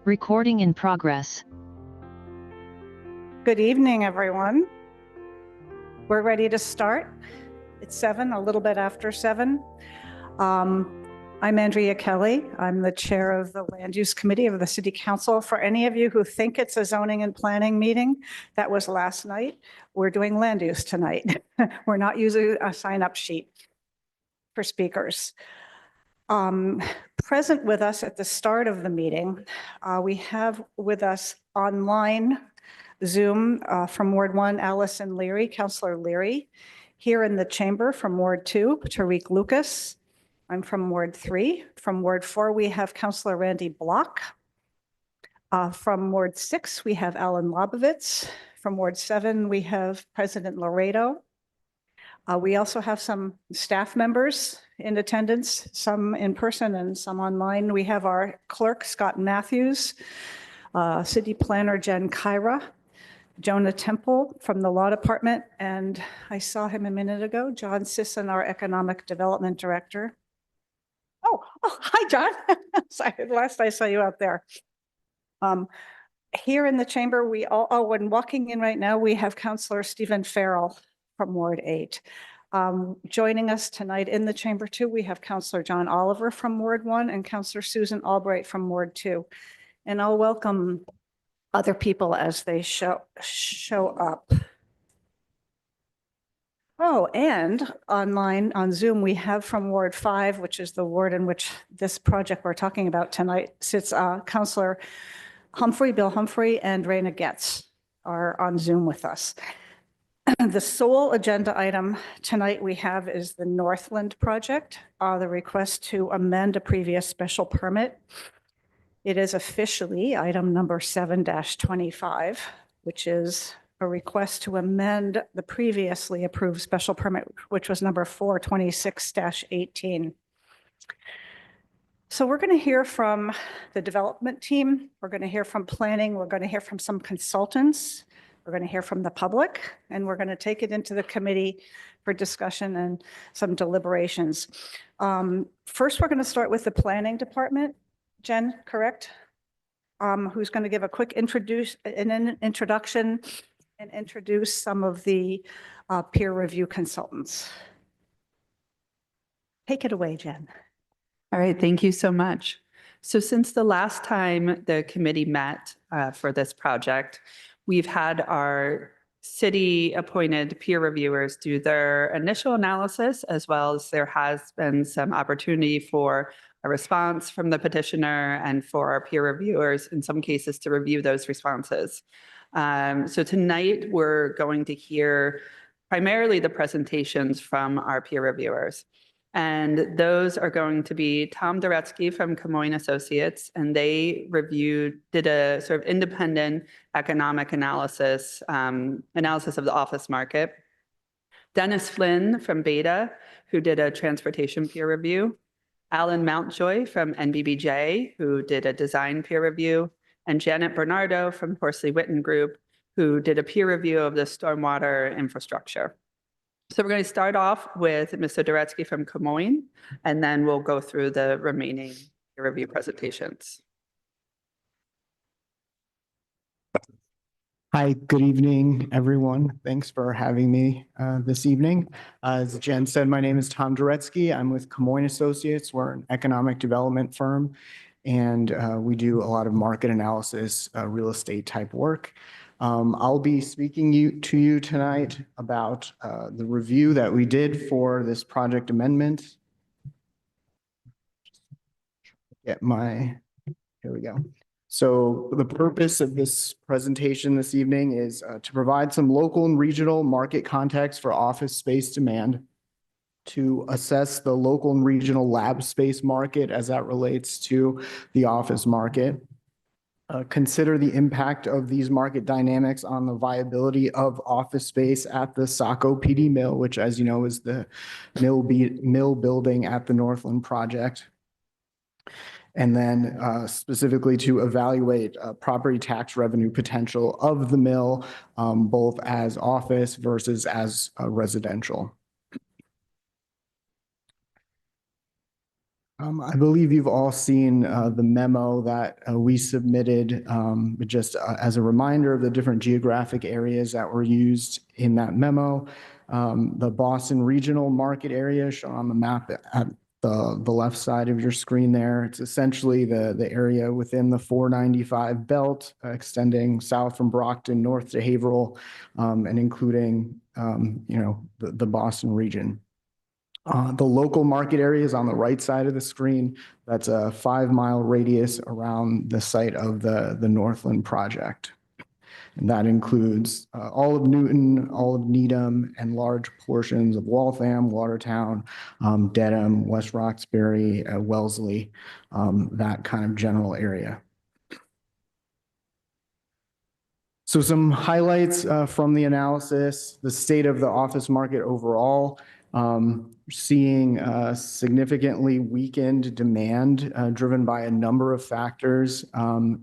Recording in progress. Good evening, everyone. We're ready to start. It's 7, a little bit after 7. I'm Andrea Kelly. I'm the chair of the Land Use Committee of the City Council. For any of you who think it's a zoning and planning meeting, that was last night. We're doing land use tonight. We're not using a sign-up sheet for speakers. Present with us at the start of the meeting, we have with us online Zoom from Ward 1, Allison Leary, Councillor Leary. Here in the chamber from Ward 2, Tariq Lucas. I'm from Ward 3. From Ward 4, we have Councillor Randy Block. From Ward 6, we have Alan Lobovitz. From Ward 7, we have President Laredo. We also have some staff members in attendance, some in person and some online. We have our clerk, Scott Matthews, city planner, Jen Kyra, Jonah Temple from the Law Department, and I saw him a minute ago, John Sisson, our Economic Development Director. Oh, hi, John. Sorry, last I saw you out there. Here in the chamber, when walking in right now, we have Councillor Stephen Farrell from Ward 8. Joining us tonight in the chamber too, we have Councillor John Oliver from Ward 1 and Councillor Susan Albright from Ward 2. And I'll welcome other people as they show up. Oh, and online on Zoom, we have from Ward 5, which is the ward in which this project we're talking about tonight sits, Councillor Humphrey, Bill Humphrey, and Raina Getz are on Zoom with us. The sole agenda item tonight we have is the Northland project, the request to amend a previous special permit. It is officially item number 7-25, which is a request to amend the previously approved special permit, which was number 426-18. So we're going to hear from the development team. We're going to hear from planning. We're going to hear from some consultants. We're going to hear from the public, and we're going to take it into the committee for discussion and some deliberations. First, we're going to start with the planning department. Jen, correct? Who's going to give a quick introduction and introduce some of the peer review consultants. Take it away, Jen. All right, thank you so much. So since the last time the committee met for this project, we've had our city-appointed peer reviewers do their initial analysis, as well as there has been some opportunity for a response from the petitioner and for our peer reviewers, in some cases, to review those responses. So tonight, we're going to hear primarily the presentations from our peer reviewers. And those are going to be Tom Doretsky from Camoin Associates, and they did a sort of independent economic analysis of the office market. Dennis Flynn from Beta, who did a transportation peer review. Alan Mountjoy from NBBJ, who did a design peer review. And Janet Bernardo from Horsley Witten Group, who did a peer review of the stormwater infrastructure. So we're going to start off with Mr. Doretsky from Camoin, and then we'll go through the remaining peer review presentations. Hi, good evening, everyone. Thanks for having me this evening. As Jen said, my name is Tom Doretsky. I'm with Camoin Associates. We're an economic development firm, and we do a lot of market analysis, real estate type work. I'll be speaking to you tonight about the review that we did for this project amendment. Here we go. So the purpose of this presentation this evening is to provide some local and regional market context for office space demand, to assess the local and regional lab space market as that relates to the office market, consider the impact of these market dynamics on the viability of office space at the Saco PD Mill, which, as you know, is the mill building at the Northland project. And then specifically to evaluate property tax revenue potential of the mill, both as office versus as residential. I believe you've all seen the memo that we submitted, just as a reminder of the different geographic areas that were used in that memo. The Boston Regional Market area shown on the map at the left side of your screen there. It's essentially the area within the 495 belt, extending south from Brockton north to Haverhill, and including, the Boston region. The local market area is on the right side of the screen. That's a 5-mile radius around the site of the Northland project. And that includes all of Newton, all of Needham, and large portions of Waltham, Watertown, Dedham, West Roxbury, Wellesley, that kind of general area. So some highlights from the analysis: the state of the office market overall, seeing significantly weakened demand driven by a number of factors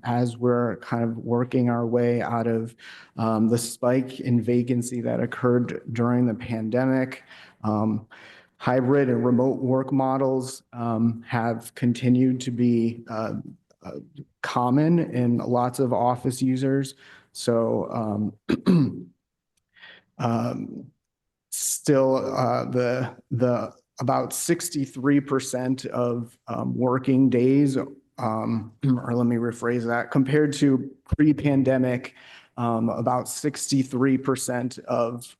as we're kind of working our way out of the spike in vacancy that occurred during the pandemic. Hybrid and remote work models have continued to be common in lots of office users. So still the about 63% of working days, or let me rephrase that, compared to pre-pandemic, about 63% of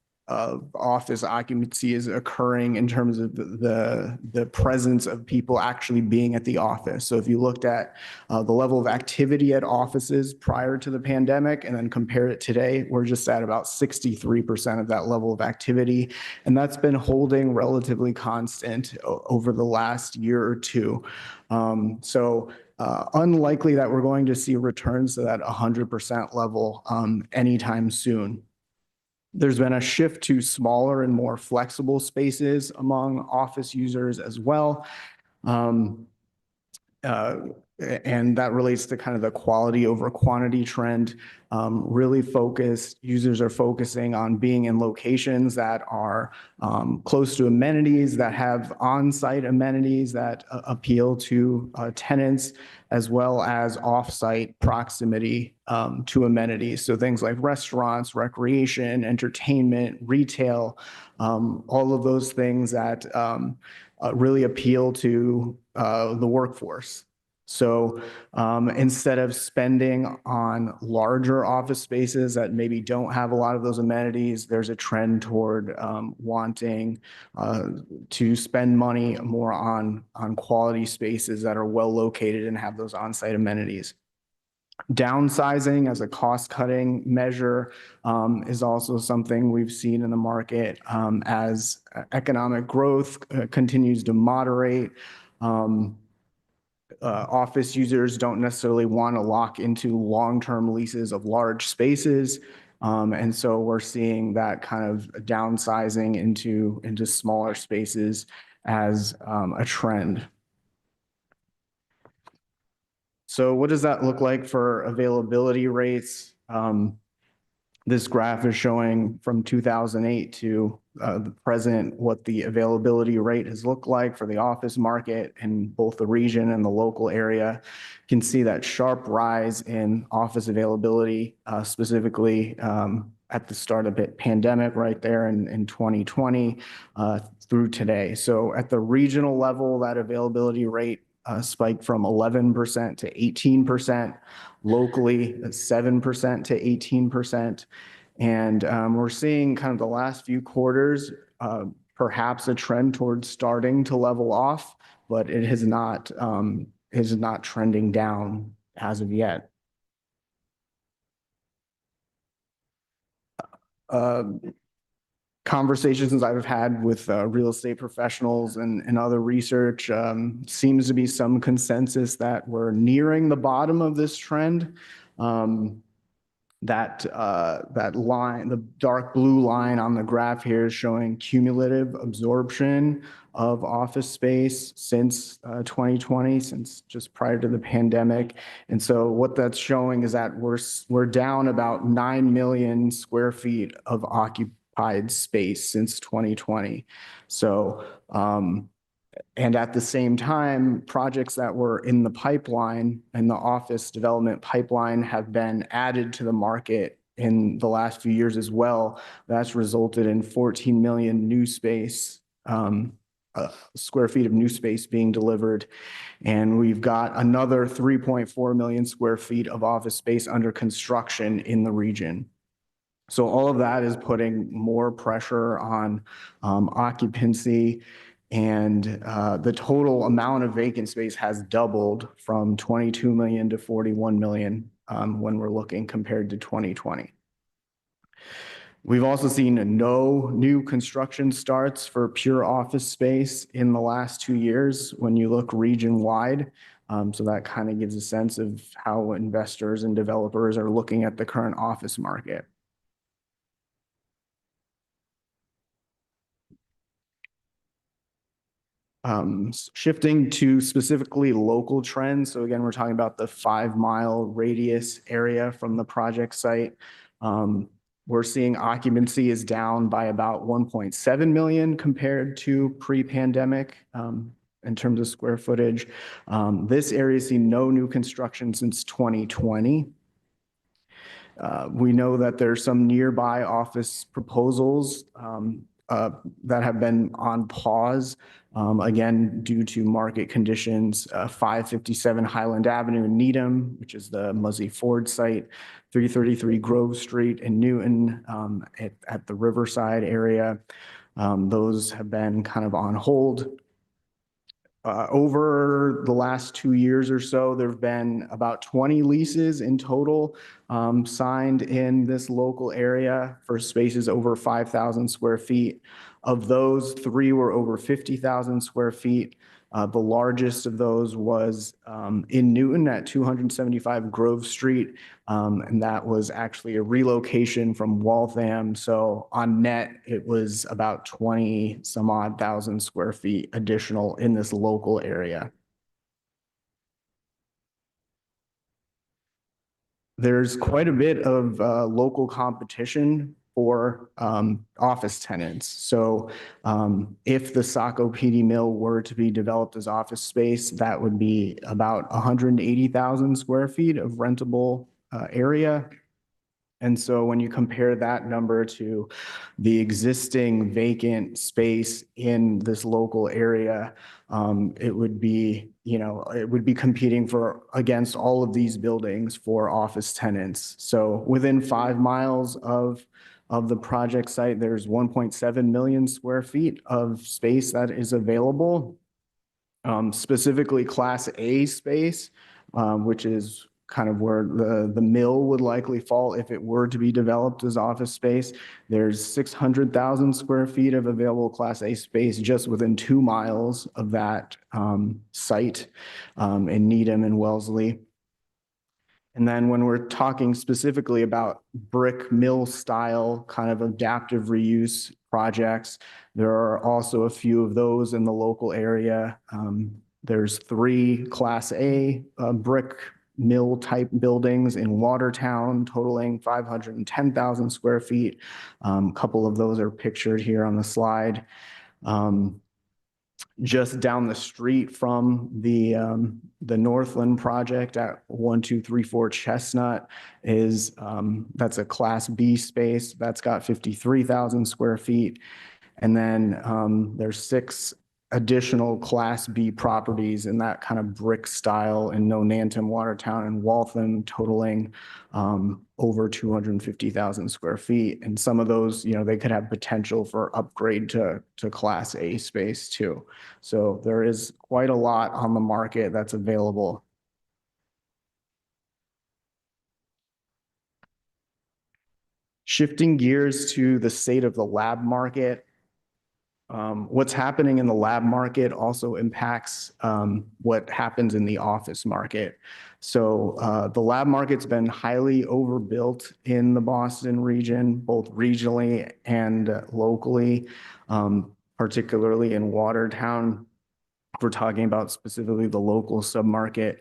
office occupancy is occurring in terms of the presence of people actually being at the office. So if you looked at the level of activity at offices prior to the pandemic and then compare it today, we're just at about 63% of that level of activity. And that's been holding relatively constant over the last year or two. Unlikely that we're going to see returns to that 100% level anytime soon. There's been a shift to smaller and more flexible spaces among office users as well. And that relates to kind of the quality over quantity trend. Users are focusing on being in locations that are close to amenities, that have on-site amenities that appeal to tenants, as well as off-site proximity to amenities. So things like restaurants, recreation, entertainment, retail, all of those things that really appeal to the workforce. So instead of spending on larger office spaces that maybe don't have a lot of those amenities, there's a trend toward wanting to spend money more on quality spaces that are well located and have those on-site amenities. Downsizing as a cost-cutting measure is also something we've seen in the market as economic growth continues to moderate. Office users don't necessarily want to lock into long-term leases of large spaces. And so we're seeing that kind of downsizing into smaller spaces as a trend. So what does that look like for availability rates? This graph is showing from 2008 to the present what the availability rate has looked like for the office market in both the region and the local area. You can see that sharp rise in office availability, specifically at the start of the pandemic right there in 2020 through today. So at the regional level, that availability rate spiked from 11% to 18%, locally 7% to 18%. And we're seeing kind of the last few quarters, perhaps a trend towards starting to level off, but it is not trending down as of yet. Conversations I've had with real estate professionals and other research seems to be some consensus that we're nearing the bottom of this trend. That line, the dark blue line on the graph here is showing cumulative absorption of office space since 2020, since just prior to the pandemic. And so what that's showing is that we're down about 9 million square feet of occupied space since 2020. So And at the same time, projects that were in the pipeline and the office development pipeline have been added to the market in the last few years as well. That's resulted in 14 million new space, square feet of new space being delivered. And we've got another 3.4 million square feet of office space under construction in the region. So all of that is putting more pressure on occupancy, and the total amount of vacant space has doubled from 22 million to 41 million when we're looking compared to 2020. We've also seen no new construction starts for pure office space in the last 2 years when you look region-wide. So that kind of gives a sense of how investors and developers are looking at the current office market. Shifting to specifically local trends. So again, we're talking about the 5-mile radius area from the project site. We're seeing occupancy is down by about 1.7 million compared to pre-pandemic in terms of square footage. This area has seen no new construction since 2020. We know that there's some nearby office proposals that have been on pause, again, due to market conditions. 557 Highland Avenue in Needham, which is the Muzzy Ford site, 333 Grove Street in Newton at the Riverside area. Those have been kind of on hold. Over the last 2 years or so, there have been about 20 leases in total signed in this local area for spaces over 5,000 square feet. Of those, 3 were over 50,000 square feet. The largest of those was in Newton at 275 Grove Street, and that was actually a relocation from Waltham. So on net, it was about 20 some odd thousand square feet additional in this local area. There's quite a bit of local competition for office tenants. So if the Saco PD Mill were to be developed as office space, that would be about 180,000 square feet of rentable area. And so when you compare that number to the existing vacant space in this local area, it would be, it would be competing against all of these buildings for office tenants. So within 5 miles of the project site, there's 1.7 million square feet of space that is available, specifically Class A space, which is kind of where the mill would likely fall if it were to be developed as office space. There's 600,000 square feet of available Class A space just within 2 miles of that site in Needham and Wellesley. And then when we're talking specifically about brick mill style kind of adaptive reuse projects, there are also a few of those in the local area. There's 3 Class A brick mill type buildings in Watertown totaling 510,000 square feet. A couple of those are pictured here on the slide. Just down the street from the Northland project at 1234 Chestnut is that's a Class B space that's got 53,000 square feet. And then there's 6 additional Class B properties in that kind of brick style in Nonantum, Watertown, and Waltham, totaling over 250,000 square feet. And some of those, they could have potential for upgrade to Class A space too. So there is quite a lot on the market that's available. Shifting gears to the state of the lab market. What's happening in the lab market also impacts what happens in the office market. So the lab market's been highly overbuilt in the Boston region, both regionally and locally, particularly in Watertown. We're talking about specifically the local submarket.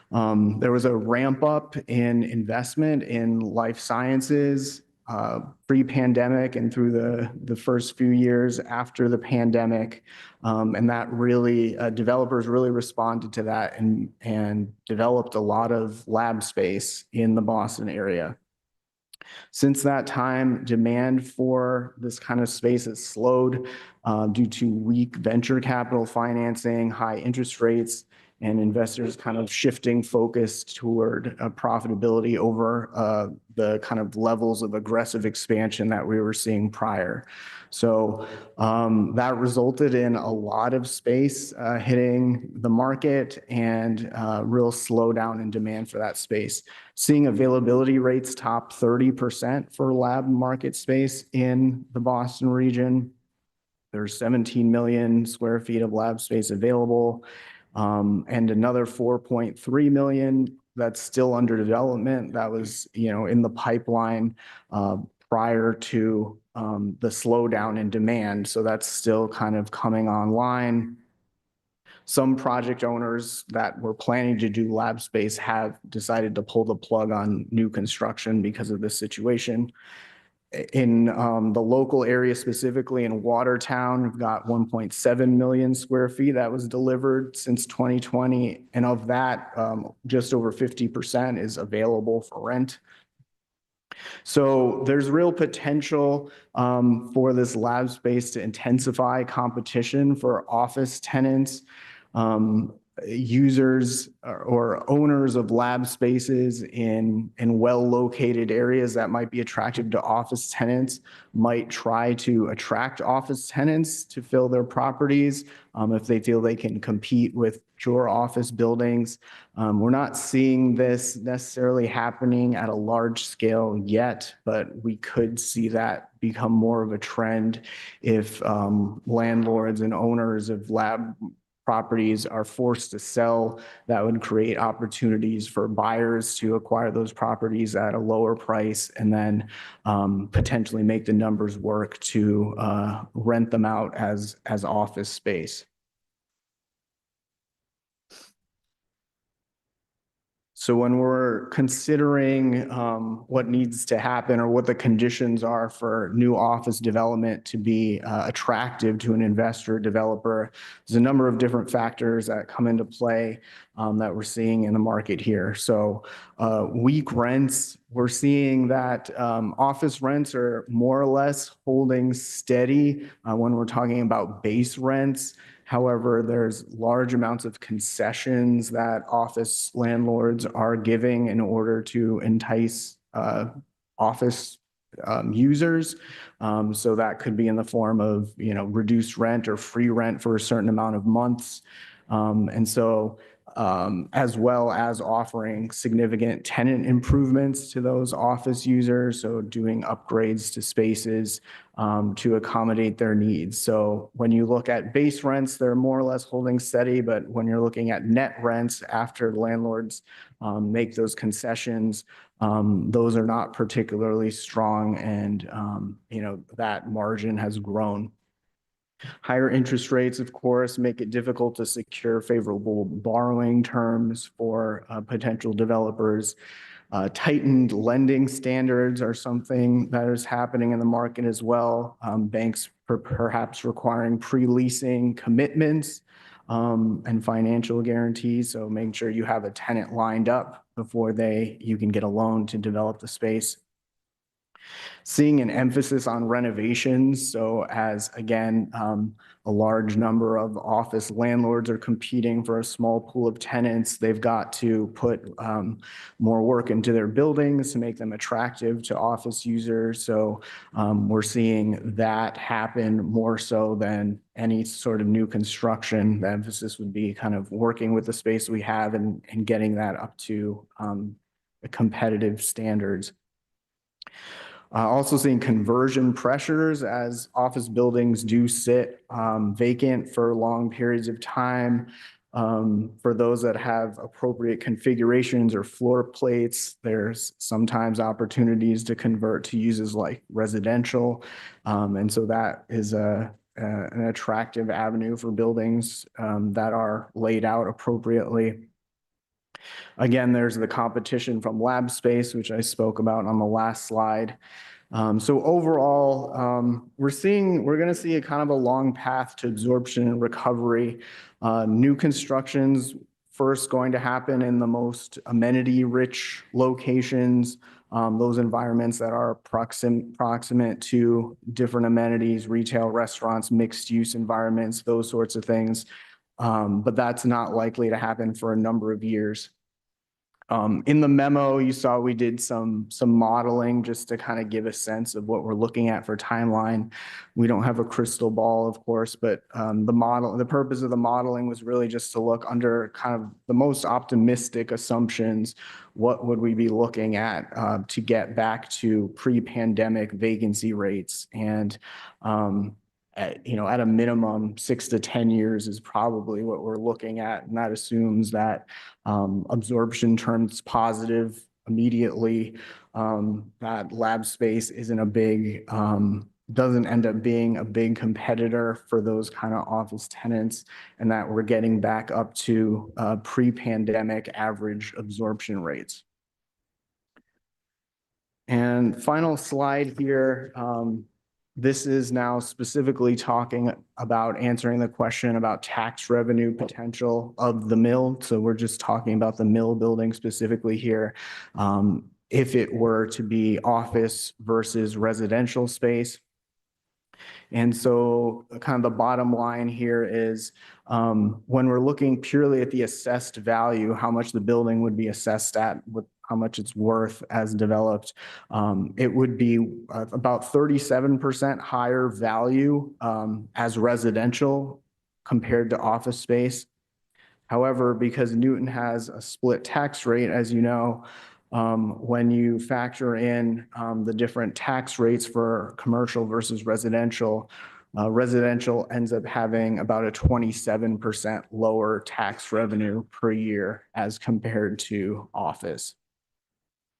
There was a ramp up in investment in life sciences pre-pandemic and through the first few years after the pandemic. And that really, developers really responded to that and developed a lot of lab space in the Boston area. Since that time, demand for this kind of space has slowed due to weak venture capital financing, high interest rates, and investors kind of shifting focus toward profitability over the kind of levels of aggressive expansion that we were seeing prior. So that resulted in a lot of space hitting the market and real slowdown in demand for that space. Seeing availability rates top 30% for lab market space in the Boston region. There's 17 million square feet of lab space available. And another 4.3 million that's still under development. That was, in the pipeline prior to the slowdown in demand. So that's still kind of coming online. Some project owners that were planning to do lab space have decided to pull the plug on new construction because of this situation. In the local area, specifically in Watertown, we've got 1.7 million square feet that was delivered since 2020. And of that, just over 50% is available for rent. So there's real potential for this lab space to intensify competition for office tenants. Users or owners of lab spaces in well-located areas that might be attractive to office tenants might try to attract office tenants to fill their properties if they feel they can compete with pure office buildings. We're not seeing this necessarily happening at a large scale yet, but we could see that become more of a trend if landlords and owners of lab properties are forced to sell. That would create opportunities for buyers to acquire those properties at a lower price and then potentially make the numbers work to rent them out as office space. So when we're considering what needs to happen or what the conditions are for new office development to be attractive to an investor or developer, there's a number of different factors that come into play that we're seeing in the market here. So weak rents, we're seeing that office rents are more or less holding steady when we're talking about base rents. However, there's large amounts of concessions that office landlords are giving in order to entice office users. So that could be in the form of, reduced rent or free rent for a certain amount of months. And so as well as offering significant tenant improvements to those office users. So doing upgrades to spaces to accommodate their needs. So when you look at base rents, they're more or less holding steady, but when you're looking at net rents after landlords make those concessions, those are not particularly strong, and that margin has grown. Higher interest rates, of course, make it difficult to secure favorable borrowing terms for potential developers. Tightened lending standards are something that is happening in the market as well. Banks perhaps requiring pre-leasing commitments and financial guarantees. So making sure you have a tenant lined up before you can get a loan to develop the space. Seeing an emphasis on renovations. So as, again, a large number of office landlords are competing for a small pool of tenants, they've got to put more work into their buildings to make them attractive to office users. So we're seeing that happen more so than any sort of new construction. The emphasis would be kind of working with the space we have and getting that up to competitive standards. Also seeing conversion pressures as office buildings do sit vacant for long periods of time. For those that have appropriate configurations or floor plates, there's sometimes opportunities to convert to uses like residential. And so that is an attractive avenue for buildings that are laid out appropriately. Again, there's the competition from lab space, which I spoke about on the last slide. So overall, we're going to see a kind of a long path to absorption and recovery. New constructions first going to happen in the most amenity-rich locations, those environments that are proximate to different amenities, retail, restaurants, mixed-use environments, those sorts of things. But that's not likely to happen for a number of years. In the memo, you saw we did some modeling just to kind of give a sense of what we're looking at for timeline. We don't have a crystal ball, of course, but the purpose of the modeling was really just to look under kind of the most optimistic assumptions. What would we be looking at to get back to pre-pandemic vacancy rates? And at a minimum, 6 to 10 years is probably what we're looking at. And that assumes that absorption turns positive immediately, that lab space doesn't end up being a big competitor for those kind of office tenants, and that we're getting back up to pre-pandemic average absorption rates. And final slide here. This is now specifically talking about answering the question about tax revenue potential of the mill. So we're just talking about the mill building specifically here. If it were to be office versus residential space. And so kind of the bottom line here is when we're looking purely at the assessed value, how much the building would be assessed at, how much it's worth as developed, it would be about 37% higher value as residential compared to office space. However, because Newton has a split tax rate, as you know, when you factor in the different tax rates for commercial versus residential, residential ends up having about a 27% lower tax revenue per year as compared to office.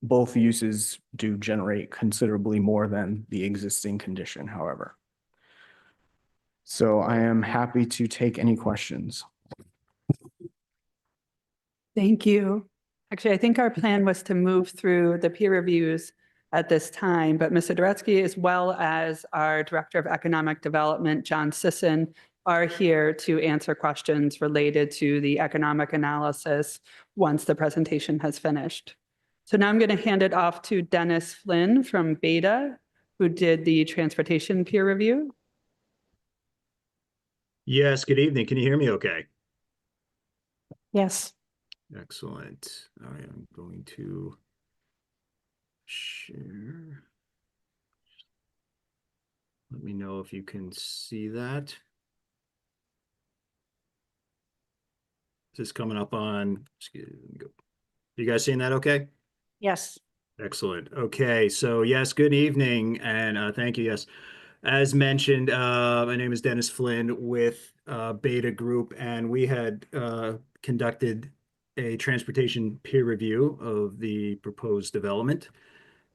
Both uses do generate considerably more than the existing condition, however. So I am happy to take any questions. Thank you. Actually, I think our plan was to move through the peer reviews at this time, but Mr. Duretsky, as well as our Director of Economic Development, John Sisson, are here to answer questions related to the economic analysis once the presentation has finished. So now I'm going to hand it off to Dennis Flynn from Beta, who did the transportation peer review. Yes, good evening. Can you hear me okay? Yes. Excellent. I am going to share. Let me know if you can see that. Is this coming up on, excuse me, go. You guys seeing that okay? Yes. Excellent. Okay, so yes, good evening, and thank you. Yes, as mentioned, my name is Dennis Flynn with Beta Group, and we had conducted a transportation peer review of the proposed development.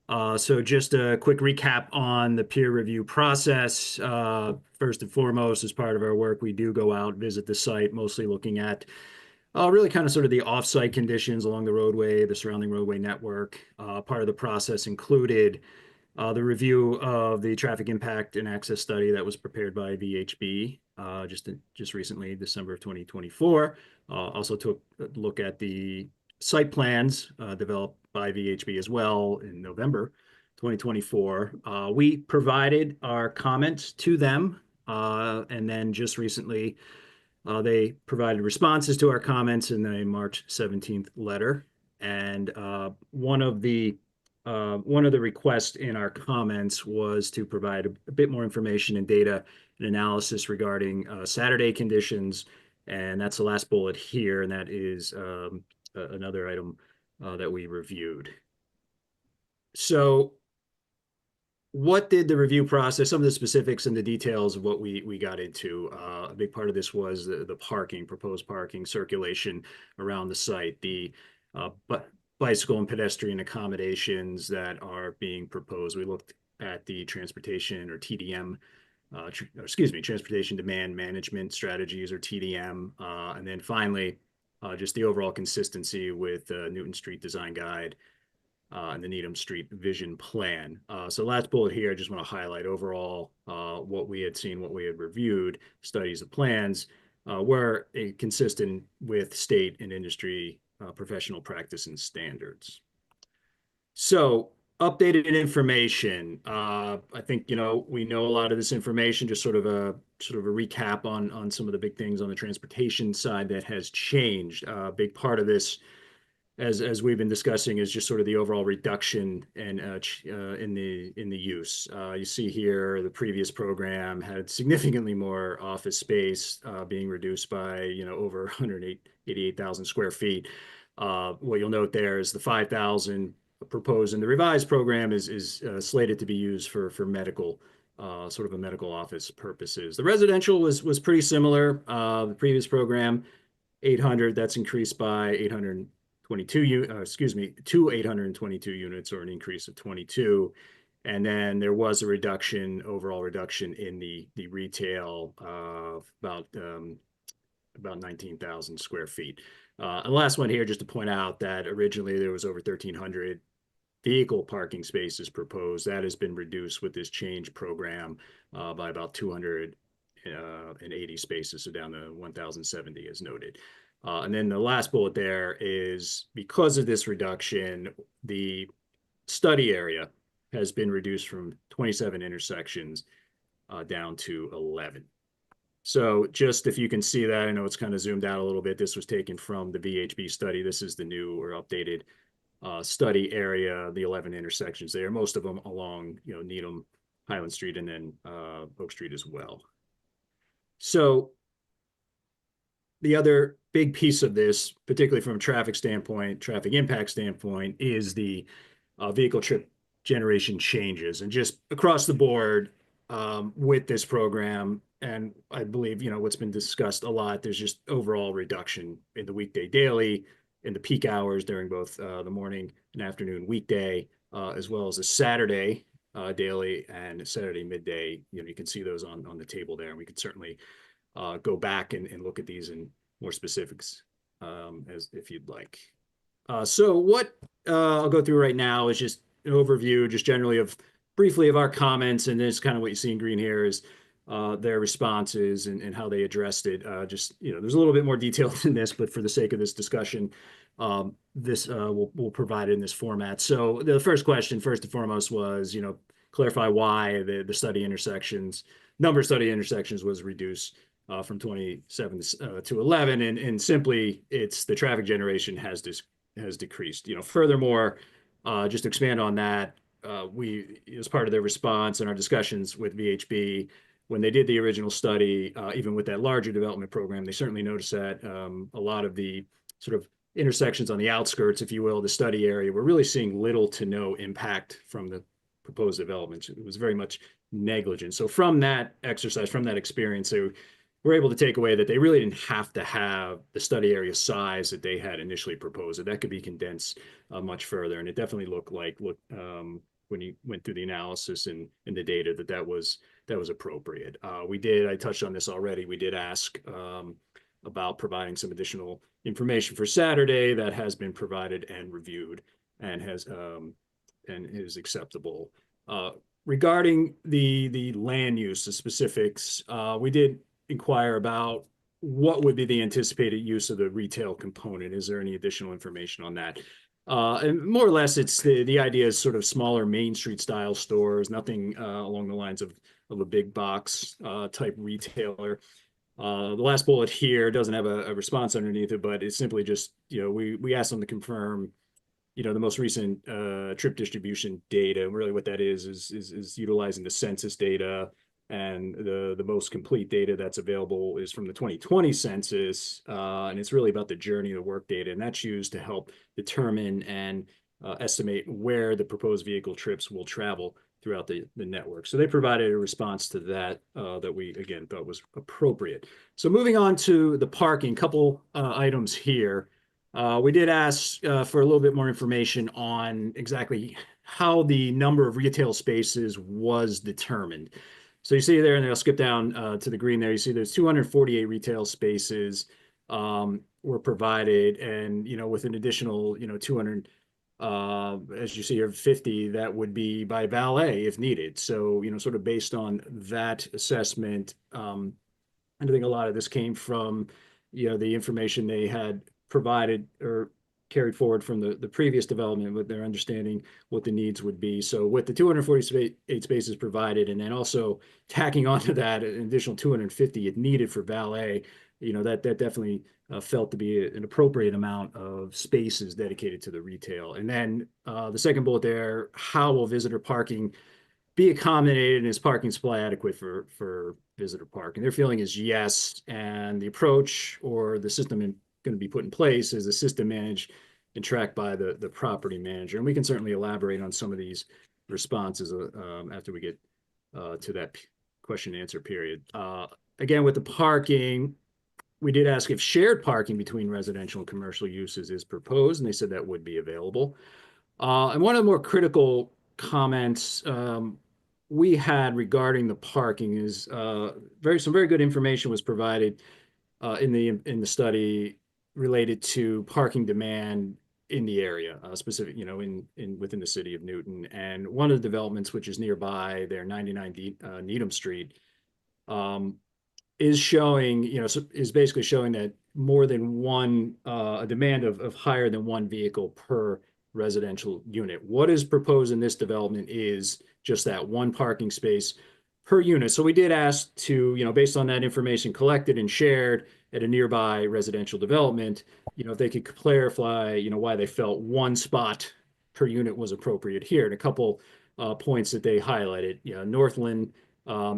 So just a quick recap on the peer review process. First and foremost, as part of our work, we do go out, visit the site, mostly looking at really kind of sort of the off-site conditions along the roadway, the surrounding roadway network. Part of the process included the review of the traffic impact and access study that was prepared by VHB just recently, December of 2024. Also took a look at the site plans developed by VHB as well in November 2024. We provided our comments to them, and then just recently they provided responses to our comments in a March 17th letter. And one of the requests in our comments was to provide a bit more information and data and analysis regarding Saturday conditions. And that's the last bullet here. And that is another item that we reviewed. So what did the review process, some of the specifics and the details of what we got into? A big part of this was the parking, proposed parking, circulation around the site, the bicycle and pedestrian accommodations that are being proposed. We looked at the transportation or TDM, transportation demand management strategies or TDM. And then finally, just the overall consistency with Newton Street Design Guide and the Needham Street Vision Plan. So last bullet here, I just want to highlight overall what we had seen, what we had reviewed, studies of plans were consistent with state and industry professional practice and standards. So updated information. I think, we know a lot of this information, just sort of a recap on some of the big things on the transportation side that has changed. A big part of this, as we've been discussing, is just sort of the overall reduction in the use. You see here the previous program had significantly more office space being reduced by over 188,000 square feet. What you'll note there is the 5,000 proposed in the revised program is slated to be used for medical. Sort of a medical office purposes. The residential was pretty similar. The previous program, 800, that's increased by 822 units, or an increase of 22. And then there was a overall reduction in the retail of about 19,000 square feet. And the last one here, just to point out that originally there was over 1,300 vehicle parking spaces proposed. That has been reduced with this change program by about 280 spaces, so down to 1,070 as noted. And then the last bullet there is, because of this reduction, the study area has been reduced from 27 intersections down to 11. So just if you can see that, I know it's kind of zoomed out a little bit. This was taken from the VHB study. This is the new or updated study area, the 11 intersections there, most of them along, Needham, Highland Street, and then Oak Street as well. So the other big piece of this, particularly from a traffic impact standpoint, is the vehicle trip generation changes. And just across the board with this program, and I believe, what's been discussed a lot, there's just overall reduction in the weekday daily, in the peak hours during both the morning and afternoon weekday, as well as the Saturday daily and Saturday midday. You can see those on the table there, and we could certainly go back and look at these in more specifics as if you'd like. So what I'll go through right now is just an overview, just generally briefly of our comments, and this kind of what you see in green here is their responses and how they addressed it. There's a little bit more detail than this, but for the sake of this discussion, we'll provide it in this format. So the first question, first and foremost, was, clarify why the number of study intersections was reduced from 27 to 11. And simply, it's the traffic generation has decreased. Furthermore, just to expand on that, we, as part of their response and our discussions with VHB, when they did the original study, even with that larger development program, they certainly noticed that a lot of the sort of intersections on the outskirts, if you will, the study area, we're really seeing little to no impact from the proposed development. It was very much negligent. So from that exercise, from that experience, they were able to take away that they really didn't have to have the study area size that they had initially proposed. That could be condensed much further. And it definitely looked like, when you went through the analysis and the data, that was appropriate. I touched on this already. We did ask about providing some additional information for Saturday. That has been provided and reviewed and is acceptable. Regarding the land use, the specifics, we did inquire about what would be the anticipated use of the retail component. Is there any additional information on that? And more or less, it's the idea is sort of smaller Main Street style stores, nothing along the lines of a big box type retailer. The last bullet here doesn't have a response underneath it, but it's simply just, we asked them to confirm, the most recent trip distribution data. And really what that is utilizing the census data, and the most complete data that's available is from the 2020 census. And it's really about the journey of work data. And that's used to help determine and estimate where the proposed vehicle trips will travel throughout the network. So they provided a response to that that we, again, thought was appropriate. So moving on to the parking, couple items here. We did ask for a little bit more information on exactly how the number of retail spaces was determined. So you see there, and I'll skip down to the green there, you see there's 248 retail spaces were provided, and with an additional 200 As you see here, 50, that would be by valet if needed. So, sort of based on that assessment, I think a lot of this came from, the information they had provided or carried forward from the previous development with their understanding what the needs would be. So with the 248 spaces provided, and then also tacking onto that an additional 250 it needed for valet, that definitely felt to be an appropriate amount of spaces dedicated to the retail. And then the second bullet there, how will visitor parking be accommodated, and is parking supply adequate for visitor parking? Their feeling is yes, and the approach or the system going to be put in place is a system managed and tracked by the property manager. And we can certainly elaborate on some of these responses after we get to that question and answer period. Again, with the parking, we did ask if shared parking between residential and commercial uses is proposed, and they said that would be available. And one of the more critical comments we had regarding the parking is some very good information was provided in the study related to parking demand in the area, specific, within the city of Newton. And one of the developments, which is nearby there, 99 Needham Street, is showing, is basically showing that more than one, a demand of higher than one vehicle per residential unit. What is proposed in this development is just that one parking space per unit. So we did ask to, based on that information collected and shared at a nearby residential development, if they could clarify, why they felt one spot per unit was appropriate here. And a couple points that they highlighted. Northland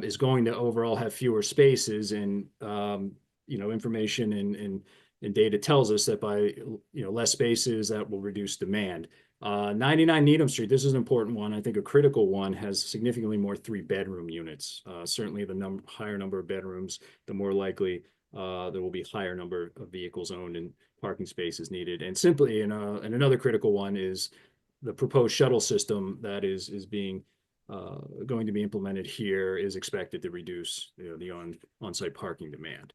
is going to overall have fewer spaces, and information and data tells us that by less spaces, that will reduce demand. 99 Needham Street, this is an important one, I think a critical one, has significantly more 3-bedroom units. Certainly the higher number of bedrooms, the more likely there will be higher number of vehicles owned and parking spaces needed. And simply, and another critical one is the proposed shuttle system that is being going to be implemented here is expected to reduce the on-site parking demand.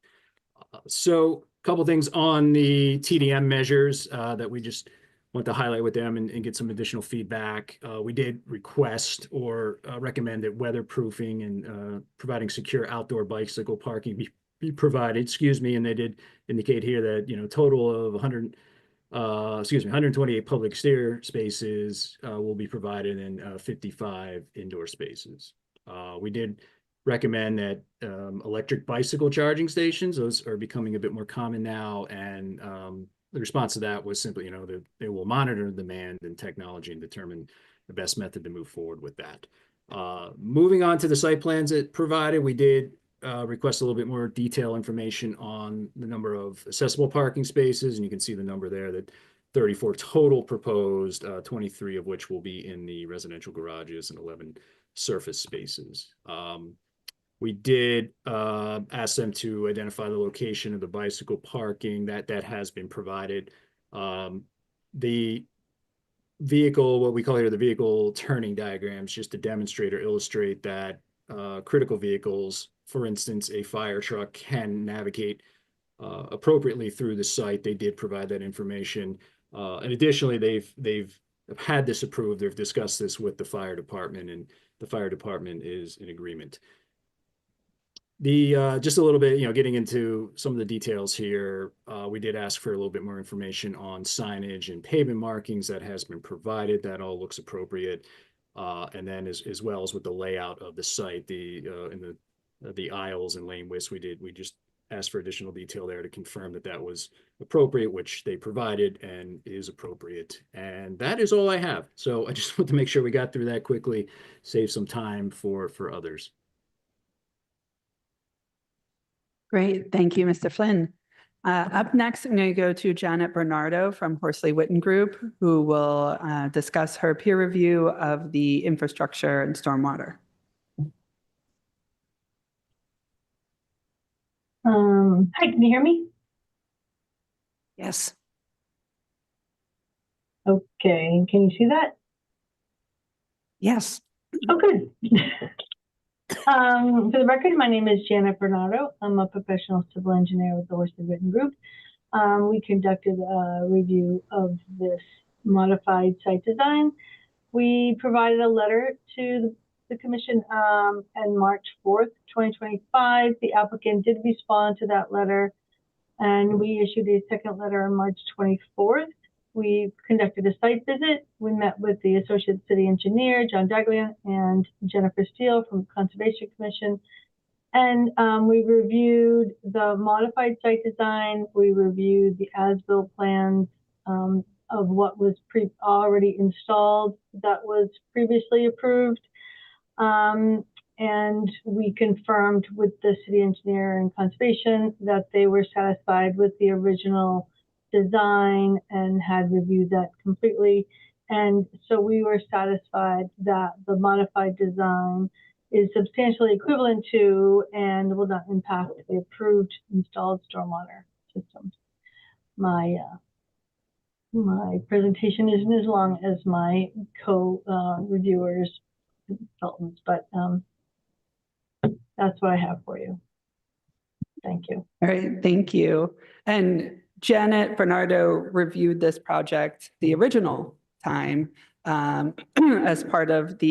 So a couple things on the TDM measures that we just want to highlight with them and get some additional feedback. We did request or recommend that weatherproofing and providing secure outdoor bicycle parking be provided, and they did indicate here that, total of 128 public exterior spaces will be provided and 55 indoor spaces. We did recommend that electric bicycle charging stations, those are becoming a bit more common now, and the response to that was simply, that they will monitor demand and technology and determine the best method to move forward with that. Moving on to the site plans it provided, we did request a little bit more detailed information on the number of accessible parking spaces, and you can see the number there, that 34 total proposed, 23 of which will be in the residential garages and 11 surface spaces. We did ask them to identify the location of the bicycle parking. That has been provided. The vehicle, what we call here the vehicle turning diagrams, just to demonstrate or illustrate that critical vehicles, for instance, a fire truck, can navigate appropriately through the site. They did provide that information. And additionally, they've had this approved. They've discussed this with the fire department, and the fire department is in agreement. Just a little bit, getting into some of the details here, we did ask for a little bit more information on signage and pavement markings. That has been provided. That all looks appropriate. And then as well as with the layout of the site, in the aisles and lane widths, we just asked for additional detail there to confirm that was appropriate, which they provided and is appropriate. And that is all I have. So I just want to make sure we got through that quickly, save some time for others. Great. Thank you, Mr. Flynn. Up next, I'm going to go to Janet Bernardo from Horsley Witten Group, who will discuss her peer review of the infrastructure and stormwater. Hi, can you hear me? Yes. Okay, can you see that? Yes. Oh, good. For the record, my name is Janet Bernardo. I'm a professional civil engineer with the Horsley Witten Group. We conducted a review of this modified site design. We provided a letter to the commission on March 4th, 2025. The applicant did respond to that letter, and we issued a second letter on March 24th. We conducted a site visit. We met with the Associate City Engineer, John Daglian, and Jennifer Steele from Conservation Commission. And we reviewed the modified site design. We reviewed the as-built plans of what was already installed that was previously approved. And we confirmed with the city engineer and conservation that they were satisfied with the original design and had reviewed that completely. And so we were satisfied that the modified design is substantially equivalent to and will not impact the approved installed stormwater systems. My presentation isn't as long as my co-reviewers, consultants, but that's what I have for you. Thank you. All right, thank you. And Janet Bernardo reviewed this project the original time as part of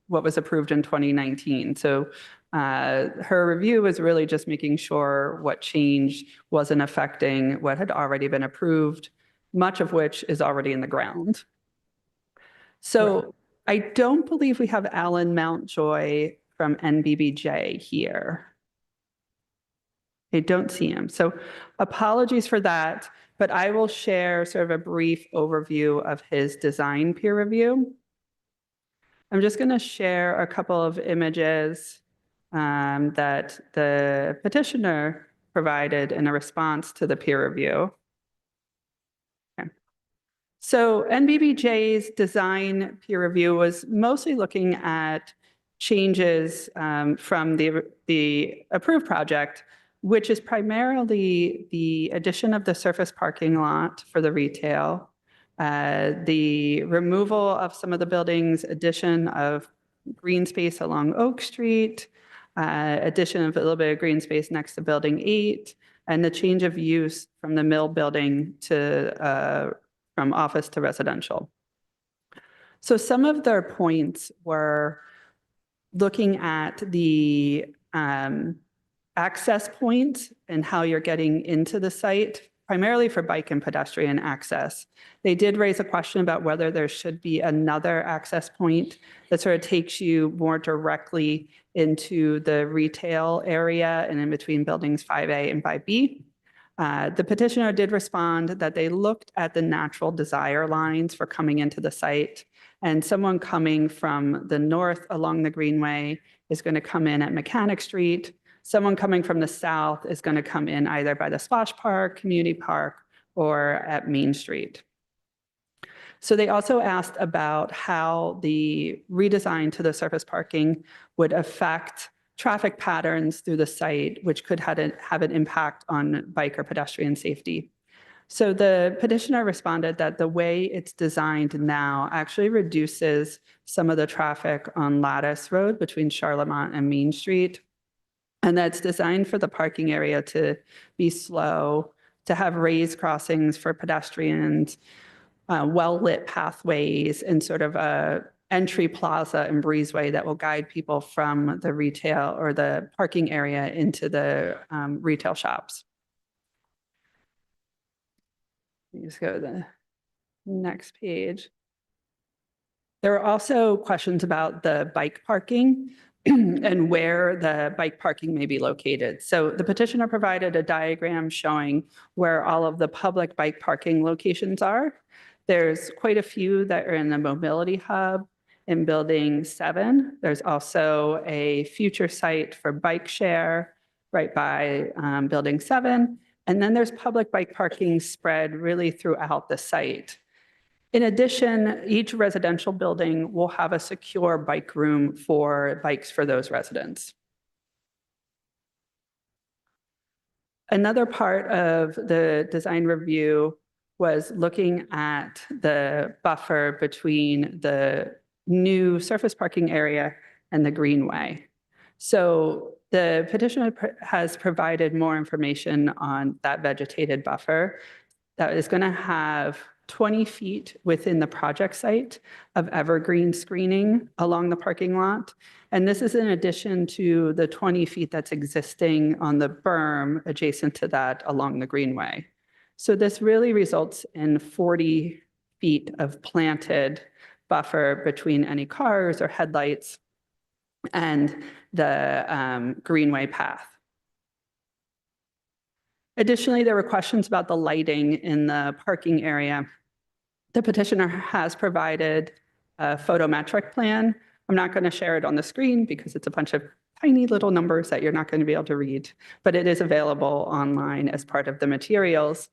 what was approved in 2019. So her review was really just making sure what change wasn't affecting what had already been approved, much of which is already in the ground. So I don't believe we have Alan Mountjoy from NBBJ here. I don't see him. So apologies for that, but I will share sort of a brief overview of his design peer review. I'm just going to share a couple of images that the petitioner provided in a response to the peer review. Okay. So NBBJ's design peer review was mostly looking at changes from the approved project, which is primarily the addition of the surface parking lot for the retail, the removal of some of the buildings, addition of green space along Oak Street, addition of a little bit of green space next to Building 8, and the change of use from the mill building to from office to residential. So some of their points were looking at the access point and how you're getting into the site, primarily for bike and pedestrian access. They did raise a question about whether there should be another access point that sort of takes you more directly into the retail area and in between buildings 5A and 5B. The petitioner did respond that they looked at the natural desire lines for coming into the site, and someone coming from the north along the Greenway is going to come in at Mechanic Street. Someone coming from the south is going to come in either by the Splash Park, Community Park, or at Main Street. So they also asked about how the redesign to the surface parking would affect traffic patterns through the site, which could have an impact on bike or pedestrian safety. So the petitioner responded that the way it's designed now actually reduces some of the traffic on Lattice Road between Charlemont and Main Street. And that's designed for the parking area to be slow, to have raised crossings for pedestrians, well-lit pathways, and sort of a entry plaza and breezeway that will guide people from the retail or the parking area into the retail shops. Let me just go to the next page. There were also questions about the bike parking and where the bike parking may be located. So the petitioner provided a diagram showing where all of the public bike parking locations are. There's quite a few that are in the mobility hub in Building 7. There's also a future site for bike share right by Building 7. And then there's public bike parking spread really throughout the site. In addition, each residential building will have a secure bike room for bikes for those residents. Another part of the design review was looking at the buffer between the new surface parking area and the greenway. So the petitioner has provided more information on that vegetated buffer that is going to have 20 feet within the project site of evergreen screening along the parking lot. And this is in addition to the 20 feet that's existing on the berm adjacent to that along the greenway. So this really results in 40 feet of planted buffer between any cars or headlights and the greenway path. Additionally, there were questions about the lighting in the parking area. The petitioner has provided a photometric plan. I'm not going to share it on the screen because it's a bunch of tiny little numbers that you're not going to be able to read, but it is available online as part of the materials,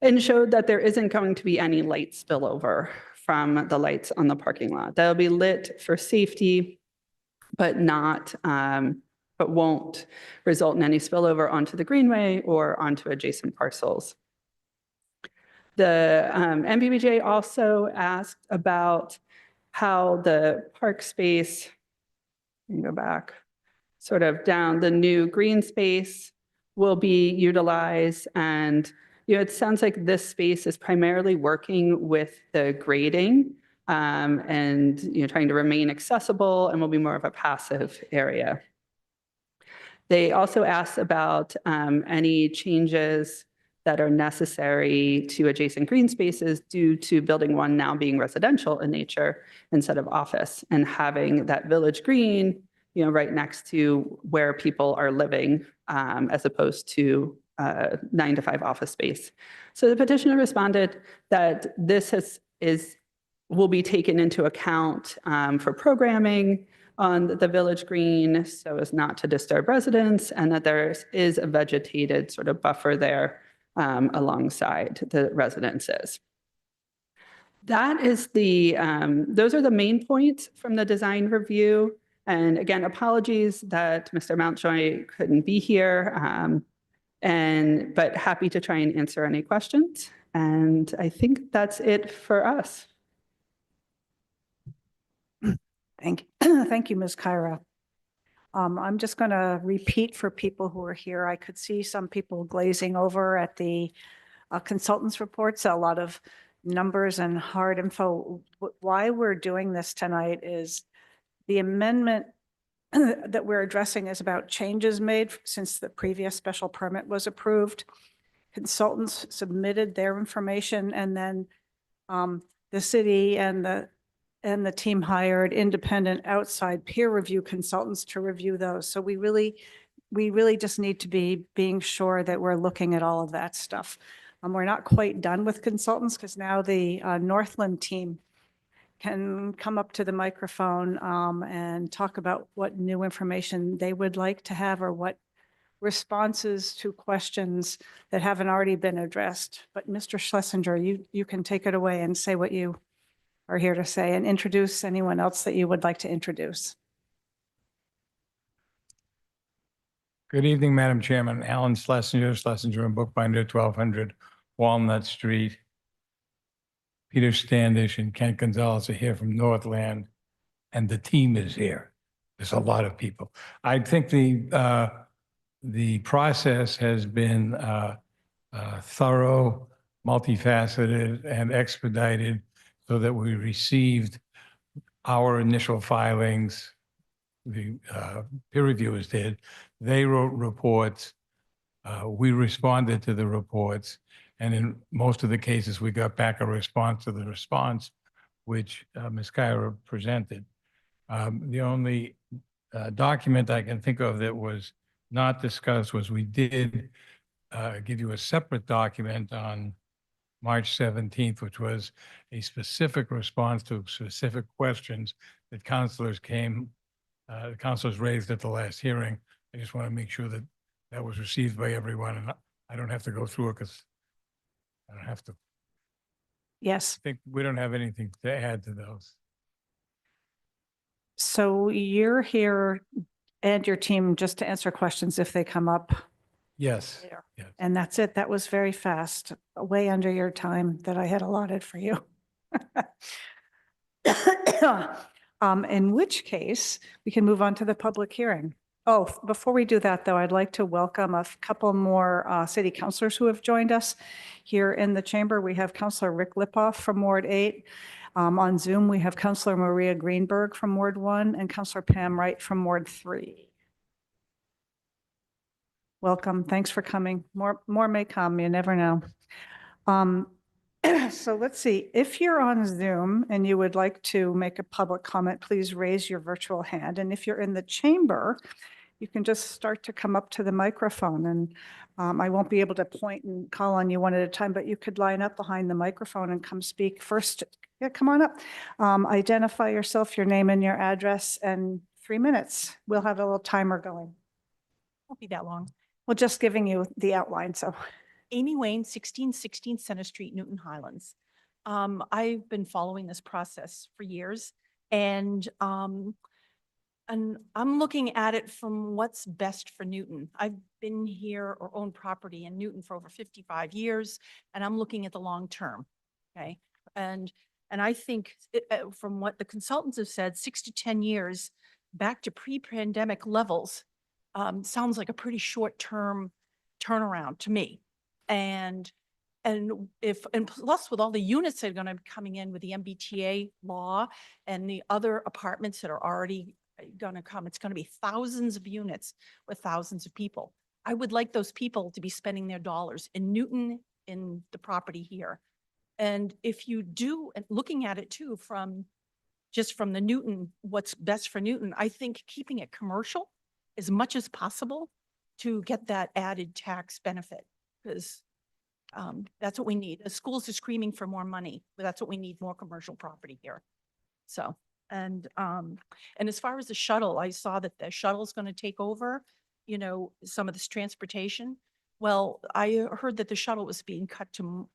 and showed that there isn't going to be any light spillover from the lights on the parking lot. They'll be lit for safety, but not, but won't result in any spillover onto the greenway or onto adjacent parcels. The MBBJ also asked about how the park space, let me go back, sort of down the new green space will be utilized. And it sounds like this space is primarily working with the grading and trying to remain accessible and will be more of a passive area. They also asked about any changes that are necessary to adjacent green spaces due to building 1 now being residential in nature instead of office, and having that village green, right next to where people are living, as opposed to 9 to 5 office space. So the petitioner responded that this will be taken into account for programming on the village green so as not to disturb residents, and that there is a vegetated sort of buffer there alongside the residences. That is those are the main points from the design review. And again, apologies that Mr. Mountjoy couldn't be here, but happy to try and answer any questions. And I think that's it for us. Thank you, Ms. Kyra. I'm just going to repeat for people who are here. I could see some people glazing over at the consultants' reports, a lot of numbers and hard info. Why we're doing this tonight is the amendment that we're addressing is about changes made since the previous special permit was approved. Consultants submitted their information, and then the city and the team hired independent outside peer review consultants to review those. So we really just need to be being sure that we're looking at all of that stuff. We're not quite done with consultants because now the Northland team can come up to the microphone and talk about what new information they would like to have or what responses to questions that haven't already been addressed. But Mr. Schlesinger, you can take it away and say what you are here to say and introduce anyone else that you would like to introduce. Good evening, Madam Chairman. Alan Schlesinger, Schlesinger and Bookbinder, 1200 Walnut Street. Peter Standish and Kent Gonzalez are here from Northland, and the team is here. There's a lot of people. I think the process has been thorough, multifaceted, and expedited so that we received our initial filings. The peer reviewers did. They wrote reports. We responded to the reports. And in most of the cases, we got back a response to the response, which Ms. Kyra presented. The only document I can think of that was not discussed was we did give you a separate document on March 17th, which was a specific response to specific questions that councilors raised at the last hearing. I just want to make sure that that was received by everyone, and I don't have to go through it because I don't have to. Yes. I think we don't have anything to add to those. So you're here and your team just to answer questions if they come up. Yes. There. Yes. And that's it. That was very fast, way under your time that I had allotted for you. In which case, we can move on to the public hearing. Oh, before we do that, though, I'd like to welcome a couple more city councilors who have joined us here in the chamber. We have Councilor Rick Lipoff from Ward 8. On Zoom, we have Councilor Maria Greenberg from Ward 1 and Councilor Pam Wright from Ward 3. Welcome. Thanks for coming. More may come. You never know. So let's see. If you're on Zoom and you would like to make a public comment, please raise your virtual hand. And if you're in the chamber, you can just start to come up to the microphone, and I won't be able to point and call on you one at a time, but you could line up behind the microphone and come speak first. Yeah, come on up. Identify yourself, your name and your address, and 3 minutes. We'll have a little timer going. Won't be that long. Well, just giving you the outline, so. Amy Wayne, 1616 Center Street, Newton Highlands. I've been following this process for years, and I'm looking at it from what's best for Newton. I've been here or owned property in Newton for over 55 years, and I'm looking at the long term. Okay. And I think from what the consultants have said, 6 to 10 years back to pre-pandemic levels sounds like a pretty short-term turnaround to me. And plus with all the units that are going to be coming in with the MBTA law and the other apartments that are already going to come, it's going to be thousands of units with thousands of people. I would like those people to be spending their dollars in Newton, in the property here. And if you do, and looking at it too, from the Newton, what's best for Newton, I think keeping it commercial as much as possible to get that added tax benefit, because that's what we need. The schools are screaming for more money, but that's what we need, more commercial property here. So, and as far as the shuttle, I saw that the shuttle is going to take over, some of this transportation. Well, I heard that the shuttle was being cut to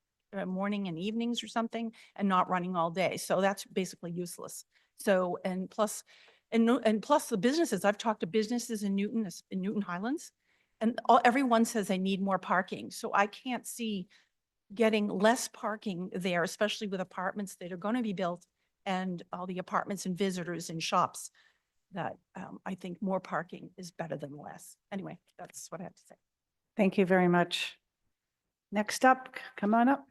morning and evenings or something and not running all day. So that's basically useless. So, and plus the businesses, I've talked to businesses in Newton Highlands, and everyone says they need more parking. So I can't see getting less parking there, especially with apartments that are going to be built and all the apartments and visitors and shops, that I think more parking is better than less. Anyway, that's what I have to say. Thank you very much. Next up, come on up.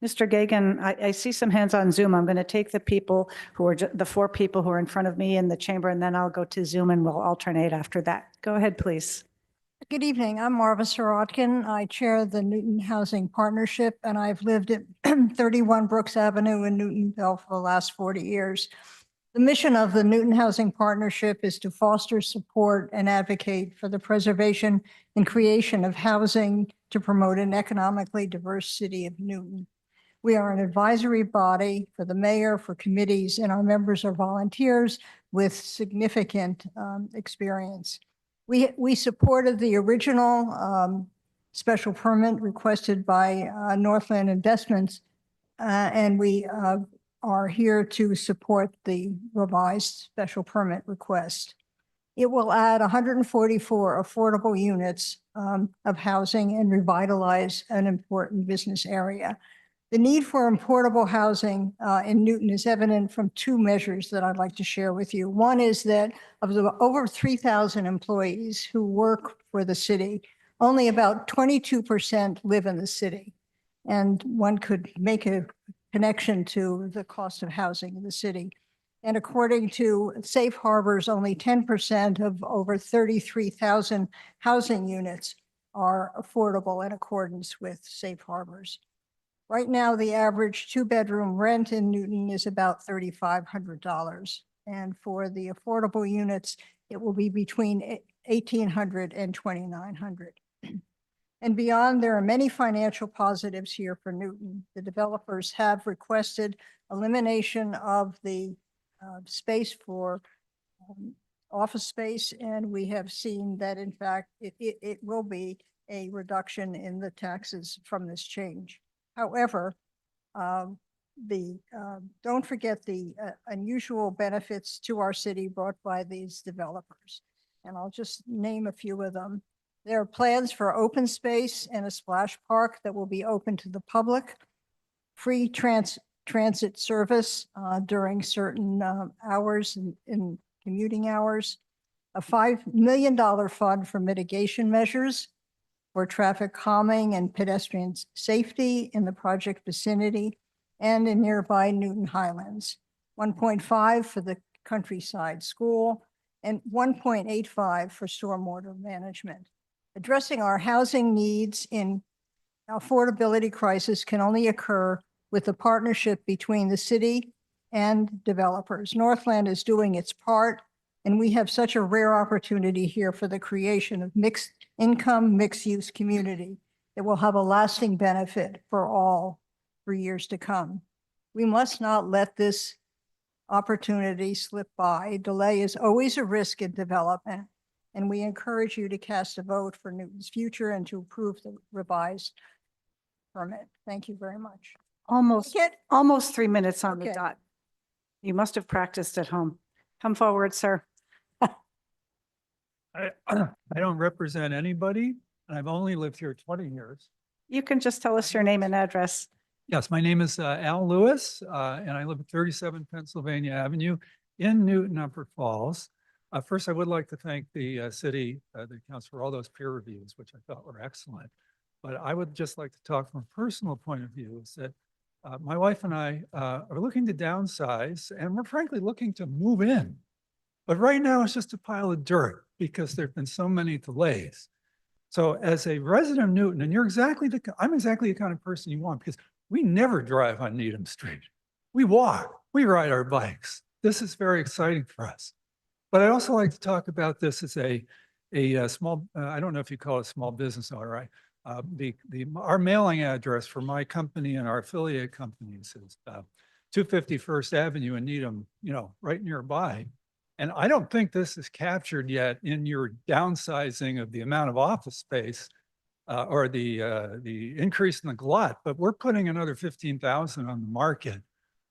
Mr. Gagan, I see some hands on Zoom. I'm going to take the people who are the 4 people who are in front of me in the chamber, and then I'll go to Zoom and we'll alternate after that. Go ahead, please. Good evening. I'm Marva Sirotkin. I chair the Newton Housing Partnership, and I've lived at 31 Brooks Avenue in Newtonville for the last 40 years. The mission of the Newton Housing Partnership is to foster, support, and advocate for the preservation and creation of housing to promote an economically diverse city of Newton. We are an advisory body for the mayor, for committees, and our members are volunteers with significant experience. We supported the original special permit requested by Northland Investments, and we are here to support the revised special permit request. It will add 144 affordable units of housing and revitalize an important business area. The need for affordable housing in Newton is evident from 2 measures that I'd like to share with you. One is that of the over 3,000 employees who work for the city, only about 22% live in the city. And one could make a connection to the cost of housing in the city. And according to Safe Harbors, only 10% of over 33,000 housing units are affordable in accordance with Safe Harbors. Right now, the average 2-bedroom rent in Newton is about $3,500. And for the affordable units, it will be between $1,800 and $2,900. And beyond, there are many financial positives here for Newton. The developers have requested elimination of the space for office space, and we have seen that, in fact, it will be a reduction in the taxes from this change. However, don't forget the unusual benefits to our city brought by these developers. And I'll just name a few of them. There are plans for open space and a splash park that will be open to the public, free transit service during certain hours in commuting hours, a $5 million fund for mitigation measures for traffic calming and pedestrian safety in the project vicinity and in nearby Newton Highlands, 1.5 for the countryside school, and 1.85 for stormwater management. Addressing our housing needs in affordability crisis can only occur with the partnership between the city and developers. Northland is doing its part, and we have such a rare opportunity here for the creation of mixed income, mixed use community that will have a lasting benefit for all for years to come. We must not let this opportunity slip by. Delay is always a risk in development, and we encourage you to cast a vote for Newton's future and to approve the revised permit. Thank you very much. Almost 3 minutes on the Okay. dot. You must have practiced at home. Come forward, sir. I don't represent anybody, and I've only lived here 20 years. You can just tell us your name and address. Yes, my name is Al Lewis, and I live at 37 Pennsylvania Avenue in Newton, Upper Falls. First, I would like to thank the city, the council for all those peer reviews, which I thought were excellent. But I would just like to talk from a personal point of view, is that my wife and I are looking to downsize, and we're frankly looking to move in. But right now, it's just a pile of dirt because there've been so many delays. So as a resident of Newton, and I'm exactly the kind of person you want, because we never drive on Needham Street. We walk, we ride our bikes. This is very exciting for us. But I also like to talk about this as a small, I don't know if you call it small business, all right. Our mailing address for my company and our affiliate companies is 250 First Avenue in Needham, right nearby. And I don't think this is captured yet in your downsizing of the amount of office space or the increase in the glut, but we're putting another 15,000 on the market,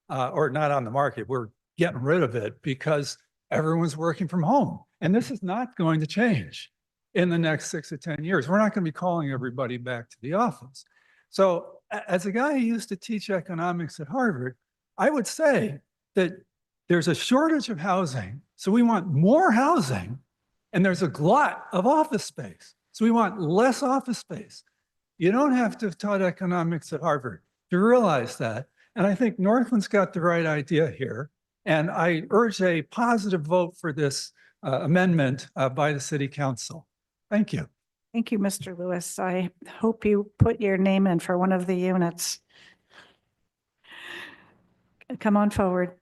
or not on the market. We're getting rid of it because everyone's working from home. And this is not going to change in the next 6 to 10 years. We're not going to be calling everybody back to the office. So as a guy who used to teach economics at Harvard, I would say that there's a shortage of housing. So we want more housing, and there's a glut of office space. So we want less office space. You don't have to have taught economics at Harvard to realize that. And I think Northland's got the right idea here. And I urge a positive vote for this amendment by the city council. Thank you. Thank you, Mr. Lewis. I hope you put your name in for one of the units. Come on forward.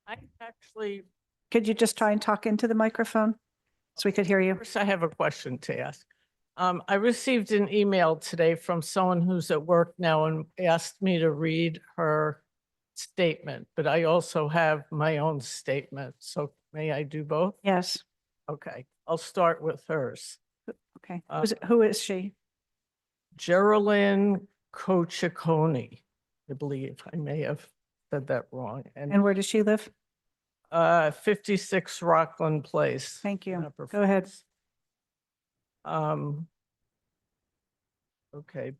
I actually, Could you just try and talk into the microphone so we could hear you? first I have a question to ask. I received an email today from someone who's at work now and asked me to read her statement, but I also have my own statement. So may I do both? Yes. Okay, I'll start with hers. Okay. Who is she? Geraldine Cochiconi, I believe. I may have said that wrong. And where does she live? 56 Rockland Place. Thank you. Upper Go ahead. Falls. Okay.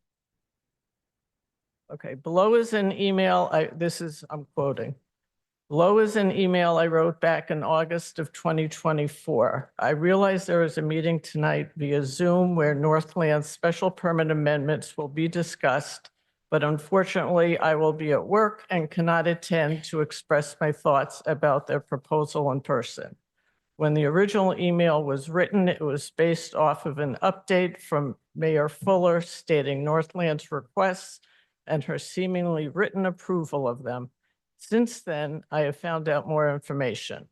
Okay, below is an email, I'm quoting. Below is an email I wrote back in August of 2024. I realize there is a meeting tonight via Zoom where Northland's special permit amendments will be discussed, but unfortunately I will be at work and cannot attend to express my thoughts about their proposal in person. When the original email was written, it was based off of an update from Mayor Fuller stating Northland's requests and her seemingly written approval of them. Since then, I have found out more information.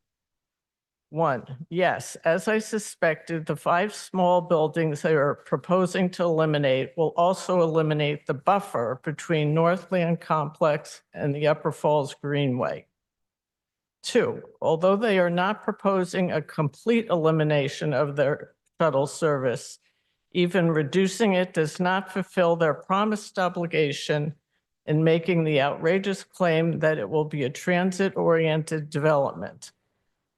1, yes, as I suspected, the 5 small buildings they are proposing to eliminate will also eliminate the buffer between Northland Complex and the Upper Falls Greenway. 2, although they are not proposing a complete elimination of their shuttle service, even reducing it does not fulfill their promised obligation in making the outrageous claim that it will be a transit-oriented development.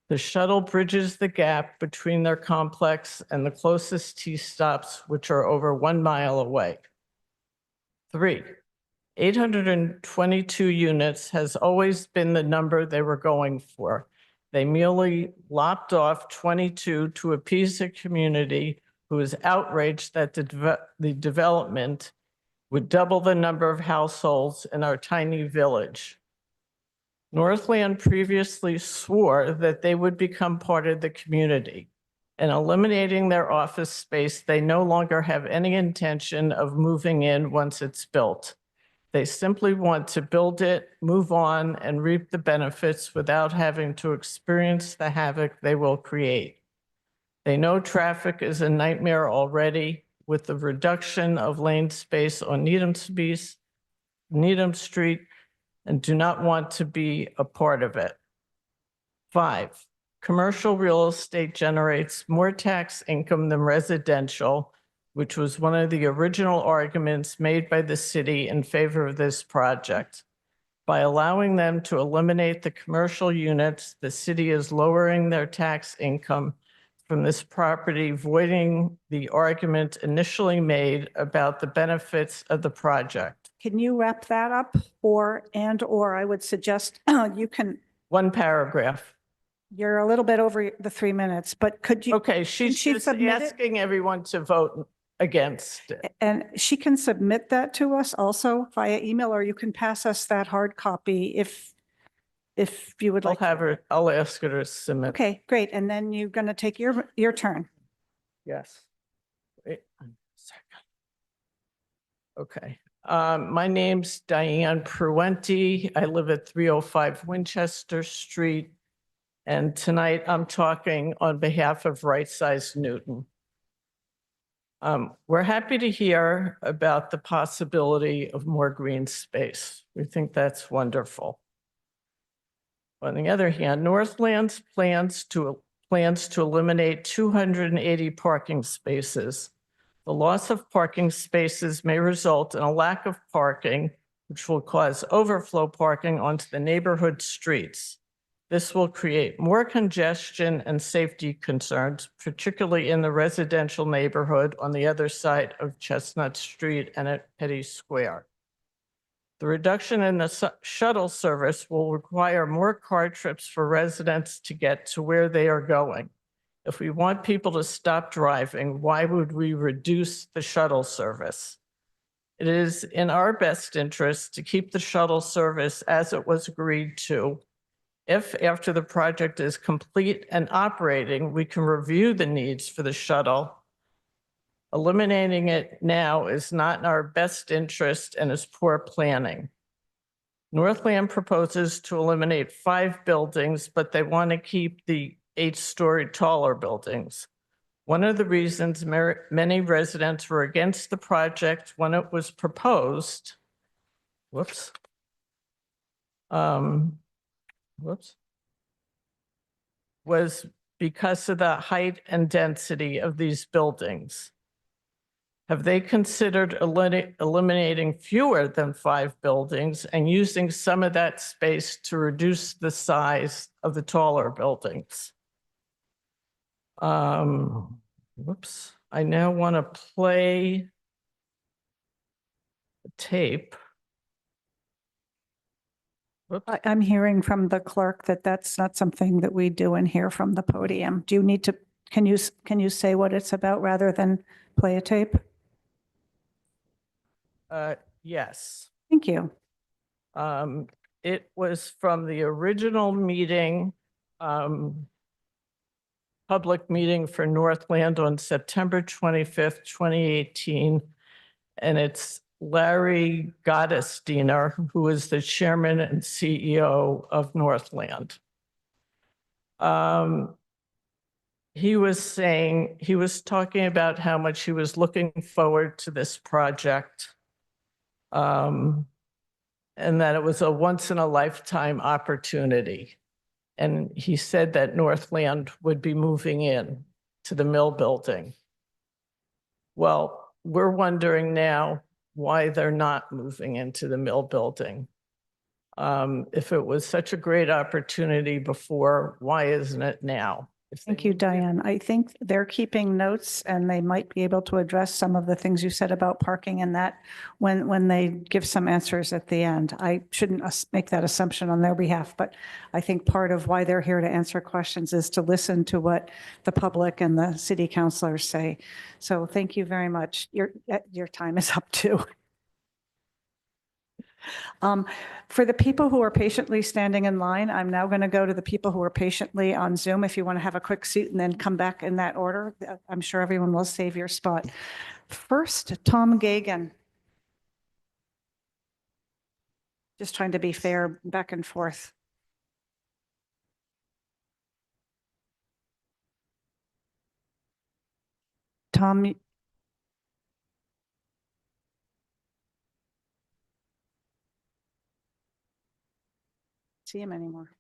The shuttle bridges the gap between their complex and the closest T-stops, which are over 1 mile away. 3, 822 units has always been the number they were going for. They merely lopped off 22 to appease the community who is outraged that the development would double the number of households in our tiny village. Northland previously swore that they would become part of the community. And eliminating their office space, they no longer have any intention of moving in once it's built. They simply want to build it, move on, and reap the benefits without having to experience the havoc they will create. They know traffic is a nightmare already with the reduction of lane space on Needham Street, and do not want to be a part of it. 5, commercial real estate generates more tax income than residential, which was one of the original arguments made by the city in favor of this project. By allowing them to eliminate the commercial units, the city is lowering their tax income from this property, voiding the argument initially made about the benefits of the project. Can you wrap that up? Or I would suggest you can, One paragraph. you're a little bit over the 3 minutes, but could you? Okay, she's she just submit it? asking everyone to vote against it. And she can submit that to us also via email, or you can pass us that hard copy if you would I'll like. have her, I'll ask her to submit. Okay, great. And then you're going to take your turn. Yes. Wait a second. Okay. My name's Diane Pruenti. I live at 305 Winchester Street. And tonight I'm talking on behalf of Right Size Newton. We're happy to hear about the possibility of more green space. We think that's wonderful. On the other hand, Northland's plans to eliminate 280 parking spaces. The loss of parking spaces may result in a lack of parking, which will cause overflow parking onto the neighborhood streets. This will create more congestion and safety concerns, particularly in the residential neighborhood on the other side of Chestnut Street and at Petty Square. The reduction in the shuttle service will require more car trips for residents to get to where they are going. If we want people to stop driving, why would we reduce the shuttle service? It is in our best interest to keep the shuttle service as it was agreed to. If after the project is complete and operating, we can review the needs for the shuttle. Eliminating it now is not in our best interest and is poor planning. Northland proposes to eliminate 5 buildings, but they want to keep the 8-story taller buildings. One of the reasons many residents were against the project when it was proposed, was because of the height and density of these buildings. Have they considered eliminating fewer than 5 buildings and using some of that space to reduce the size of the taller buildings? I now want to play the tape. I'm hearing from the clerk that that's not something that we do in here from the podium. Do you need to, can you say what it's about rather than play a tape? Yes. Thank you. It was from the original meeting, public meeting for Northland on September 25th, 2018. And it's Larry Gottesdiener, who is the chairman and CEO of Northland. He was talking about how much he was looking forward to this project. And that it was a once in a lifetime opportunity. And he said that Northland would be moving in to the mill building. Well, we're wondering now why they're not moving into the mill building. If it was such a great opportunity before, why isn't it now? if they Thank you, need to. Diane. I think they're keeping notes and they might be able to address some of the things you said about parking and that when they give some answers at the end. I shouldn't make that assumption on their behalf, but I think part of why they're here to answer questions is to listen to what the public and the city councilors say. So thank you very much. Your time is up too. For the people who are patiently standing in line, I'm now going to go to the people who are patiently on Zoom. If you want to have a quick seat and then come back in that order, I'm sure everyone will save your spot. First, Tom Gagan. Just trying to be fair back and forth. Tom, see him anymore.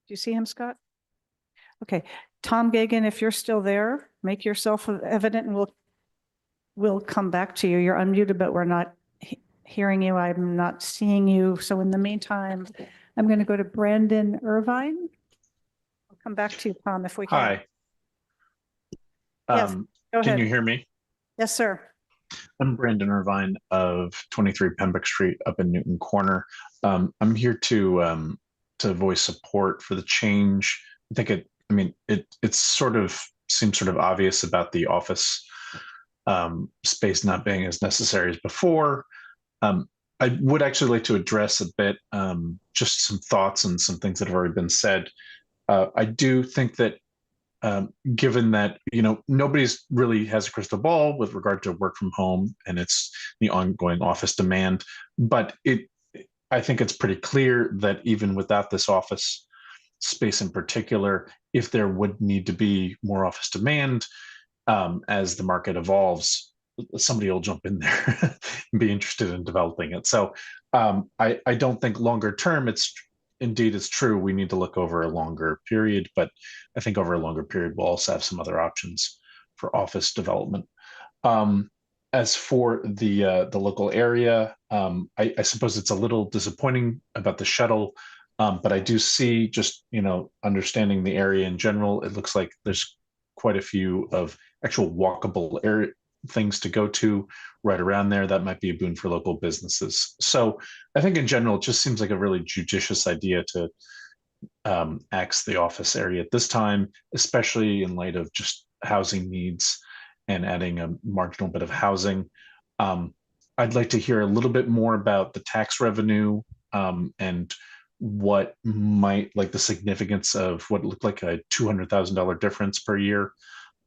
Do you see him, Scott? Okay, Tom Gagan, if you're still there, make yourself evident and we'll come back to you. You're unmuted, but we're not hearing you. I'm not seeing you. So in the meantime, I'm going to go to Brandon Irvine. I'll come back to you, Tom, if we can. Hi. Yes, go Can ahead. you hear me? Yes, sir. I'm Brandon Irvine of 23 Pembroke Street up in Newton Corner. I'm here to voice support for the change. I think it sort of seems sort of obvious about the office space not being as necessary as before. I would actually like to address a bit just some thoughts and some things that have already been said. I do think that given that, nobody's really has a crystal ball with regard to work from home and it's the ongoing office demand, but I think it's pretty clear that even without this office space in particular, if there would need to be more office demand as the market evolves, somebody will jump in there and be interested in developing it. So I don't think longer term, it's true. We need to look over a longer period, but I think over a longer period, we'll also have some other options for office development. As for the local area, I suppose it's a little disappointing about the shuttle, but I do see just, understanding the area in general, it looks like there's quite a few of actual walkable area things to go to right around there. That might be a boon for local businesses. So I think in general, it just seems like a really judicious idea to axe the office area at this time, especially in light of just housing needs and adding a marginal bit of housing. I'd like to hear a little bit more about the tax revenue and what might, like the significance of what looked like a $200,000 difference per year.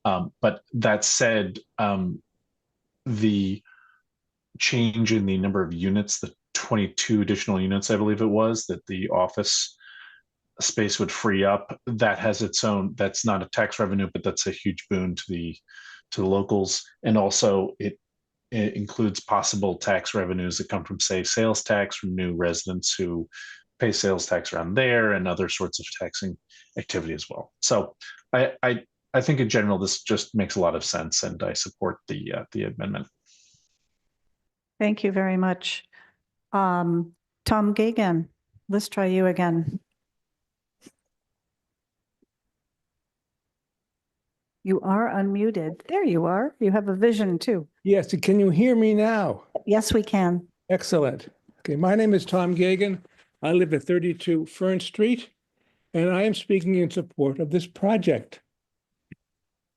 But that said, the change in the number of units, the 22 additional units, I believe it was, that the office space would free up, that has its own, that's not a tax revenue, but that's a huge boon to the locals. And also it includes possible tax revenues that come from, say, sales tax from new residents who pay sales tax around there and other sorts of taxing activity as well. So I think in general, this just makes a lot of sense, and I support the amendment. Thank you very much. Tom Gagan, let's try you again. You are unmuted. There you are. You have a vision too. Yes, can you hear me now? Yes, we can. Excellent. Okay, my name is Tom Gagan. I live at 32 Fern Street, and I am speaking in support of this project.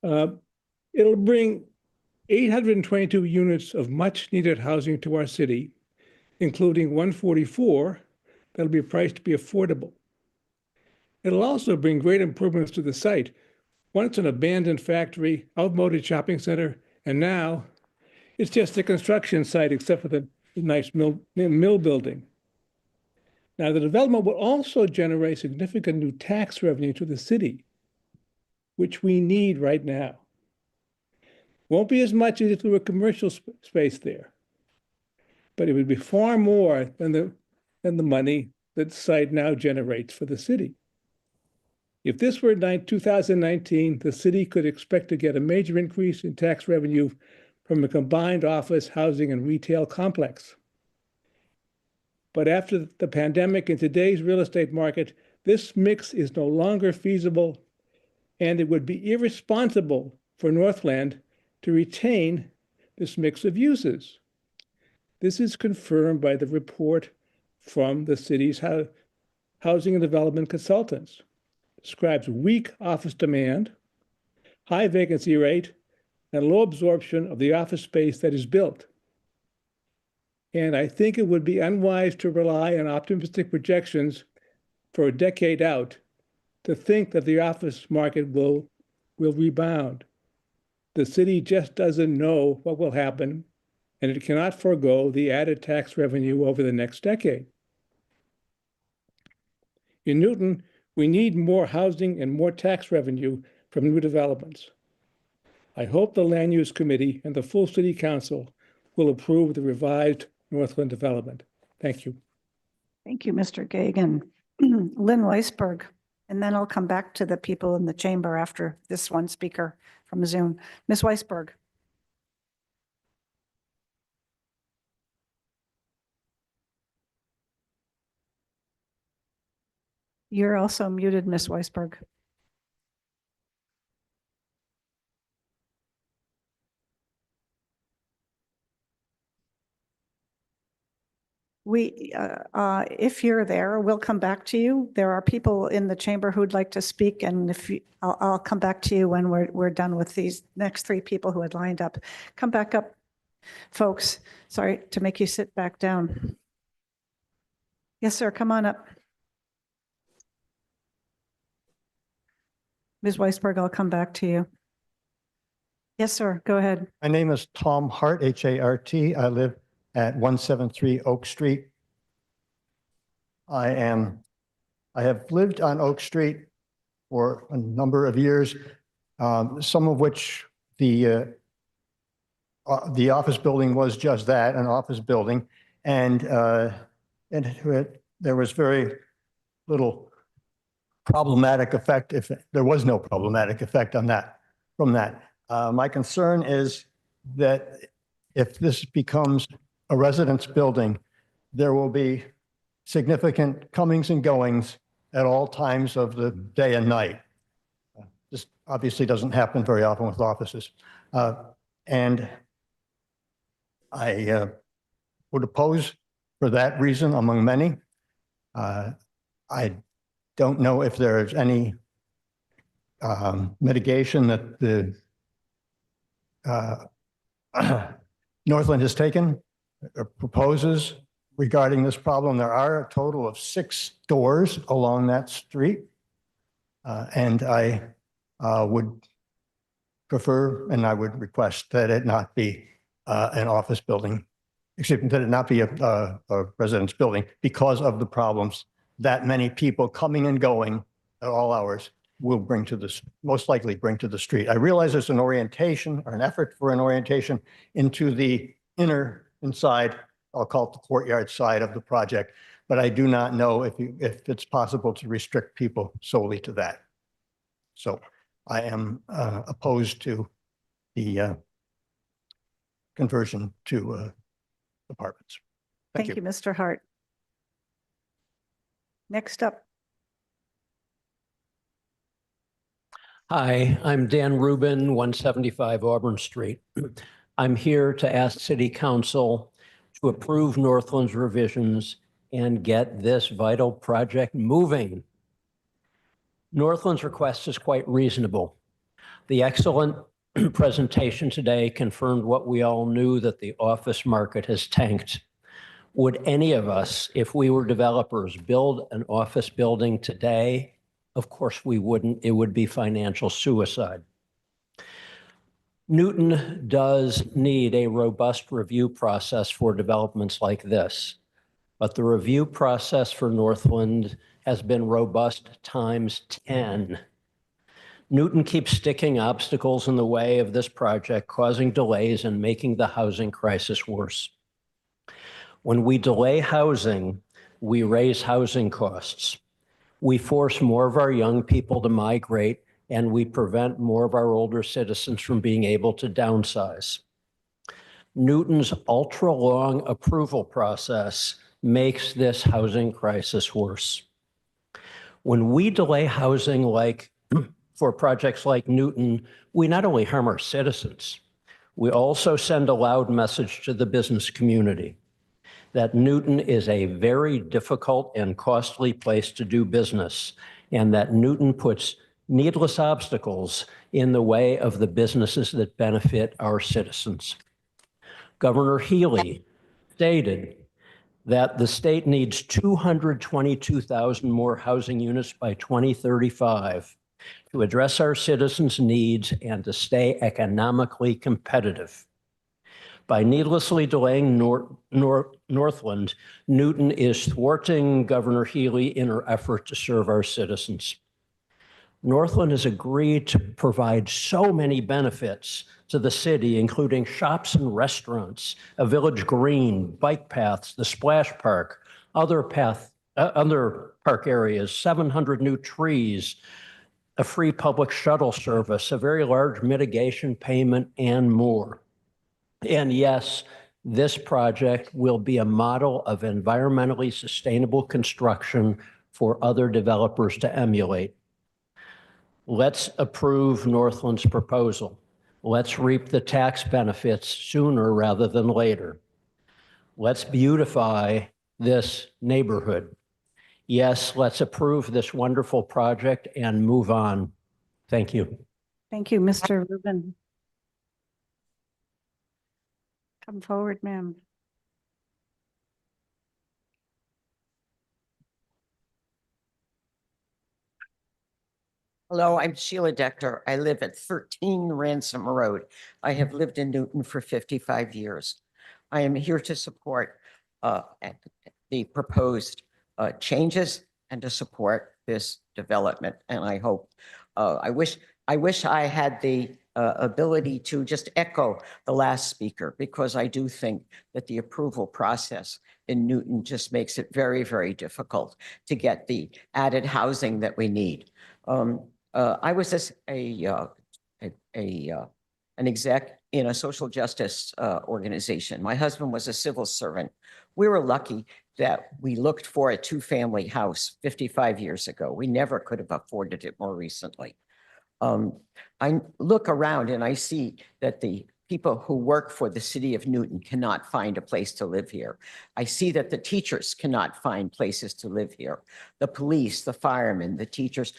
It'll bring 822 units of much-needed housing to our city, including 144 that'll be priced to be affordable. It'll also bring great improvements to the site. Once an abandoned factory, outmoded shopping center, and now it's just a construction site except for the nice mill building. Now, the development will also generate significant new tax revenue to the city, which we need right now. Won't be as much as if there were commercial space there, but it would be far more than the money that the site now generates for the city. If this were 2019, the city could expect to get a major increase in tax revenue from a combined office, housing, and retail complex. But after the pandemic in today's real estate market, this mix is no longer feasible, and it would be irresponsible for Northland to retain this mix of uses. This is confirmed by the report from the city's housing and development consultants. It describes weak office demand, high vacancy rate, and low absorption of the office space that is built. And I think it would be unwise to rely on optimistic projections for a decade out to think that the office market will rebound. The city just doesn't know what will happen, and it cannot forego the added tax revenue over the next decade. In Newton, we need more housing and more tax revenue from new developments. I hope the Land Use Committee and the full City Council will approve the revised Northland development. Thank you. Thank you, Mr. Gagan. Lynn Weisberg, and then I'll come back to the people in the chamber after this one speaker from Zoom. Ms. Weisberg. You're also muted, Ms. Weisberg. If you're there, we'll come back to you. There are people in the chamber who'd like to speak, and if you, I'll come back to you when we're done with these next three people who had lined up. Come back up, folks. Sorry to make you sit back down. Yes, sir. Come on up. Ms. Weisberg, I'll come back to you. Yes, sir. Go ahead. My name is Tom Hart, H-A-R-T. I live at 173 Oak Street. I have lived on Oak Street for a number of years, some of which the office building was just that, an office building, and there was very little problematic effect, if there was no problematic effect on that, from that. My concern is that if this becomes a residence building, there will be significant comings and goings at all times of the day and night. This obviously doesn't happen very often with offices. And I would oppose for that reason, among many. I don't know if there's any mitigation that the Northland has taken or proposes regarding this problem. There are a total of 6 stores along that street. And I would prefer, and I would request that it not be an office building, excuse me, that it not be a residence building because of the problems that many people coming and going at all hours will bring to this, most likely bring to the street. I realize there's an orientation or an effort for an orientation into the inside, I'll call it the courtyard side of the project, but I do not know if it's possible to restrict people solely to that. So I am opposed to the conversion to apartments. Thank you, Mr. Hart. Next up. Hi, I'm Dan Rubin, 175 Auburn Street. I'm here to ask City Council to approve Northland's revisions and get this vital project moving. Northland's request is quite reasonable. The excellent presentation today confirmed what we all knew, that the office market has tanked. Would any of us, if we were developers, build an office building today? Of course we wouldn't. It would be financial suicide. Newton does need a robust review process for developments like this, but the review process for Northland has been robust times 10. Newton keeps sticking obstacles in the way of this project, causing delays and making the housing crisis worse. When we delay housing, we raise housing costs. We force more of our young people to migrate, and we prevent more of our older citizens from being able to downsize. Newton's ultra-long approval process makes this housing crisis worse. When we delay housing for projects like Newton, we not only harm our citizens, we also send a loud message to the business community that Newton is a very difficult and costly place to do business, and that Newton puts needless obstacles in the way of the businesses that benefit our citizens. Governor Healy stated that the state needs 222,000 more housing units by 2035 to address our citizens' needs and to stay economically competitive. By needlessly delaying Northland, Newton is thwarting Governor Healy in her effort to serve our citizens. Northland has agreed to provide so many benefits to the city, including shops and restaurants, a village green, bike paths, the splash park, other park areas, 700 new trees, a free public shuttle service, a very large mitigation payment, and more. And yes, this project will be a model of environmentally sustainable construction for other developers to emulate. Let's approve Northland's proposal. Let's reap the tax benefits sooner rather than later. Let's beautify this neighborhood. Yes, let's approve this wonderful project and move on. Thank you. Thank you, Mr. Rubin. Come forward, ma'am. Hello, I'm Sheila Dector. I live at 13 Ransom Road. I have lived in Newton for 55 years. I am here to support the proposed changes and to support this development. And I hope, I wish I had the ability to just echo the last speaker, because I do think that the approval process in Newton just makes it very, very difficult to get the added housing that we need. I was an exec in a social justice organization. My husband was a civil servant. We were lucky that we looked for a two-family house 55 years ago. We never could have afforded it more recently. I look around and I see that the people who work for the city of Newton cannot find a place to live here. I see that the teachers cannot find places to live here. The police, the firemen, the teachers.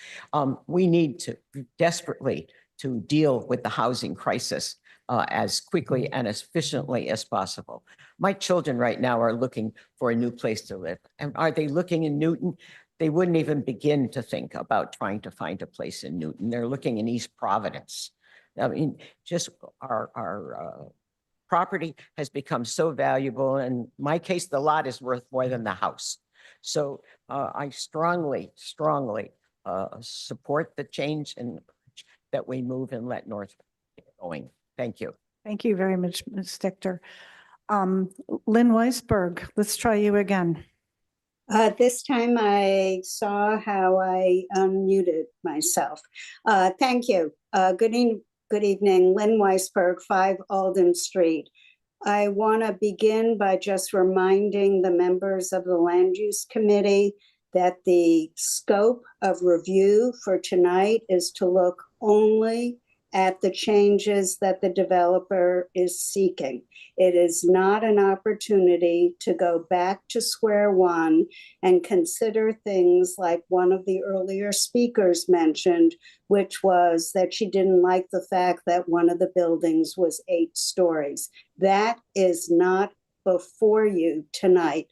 We need to desperately to deal with the housing crisis as quickly and as efficiently as possible. My children right now are looking for a new place to live. And are they looking in Newton? They wouldn't even begin to think about trying to find a place in Newton. They're looking in East Providence. I mean, just our property has become so valuable. In my case, the lot is worth more than the house. So I strongly support the change and that we move and let North get going. Thank you. Thank you very much, Ms. Dector. Lynn Weisberg, let's try you again. This time I saw how I unmuted myself. Thank you. Good evening, Lynn Weisberg, 5 Alden Street. I want to begin by just reminding the members of the Land Use Committee that the scope of review for tonight is to look only at the changes that the developer is seeking. It is not an opportunity to go back to square one and consider things like one of the earlier speakers mentioned, which was that she didn't like the fact that one of the buildings was 8 stories. That is not before you tonight.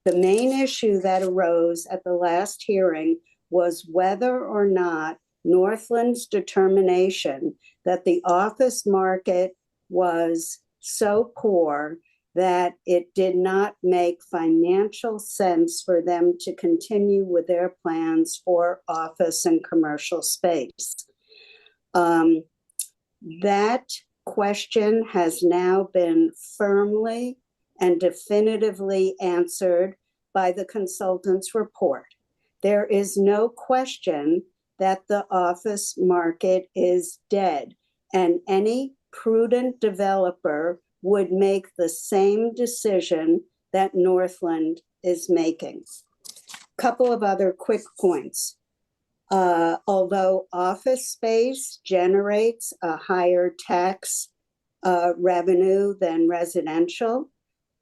The main issue that arose at the last hearing was whether or not Northland's determination that the office market was so poor that it did not make financial sense for them to continue with their plans for office and commercial space. That question has now been firmly and definitively answered by the consultant's report. There is no question that the office market is dead, and any prudent developer would make the same decision that Northland is making. Couple of other quick points. Although office space generates a higher tax revenue than residential,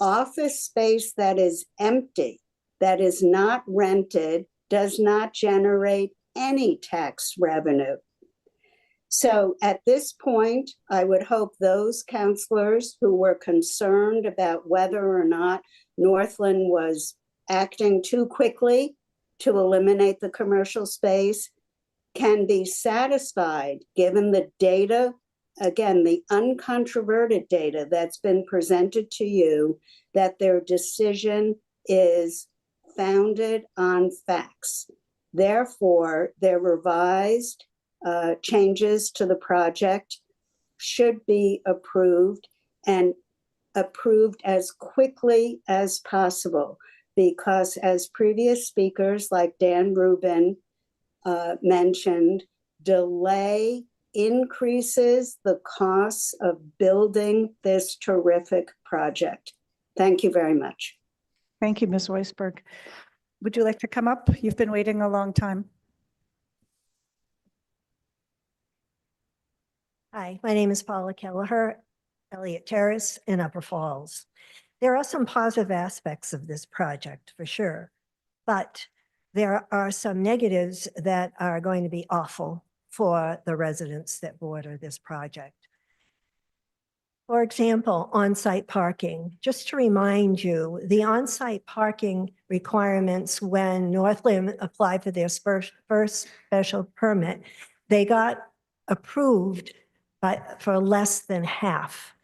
office space that is empty, that is not rented, does not generate any tax revenue. So at this point, I would hope those counselors who were concerned about whether or not Northland was acting too quickly to eliminate the commercial space can be satisfied, given the data, again, the uncontroverted data that's been presented to you, that their decision is founded on facts. Therefore, their revised changes to the project should be approved, and approved as quickly as possible, because as previous speakers like Dan Rubin mentioned, delay increases the costs of building this terrific project. Thank you very much. Thank you, Ms. Weisberg. Would you like to come up? You've been waiting a long time. Hi, my name is Paula Kelleher, Elliott Terrace in Upper Falls. There are some positive aspects of this project for sure, but there are some negatives that are going to be awful for the residents that border this project. For example, on-site parking. Just to remind you, the on-site parking requirements when Northland applied for their first special permit, they got approved for less than half.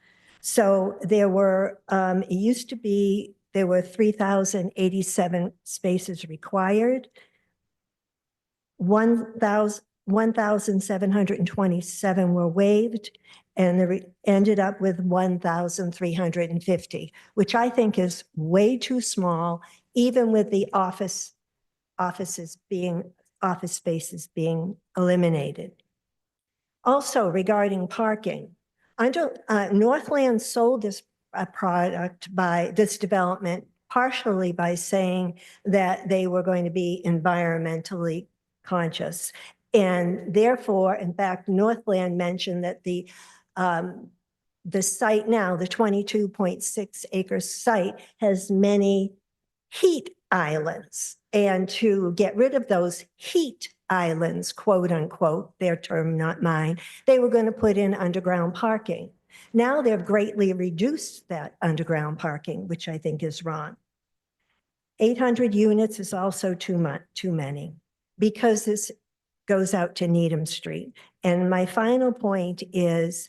So there were, it used to be, there were 3,087 spaces required. 1,727 were waived, and they ended up with 1,350, which I think is way too small, even with the office spaces being eliminated. Also, regarding parking, Northland sold this product by this development partially by saying that they were going to be environmentally conscious. And therefore, in fact, Northland mentioned that the site now, the 22.6 acre site, has many heat islands. And to get rid of those heat islands, quote unquote, their term, not mine, they were going to put in underground parking. Now they've greatly reduced that underground parking, which I think is wrong. 800 units is also too many, because this goes out to Needham Street. And my final point is,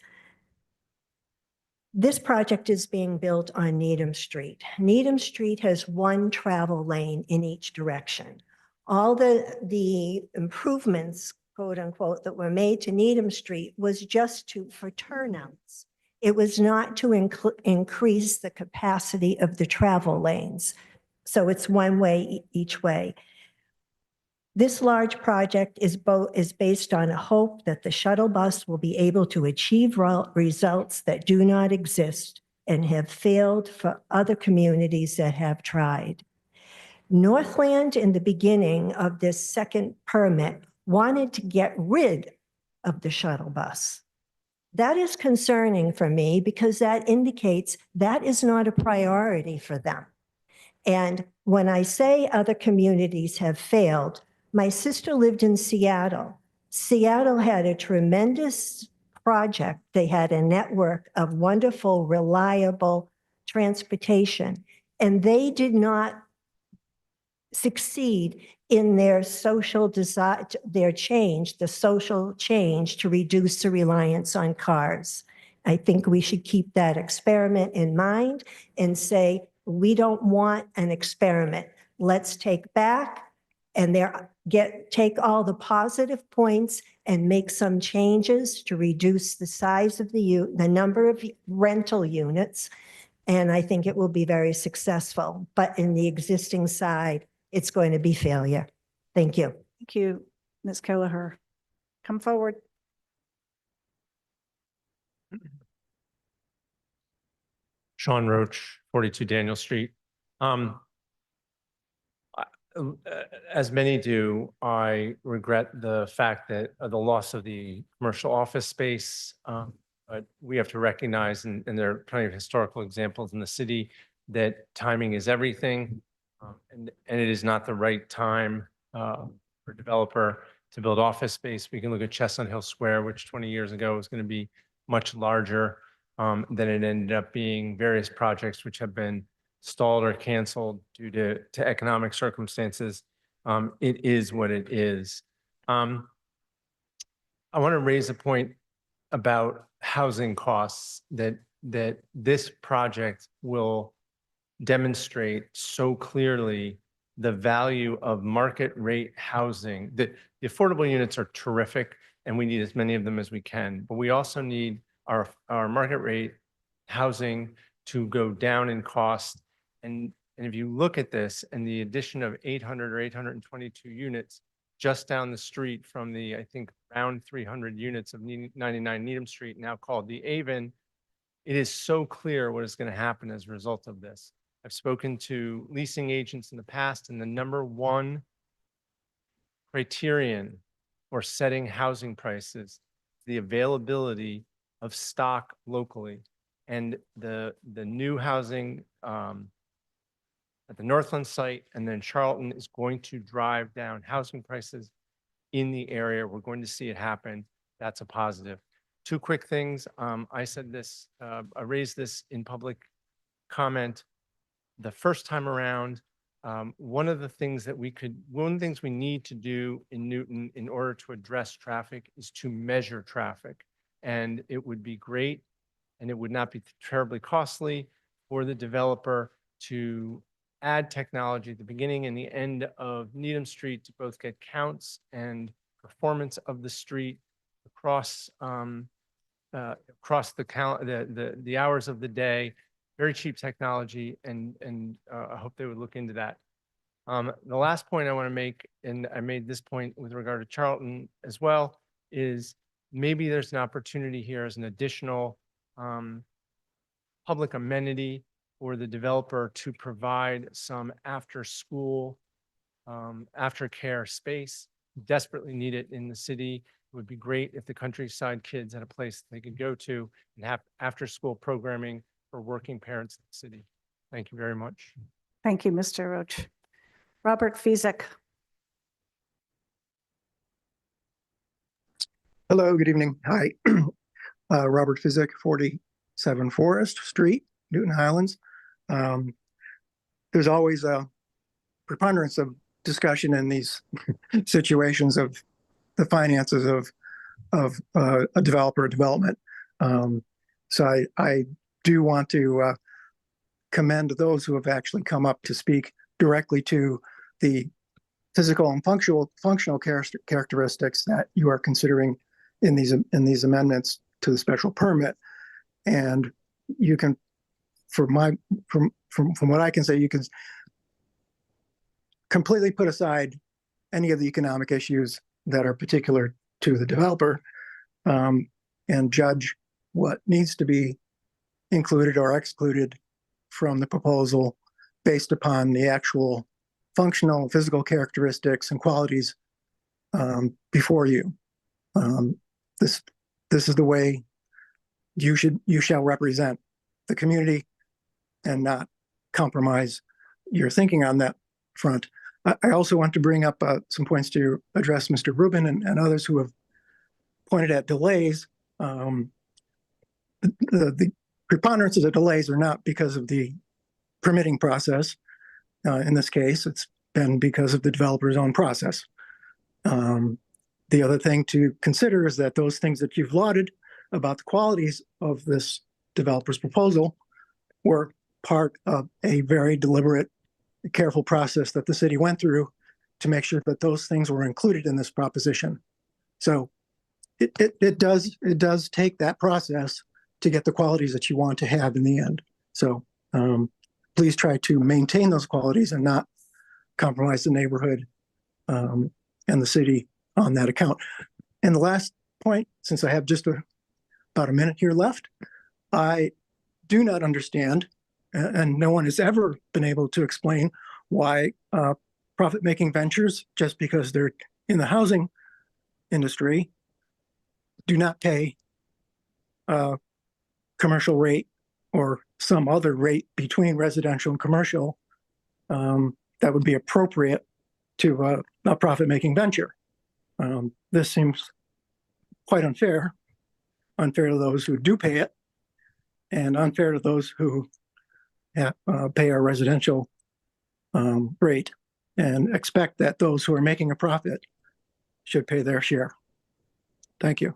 this project is being built on Needham Street. Needham Street has one travel lane in each direction. All the improvements, quote unquote, that were made to Needham Street was just for turnouts. It was not to increase the capacity of the travel lanes. So it's one way each way. This large project is based on a hope that the shuttle bus will be able to achieve results that do not exist and have failed for other communities that have tried. Northland, in the beginning of this second permit, wanted to get rid of the shuttle bus. That is concerning for me, because that indicates that is not a priority for them. And when I say other communities have failed, my sister lived in Seattle. Seattle had a tremendous project. They had a network of wonderful, reliable transportation, and they did not succeed in their social desire, the social change to reduce the reliance on cars. I think we should keep that experiment in mind and say, we don't want an experiment. Let's take back and take all the positive points and make some changes to reduce the size of the number of rental units. And I think it will be very successful. But in the existing side, it's going to be failure. Thank you. Thank you, Ms. Kelleher. Come forward. Sean Roach, 42 Daniel Street. As many do, I regret the fact that the loss of the commercial office space. But we have to recognize, and there are plenty of historical examples in the city, that timing is everything. And it is not the right time for a developer to build office space. We can look at Chestnut Hill Square, which 20 years ago was going to be much larger than it ended up being. Various projects which have been stalled or canceled due to economic circumstances. It is what it is. I want to raise a point about housing costs that this project will demonstrate so clearly the value of market rate housing. The affordable units are terrific, and we need as many of them as we can, but we also need our market rate housing to go down in cost. And if you look at this and the addition of 800 or 822 units just down the street from the, I think, around 300 units of 99 Needham Street, now called the Avon, it is so clear what is going to happen as a result of this. I've spoken to leasing agents in the past, and the number one criterion for setting housing prices is the availability of stock locally. And the new housing at the Northland site and then Charlton is going to drive down housing prices in the area. We're going to see it happen. That's a positive. Two quick things. I said this, I raised this in public comment the first time around. One of the things we need to do in Newton in order to address traffic is to measure traffic. And it would be great, and it would not be terribly costly for the developer to add technology at the beginning and the end of Needham Street to both get counts and performance of the street across the hours of the day. Very cheap technology, and I hope they would look into that. The last point I want to make, and I made this point with regard to Charlton as well, is maybe there's an opportunity here as an additional public amenity for the developer to provide some after-school, aftercare space. Desperately need it in the city. It would be great if the countryside kids had a place they could go to and have after-school programming for working parents in the city. Thank you very much. Thank you, Mr. Roach. Robert Fezek. Hello, good evening. Hi, Robert Fezek, 47 Forest Street, Newton Highlands. There's always a preponderance of discussion in these situations of the finances of a developer development. So I do want to commend those who have actually come up to speak directly to the physical and functional characteristics that you are considering in these amendments to the special permit. And you can, from what I can say, you can completely put aside any of the economic issues that are particular to the developer and judge what needs to be included or excluded from the proposal based upon the actual functional physical characteristics and qualities before you. This is the way you shall represent the community and not compromise your thinking on that front. I also want to bring up some points to address Mr. Rubin and others who have pointed at delays. The preponderance of the delays are not because of the permitting process. In this case, it's been because of the developer's own process. The other thing to consider is that those things that you've lauded about the qualities of this developer's proposal were part of a very deliberate, careful process that the city went through to make sure that those things were included in this proposition. So it does take that process to get the qualities that you want to have in the end. So please try to maintain those qualities and not compromise the neighborhood and the city on that account. And the last point, since I have just about a minute here left, I do not understand and no one has ever been able to explain why profit-making ventures, just because they're in the housing industry, do not pay a commercial rate or some other rate between residential and commercial that would be appropriate to a profit-making venture. This seems quite unfair to those who do pay it, and unfair to those who pay our residential rate, and expect that those who are making a profit should pay their share. Thank you.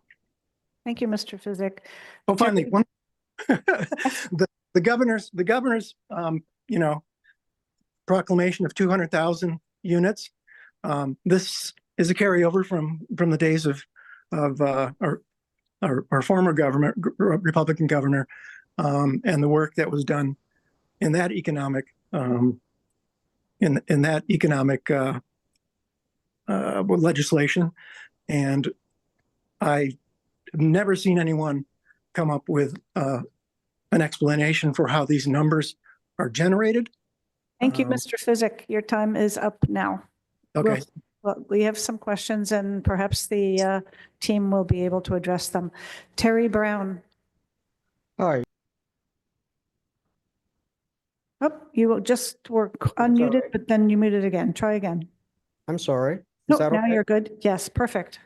Thank you, Mr. Physick. Oh, finally, one, the governor's, proclamation of 200,000 units. This is a carryover from the days of our former government, Republican governor, and the work that was done in that economic legislation. And I've never seen anyone come up with an explanation for how these numbers are generated. Thank you, Mr. Physick. Your time is up now. Okay. Well, we have some questions and perhaps the team will be able to address them. Terry Brown. Hi. Oh, you just were unmuted, but then you muted again. Try again. I'm sorry. No, Is that now okay? you're good. Yes, perfect.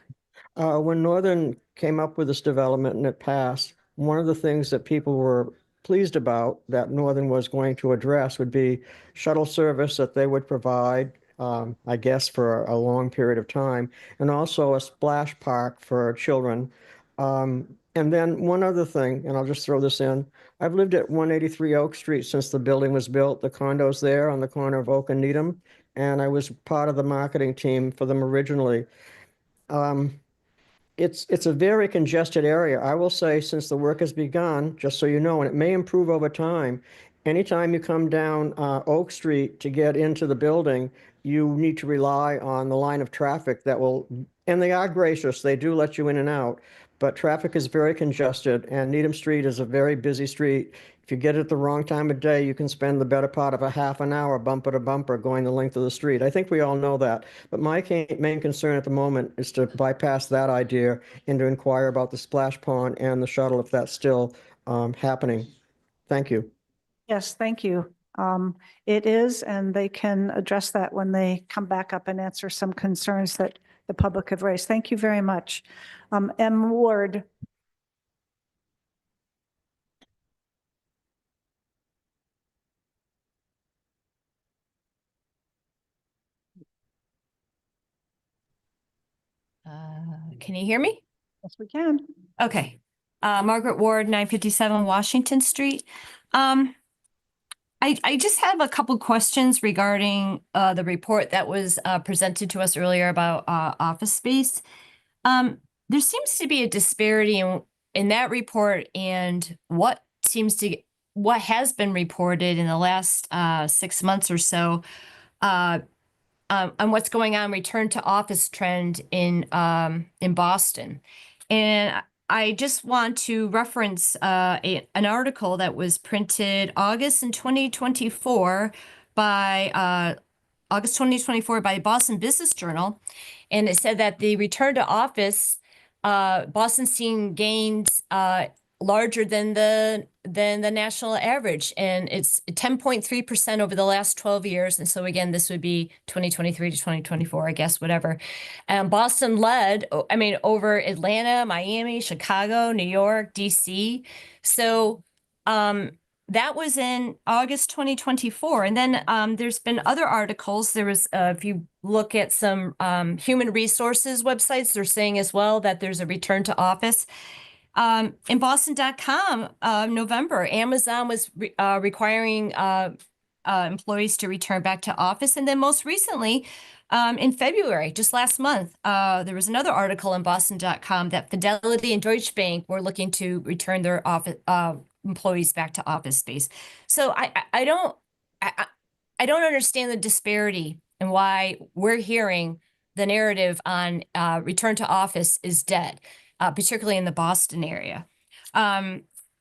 When Northern came up with this development and it passed, one of the things that people were pleased about that Northern was going to address would be shuttle service that they would provide, I guess, for a long period of time, and also a splash park for children. And then one other thing, and I'll just throw this in. I've lived at 183 Oak Street since the building was built, the condos there on the corner of Oak and Needham, and I was part of the marketing team for them originally. It's a very congested area. I will say, since the work has begun, just so you know, and it may improve over time, anytime you come down Oak Street to get into the building, you need to rely on the line of traffic that will, and they are gracious, they do let you in and out, but traffic is very congested, and Needham Street is a very busy street. If you get it at the wrong time of day, you can spend the better part of a half an hour bumper to bumper going the length of the street. I think we all know that. But my main concern at the moment is to bypass that idea and to inquire about the splash pond and the shuttle, if that's still happening. Thank you. Yes, thank you. It is, and they can address that when they come back up and answer some concerns that the public have raised. Thank you very much. M. Ward. Can you hear me? Yes, we can. Okay. Margaret Ward, 957 Washington Street. I just have a couple questions regarding the report that was presented to us earlier about office space. There seems to be a disparity in that report and what has been reported in the last 6 months or so on what's going on return to office trend in Boston. And I just want to reference an article that was printed August 2024 by Boston Business Journal. And it said that the return to office, Boston's seeing gains larger than the national average, and it's 10.3% over the last 12 years. And so again, this would be 2023 to 2024, I guess, whatever. Boston led, I mean, over Atlanta, Miami, Chicago, New York, DC. So that was in August 2024. And then there's been other articles. There was, if you look at some human resources websites, they're saying as well that there's a return to office. In Boston.com, November, Amazon was requiring employees to return back to office. And then most recently, in February, just last month, there was another article in Boston.com that Fidelity and Deutsche Bank were looking to return their office employees back to office space. So I don't understand the disparity and why we're hearing the narrative on return to office is dead. Particularly in the Boston area.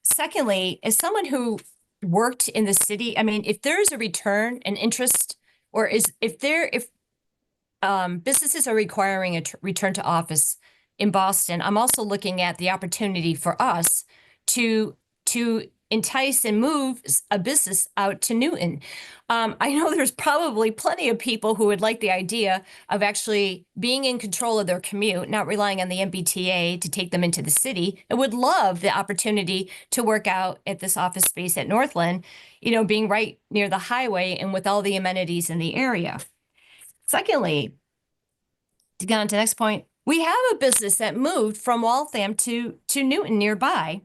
Secondly, as someone who worked in the city, I mean, if there's a return, an interest, or if businesses are requiring a return to office in Boston, I'm also looking at the opportunity for us to entice and move a business out to Newton. I know there's probably plenty of people who would like the idea of actually being in control of their commute, not relying on the MBTA to take them into the city, and would love the opportunity to work out at this office space at Northland, being right near the highway and with all the amenities in the area. Secondly, to get on to the next point, we have a business that moved from Waltham to Newton nearby,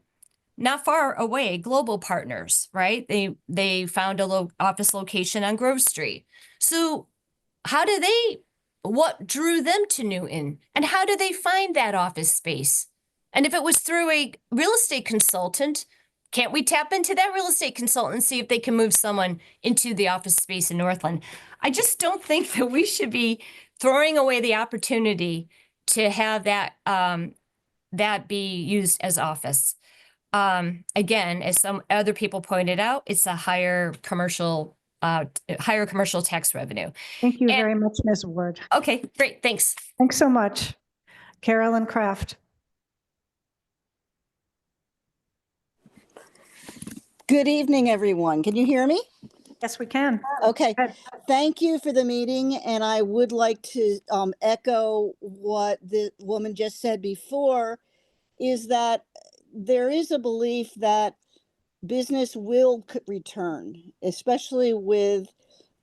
not far away, Global Partners, right? They found a office location on Grove Street. So what drew them to Newton, and how did they find that office space? And if it was through a real estate consultant, can't we tap into that real estate consultant and see if they can move someone into the office space in Northland? I just don't think that we should be throwing away the opportunity to have that be used as office. Again, as some other people pointed out, it's a higher commercial tax revenue. Thank you very much, Ms. Ward. Okay, great, thanks. Thanks so much. Carolyn Kraft. Good evening, everyone. Can you hear me? Yes, we can. Okay. Thank you for the meeting. And I would like to echo what the woman just said before, is that there is a belief that business will return, especially with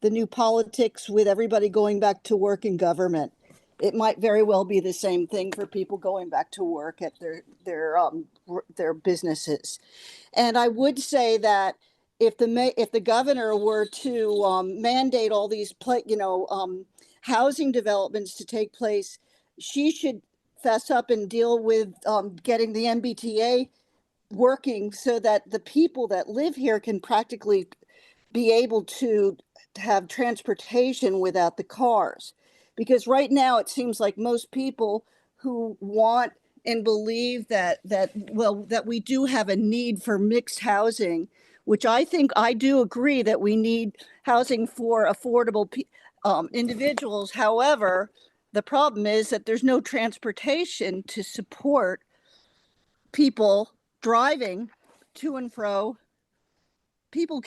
the new politics, with everybody going back to work in government. It might very well be the same thing for people going back to work at their businesses. And I would say that if the governor were to mandate all these housing developments to take place, she should fess up and deal with getting the MBTA working so that the people that live here can practically be able to have transportation without the cars. Because right now it seems like most people who want and believe that we do have a need for mixed housing, which I think I do agree that we need housing for affordable individuals. However, the problem is that there's no transportation to support people driving to and fro. People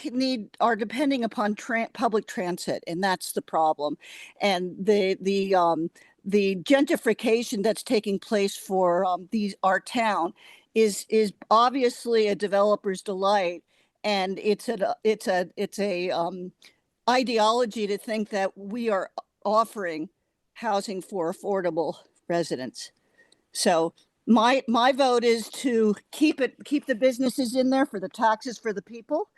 are depending upon public transit, and that's the problem. And the gentrification that's taking place for our town is obviously a developer's delight, and it's a ideology to think that we are offering housing for affordable residents. So my vote is to keep the businesses in there for the taxes for the people,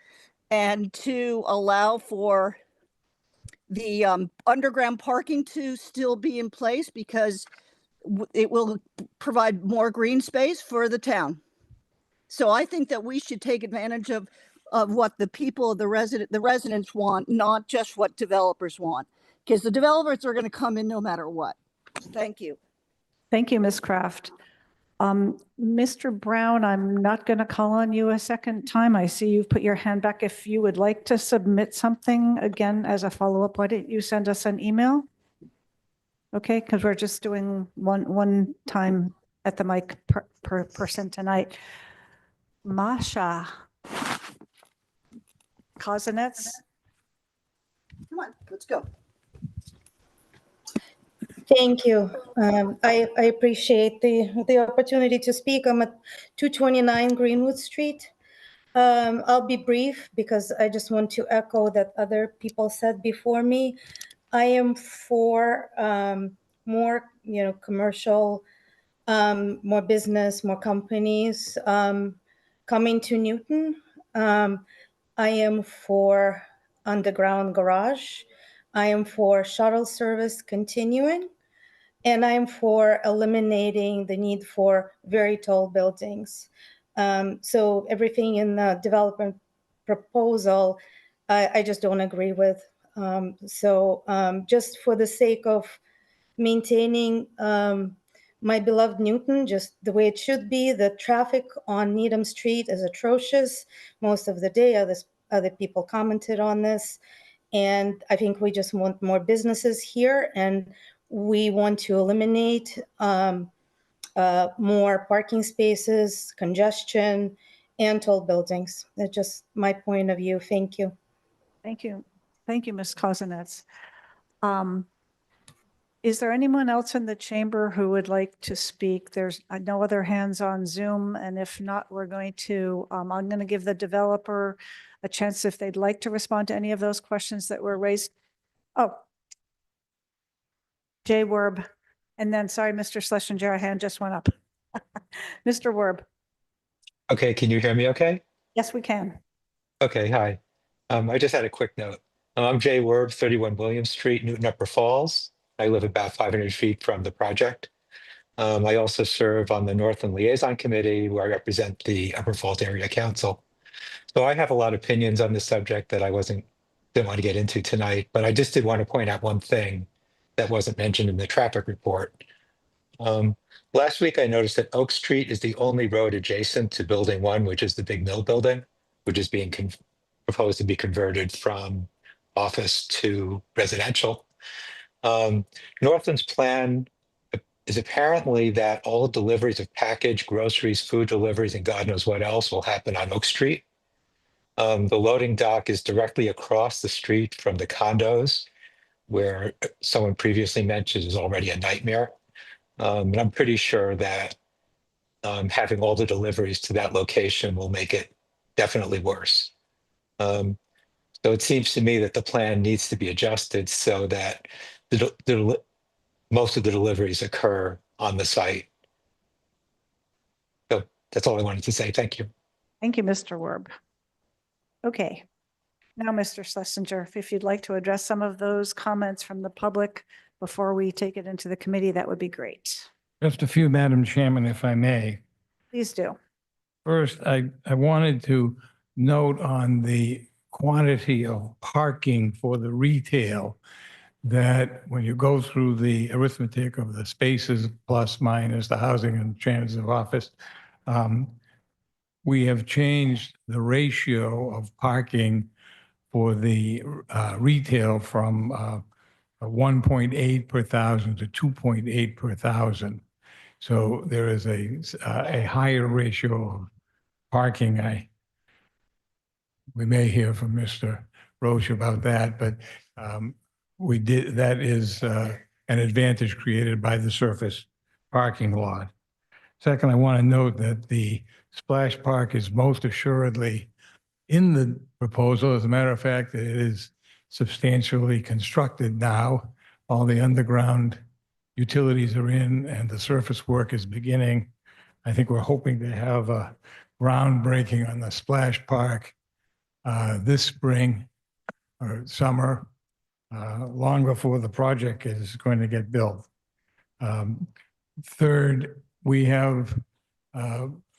and to allow for the underground parking to still be in place, because it will provide more green space for the town. So I think that we should take advantage of what the people, the residents want, not just what developers want, because the developers are going to come in no matter what. Thank you. Thank you, Ms. Kraft. Mr. Brown, I'm not going to call on you a second time. I see you've put your hand back. If you would like to submit something again as a follow-up, why don't you send us an email? Okay, because we're just doing one time at the mic per person tonight. Masha Kozinets. Come on, let's go. Thank you. I appreciate the opportunity to speak. I'm at 229 Greenwood Street. I'll be brief because I just want to echo that other people said before me. I am for more, commercial, more business, more companies coming to Newton. I am for underground garage. I am for shuttle service continuing. And I'm for eliminating the need for very tall buildings. So everything in the development proposal, I just don't agree with. Just for the sake of maintaining my beloved Newton, just the way it should be, the traffic on Needham Street is atrocious most of the day. other people commented on this. And I think we just want more businesses here, and we want to eliminate more parking spaces, congestion, and tall buildings. That's just my point of view. Thank you. Thank you. Thank you, Ms. Kozinets. Is there anyone else in the chamber who would like to speak? There's no other hands on Zoom, and if not, we're going to, I'm going to give the developer a chance if they'd like to respond to any of those questions that were raised. Oh, Jay Werb, and then, sorry, Mr. Schlesinger, a hand just went up. Mr. Werb. Okay, can you hear me okay? Yes, we can. Okay, hi. I just had a quick note. I'm Jay Werb, 31 William Street, Newton Upper Falls. I live about 500 feet from the project. I also serve on the Northland Liaison Committee, where I represent the Upper Falls Area Council. So I have a lot of opinions on this subject that I didn't want to get into tonight, but I just did want to point out one thing that wasn't mentioned in the traffic report. Last week, I noticed that Oak Street is the only road adjacent to Building 1, which is the big mill building, which is being proposed to be converted from office to residential. Northland's plan is apparently that all deliveries of package, groceries, food deliveries, and God knows what else will happen on Oak Street. The loading dock is directly across the street from the condos, where someone previously mentioned is already a nightmare. And I'm pretty sure that having all the deliveries to that location will make it definitely worse. So it seems to me that the plan needs to be adjusted so that most of the deliveries occur on the site. So that's all I wanted to say. Thank you. Thank you, Mr. Werb. Okay. Now, Mr. Schlesinger, if you'd like to address some of those comments from the public before we take it into the committee, that would be great. Just a few, Madam Chairman, if I may. Please do. First, I wanted to note on the quantity of parking for the retail that when you go through the arithmetic of the spaces plus minus the housing and transit office, we have changed the ratio of parking for the retail from 1.8 per thousand to 2.8 per thousand. So there is a higher ratio of parking. We may hear from Mr. Roche about that, but that is an advantage created by the surface parking lot. Second, I want to note that the splash park is most assuredly in the proposal. As a matter of fact, it is substantially constructed now. All the underground utilities are in and the surface work is beginning. I think we're hoping to have a groundbreaking on the splash park this spring or summer, long before the project is going to get built. Third, we have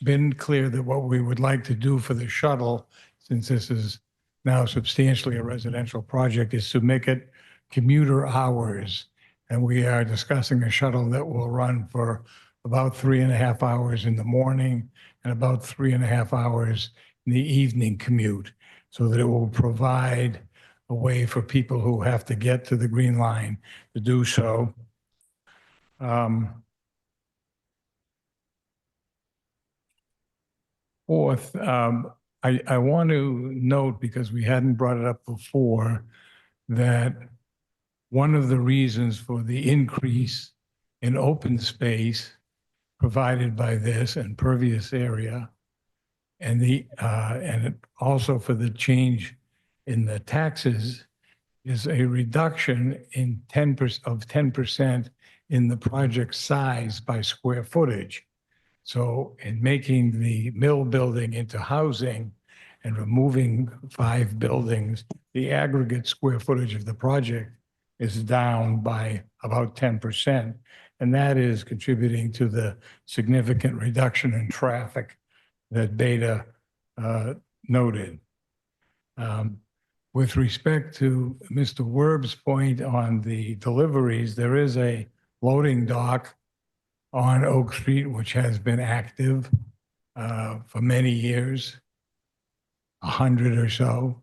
been clear that what we would like to do for the shuttle, since this is now substantially a residential project, is to make it commuter hours. And we are discussing a shuttle that will run for about 3.5 hours in the morning and about 3.5 hours in the evening commute, so that it will provide a way for people who have to get to the Green Line to do so. Fourth, I want to note, because we hadn't brought it up before, that one of the reasons for the increase in open space provided by this and pervious area, and also for the change in the taxes, is a reduction in 10% in the project size by square footage. So in making the mill building into housing and removing 5 buildings, the aggregate square footage of the project is down by about 10%. And that is contributing to the significant reduction in traffic that Beta noted. With respect to Mr. Werb's point on the deliveries, there is a loading dock on Oak Street, which has been active for many years, 100 or so.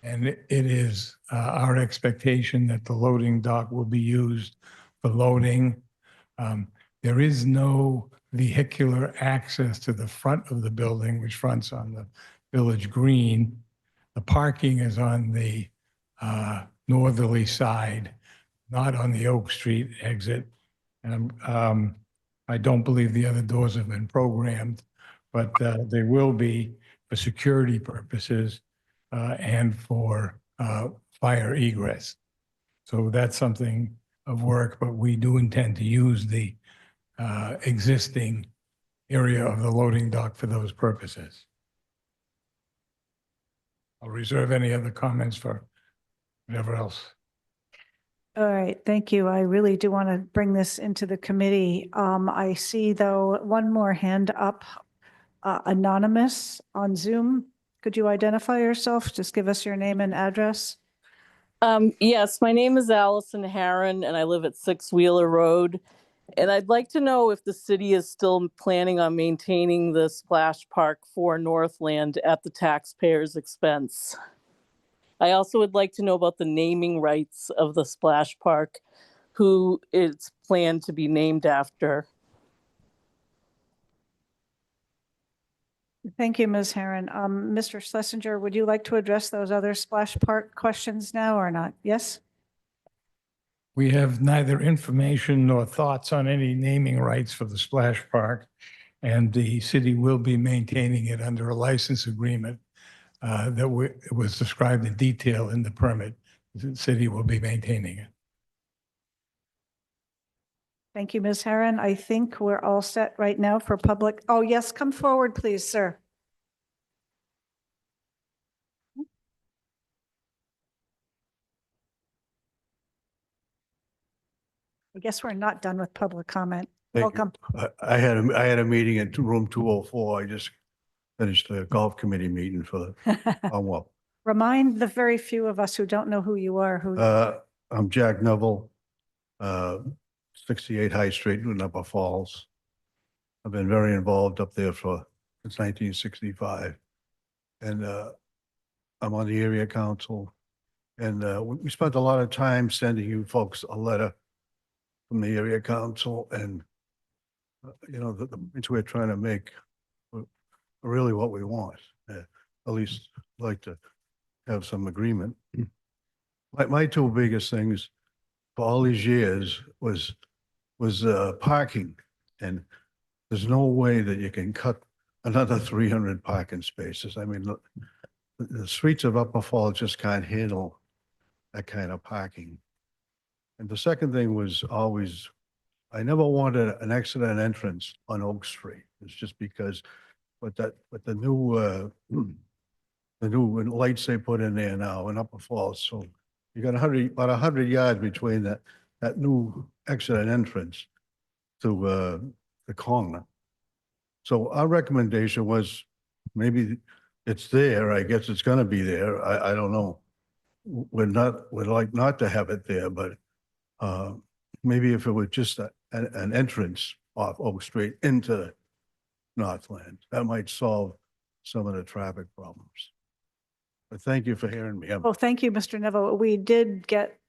And it is our expectation that the loading dock will be used for loading. There is no vehicular access to the front of the building, which fronts on the village green. The parking is on the northerly side, not on the Oak Street exit. And I don't believe the other doors have been programmed, but they will be for security purposes and for fire egress. So that's something of work, but we do intend to use the existing area of the loading dock for those purposes. I'll reserve any other comments for whatever else. All right, thank you. I really do want to bring this into the committee. I see though one more hand up, anonymous on Zoom. Could you identify yourself? Just give us your name and address. Yes, my name is Allison Harron and I live at 6 Wheeler Road. And I'd like to know if the city is still planning on maintaining the splash park for Northland at the taxpayers' expense. I also would like to know about the naming rights of the splash park, who it's planned to be named after. Thank you, Ms. Herron. Mr. Schlesinger, would you like to address those other splash park questions now or not? Yes? We have neither information nor thoughts on any naming rights for the splash park, and the city will be maintaining it under a license agreement that was described in detail in the permit. The city will be maintaining it. Thank you, Ms. Herron. I think we're all set right now for public. Oh, yes, come forward, please, sir. I guess we're not done with public comment. Welcome. I had a meeting at room 204. I just finished the golf committee meeting for the, Remind the very few of us who don't know who you are. I'm Jack Neville, 68 High Street, Newton Upper Falls. I've been very involved up there since 1965. And I'm on the area council. And we spent a lot of time sending you folks a letter from the area council, and the points we're trying to make are really what we want. At least like to have some agreement. My two biggest things for all these years was parking, and there's no way that you can cut another 300 parking spaces. I mean, the streets of Upper Falls just can't handle that kind of parking. And the second thing was always, I never wanted an exit and entrance on Oak Street. It's just because with the new lights they put in there now in Upper Falls. So you got about 100 yards between that new exit and entrance to the corner. So our recommendation was maybe it's there. I guess it's going to be there. I don't know. We'd like not to have it there, but maybe if it was just an entrance off Oak Street into Northland, that might solve some of the traffic problems. But thank you for hearing me. Well, thank you, Mr. Neville. We did get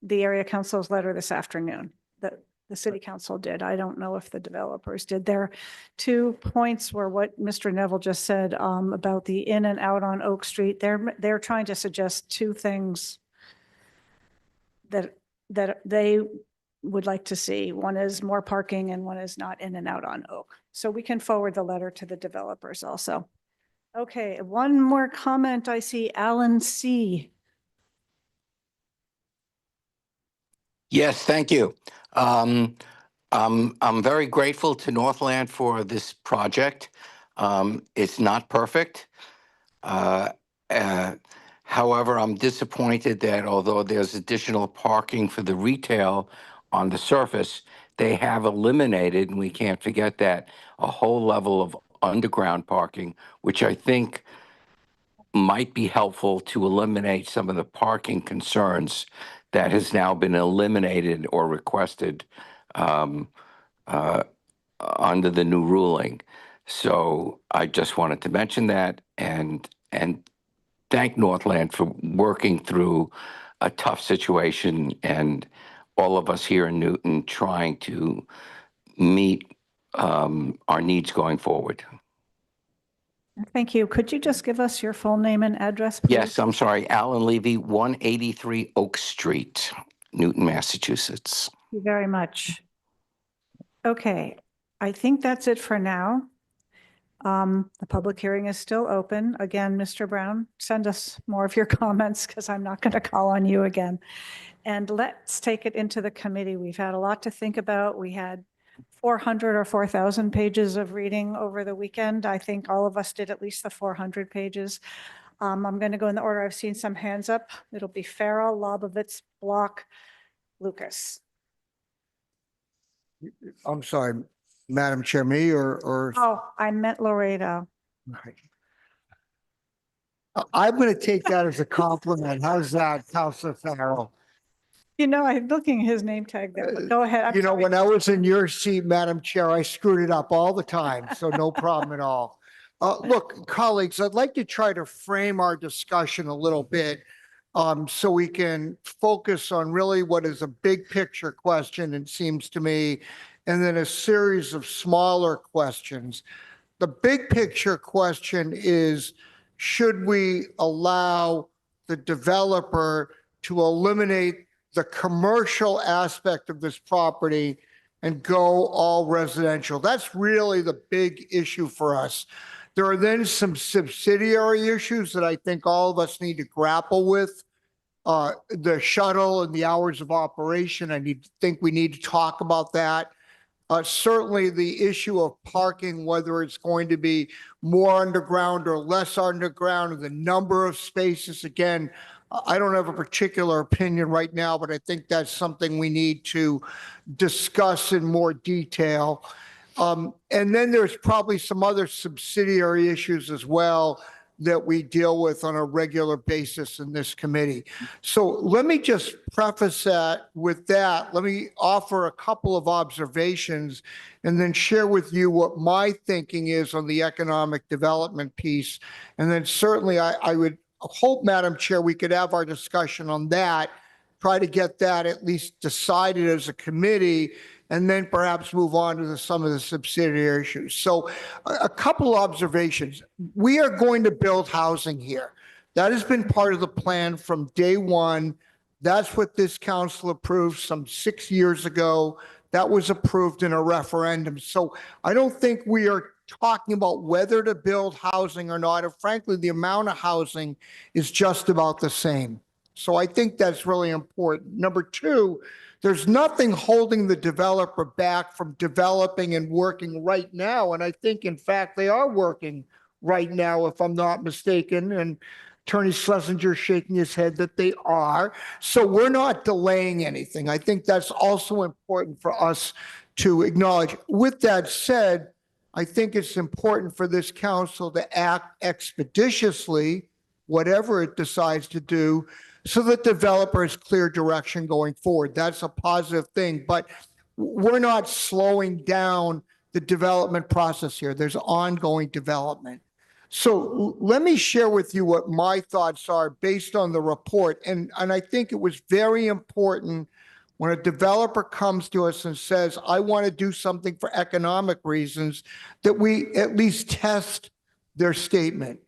the area council's letter this afternoon. The city council did. I don't know if the developers did. There 2 points were what Mr. Neville just said about the in and out on Oak Street. They're trying to suggest 2 things that they would like to see. One is more parking and one is not in and out on Oak. So we can forward the letter to the developers also. Okay, one more comment. I see Alan C. Yes, thank you. I'm very grateful to Northland for this project. It's not perfect. However, I'm disappointed that although there's additional parking for the retail on the surface, they have eliminated, and we can't forget that, a whole level of underground parking, which I think might be helpful to eliminate some of the parking concerns that has now been eliminated or requested under the new ruling. So I just wanted to mention that and thank Northland for working through a tough situation and all of us here in Newton trying to meet our needs going forward. Thank you. Could you just give us your full name and address, please? Yes, I'm sorry, Alan Levy, 183 Oak Street, Newton, Massachusetts. Thank you very much. Okay, I think that's it for now. The public hearing is still open. Again, Mr. Brown, send us more of your comments because I'm not going to call on you again. And let's take it into the committee. We've had a lot to think about. We had 400 or 4,000 pages of reading over the weekend. I think all of us did at least the 400 pages. I'm going to go in the order. I've seen some hands up. It'll be Farrell, Lobovitz, Block, Lucas. I'm sorry, Madam Chair, me or? Oh, I meant Laredo. Right. I'm going to take that as a compliment. How's that, Councilor Farrell? You know, I'm looking at his name tag there, but go ahead. I'm You know, sorry. when I was in your seat, Madam Chair, I screwed it up all the time, so no problem at all. Look, colleagues, I'd like to try to frame our discussion a little bit so we can focus on really what is a big picture question, it seems to me, and then a series of smaller questions. The big picture question is, should we allow the developer to eliminate the commercial aspect of this property and go all residential? That's really the big issue for us. There are then some subsidiary issues that I think all of us need to grapple with. The shuttle and the hours of operation, think we need to talk about that. Certainly the issue of parking, whether it's going to be more underground or less underground, and the number of spaces, again, I don't have a particular opinion right now, but I think that's something we need to discuss in more detail. And then there's probably some other subsidiary issues as well that we deal with on a regular basis in this committee. So let me just preface that with that. Let me offer a couple of observations and then share with you what my thinking is on the economic development piece. And then certainly I would hope, Madam Chair, we could have our discussion on that, try to get that at least decided as a committee, and then perhaps move on to some of the subsidiary issues. So a couple observations. We are going to build housing here. That has been part of the plan from day one. That's what this council approved some 6 years ago. That was approved in a referendum. So I don't think we are talking about whether to build housing or not. And frankly, the amount of housing is just about the same. So I think that's really important. Number two, there's nothing holding the developer back from developing and working right now. And I think, in fact, they are working right now, if I'm not mistaken. And Attorney Schlesinger shaking his head that they are. So we're not delaying anything. I think that's also important for us to acknowledge. With that said, I think it's important for this council to act expeditiously, whatever it decides to do, so that developer has clear direction going forward. That's a positive thing, but we're not slowing down the development process here. There's ongoing development. So let me share with you what my thoughts are based on the report. And I think it was very important when a developer comes to us and says, I want to do something for economic reasons, that we at least test their statement.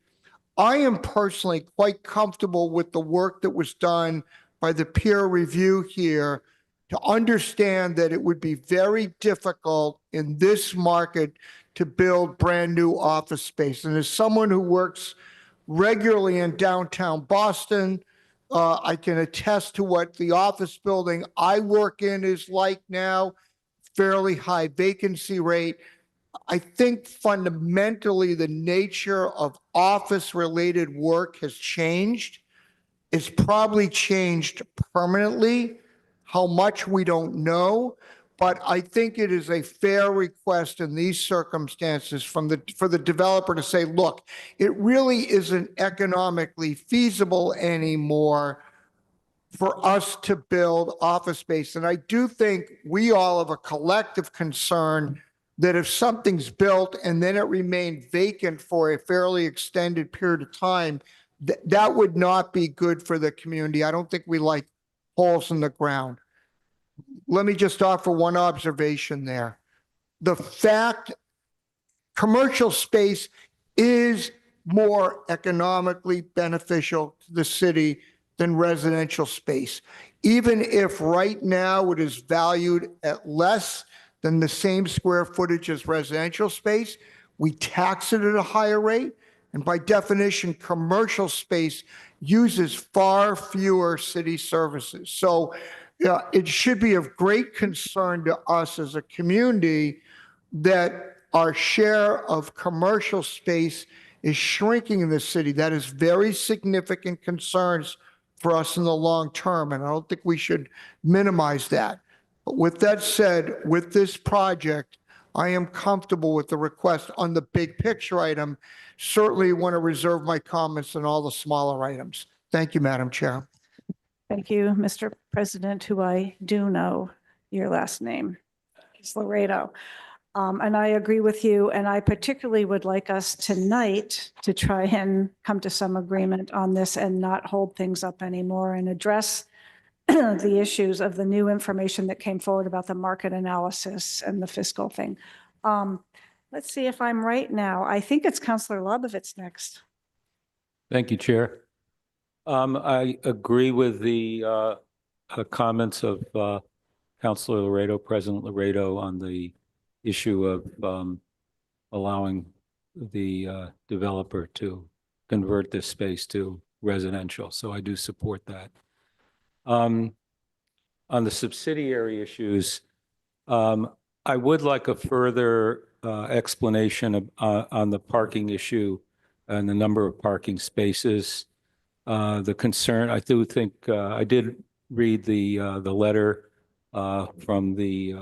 I am personally quite comfortable with the work that was done by the peer review here to understand that it would be very difficult in this market to build brand new office space. And as someone who works regularly in downtown Boston, I can attest to what the office building I work in is like now, fairly high vacancy rate. I think fundamentally the nature of office-related work has changed. It's probably changed permanently. How much, we don't know. But I think it is a fair request in these circumstances for the developer to say, look, it really isn't economically feasible anymore for us to build office space. And I do think we all have a collective concern that if something's built and then it remained vacant for a fairly extended period of time, that would not be good for the community. I don't think we like holes in the ground. Let me just offer one observation there. The fact commercial space is more economically beneficial to the city than residential space. Even if right now it is valued at less than the same square footage as residential space, we tax it at a higher rate. And by definition, commercial space uses far fewer city services. So it should be of great concern to us as a community that our share of commercial space is shrinking in the city. That is very significant concerns for us in the long term, and I don't think we should minimize that. But with that said, with this project, I am comfortable with the request on the big picture item. Certainly want to reserve my comments on all the smaller items. Thank you, Madam Chair. Thank you, Mr. President, who I do know your last name is Laredo. And I agree with you. And I particularly would like us tonight to try and come to some agreement on this and not hold things up anymore and address the issues of the new information that came forward about the market analysis and the fiscal thing. Let's see if I'm right now. I think it's Councilor Lobovitz next. Thank you, Chair. I agree with the comments of Councilor Laredo, President Laredo, on the issue of allowing the developer to convert this space to residential. So I do support that. On the subsidiary issues, I would like a further explanation on the parking issue and the number of parking spaces. The concern, I do think, I did read the letter from the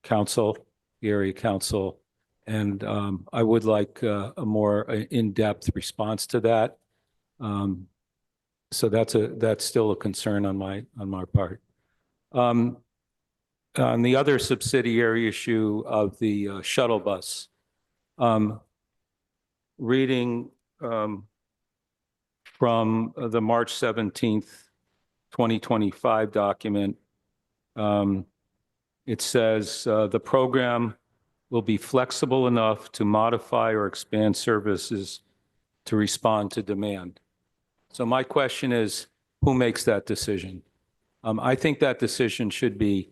council, the area council, and I would like a more in-depth response to that. So that's still a concern on my part. On the other subsidiary issue of the shuttle bus, reading from the March 17th, 2025 document, it says the program will be flexible enough to modify or expand services to respond to demand. So my question is, who makes that decision? I think that decision should be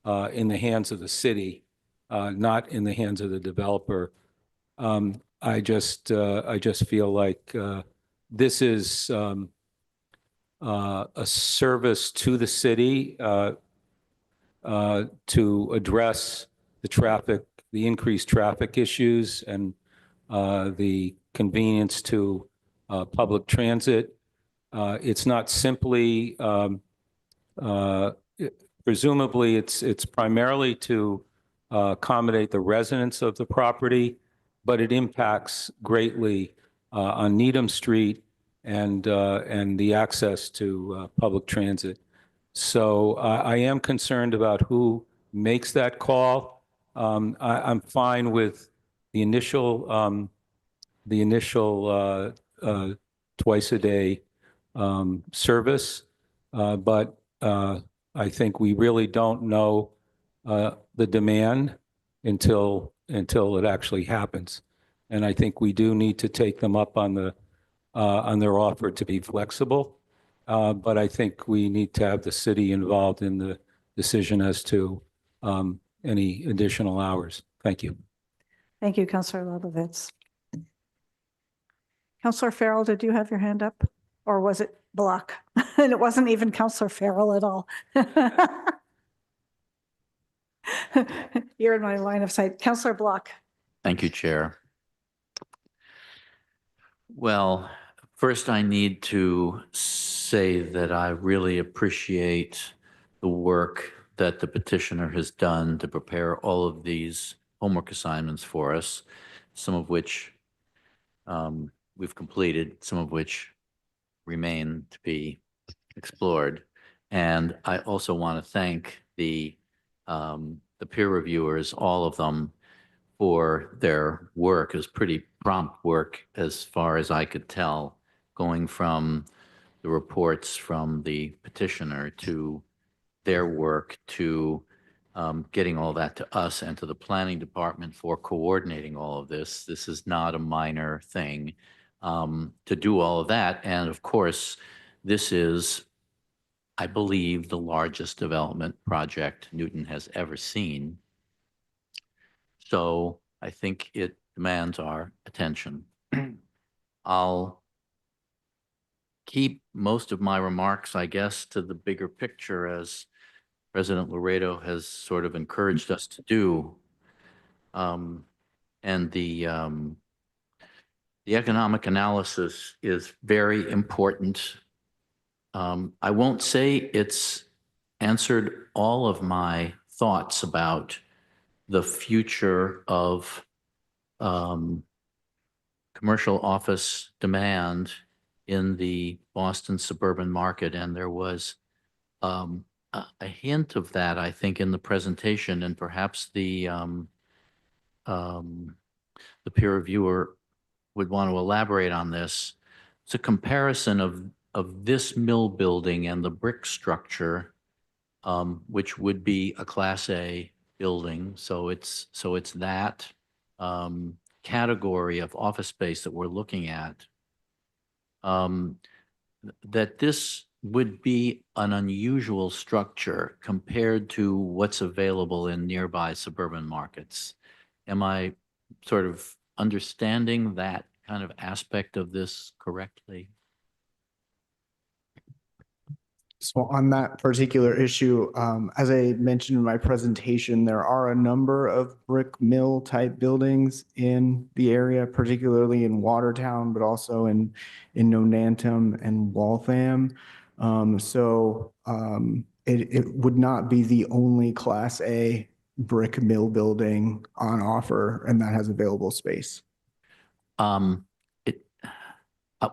in the hands of the city, not in the hands of the developer. I just feel like this is a service to the city to address the increased traffic issues and the convenience to public transit. It's not simply, presumably it's primarily to accommodate the residents of the property, but it impacts greatly on Needham Street and the access to public transit. So I am concerned about who makes that call. I'm fine with the initial twice a day service, but I think we really don't know the demand until it actually happens. And I think we do need to take them up on their offer to be flexible. But I think we need to have the city involved in the decision as to any additional hours. Thank you. Thank you, Councilor Lobovitz. Councilor Farrell, did you have your hand up? Or was it Block? And it wasn't even Councilor Farrell at all. You're in my line of sight. Councilor Block. Thank you, Chair. Well, first I need to say that I really appreciate the work that the petitioner has done to prepare all of these homework assignments for us, some of which we've completed, some of which remain to be explored. And I also want to thank the peer reviewers, all of them, for their work. It was pretty prompt work as far as I could tell. going from the reports from the petitioner to their work to getting all that to us and to the planning department for coordinating all of this. This is not a minor thing to do all of that. And of course, this is, I believe, the largest development project Newton has ever seen. So I think it demands our attention. I'll keep most of my remarks, I guess, to the bigger picture, as President Laredo has sort of encouraged us to do. And the economic analysis is very important. I won't say it's answered all of my thoughts about the future of commercial office demand in the Boston suburban market. And there was a hint of that, I think, in the presentation, and perhaps the peer reviewer would want to elaborate on this. It's a comparison of this mill building and the brick structure, which would be a Class A building. So it's that category of office space that we're looking at. That this would be an unusual structure compared to what's available in nearby suburban markets. Am I sort of understanding that kind of aspect of this correctly? So on that particular issue, as I mentioned in my presentation, there are a number of brick mill type buildings in the area, particularly in Watertown, but also in Nonantum and Waltham. It would not be the only Class A brick mill building on offer, and that has available space.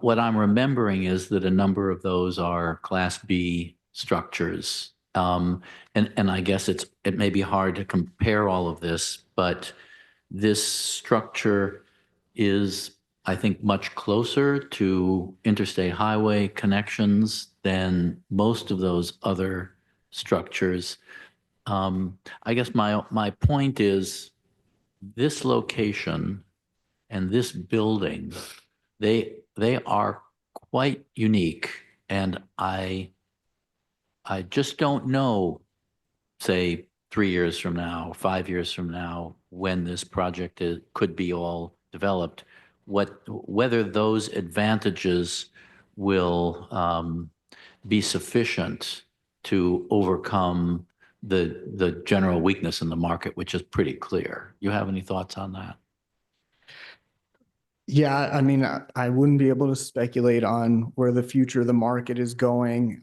What I'm remembering is that a number of those are Class B structures. And I guess it may be hard to compare all of this, but this structure is, I think, much closer to interstate highway connections than most of those other structures. I guess my point is this location and this building, they are quite unique, and I just don't know, say 3 years from now, 5 years from now, when this project could be all developed, whether those advantages will be sufficient to overcome the general weakness in the market, which is pretty clear. You have any thoughts on that? Yeah, I mean, I wouldn't be able to speculate on where the future of the market is going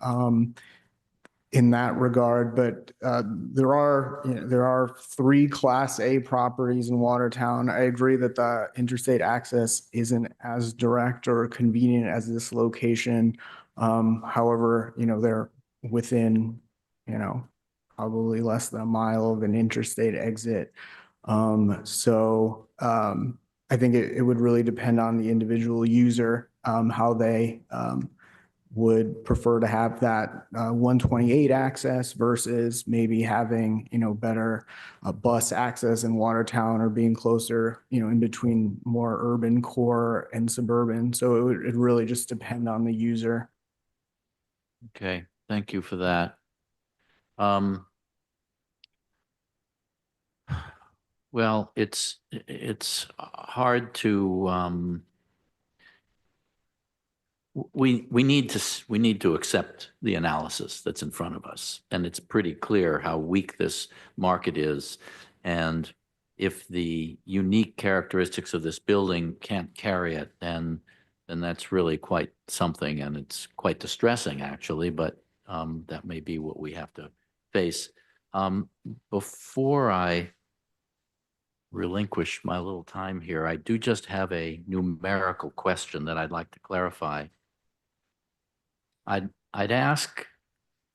in that regard, but there are 3 Class A properties in Watertown. I agree that the interstate access isn't as direct or convenient as this location. However, they're within, probably less than a mile of an interstate exit. I think it would really depend on the individual user, how they would prefer to have that 128 access versus maybe having, better bus access in Watertown, or being closer, in between more urban core and suburban. So it would really just depend on the user. Okay, thank you for that. Well, it's hard to we need to accept the analysis that's in front of us, and it's pretty clear how weak this market is. And if the unique characteristics of this building can't carry it, then that's really quite something, and it's quite distressing actually, but that may be what we have to face. Before I relinquish my little time here, I do just have a numerical question that I'd like to clarify. I asked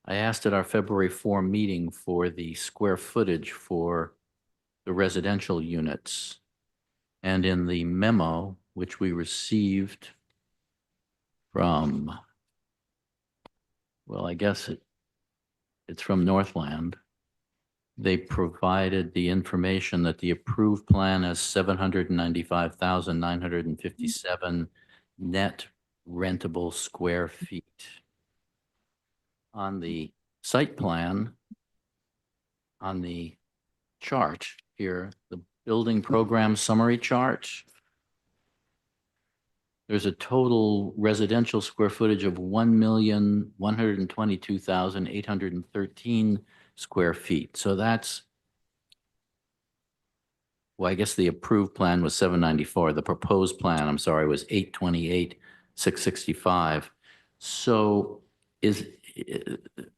at our February 4 meeting for the square footage for the residential units. And in the memo, which we received from, well, I guess it's from Northland. They provided the information that the approved plan has 795,957 net rentable square feet. On the site plan, on the chart here, the building program summary chart, there's a total residential square footage of 1,122,813 square feet. So that's, well, I guess the approved plan was 794. The proposed plan, I'm sorry, was 828,665. So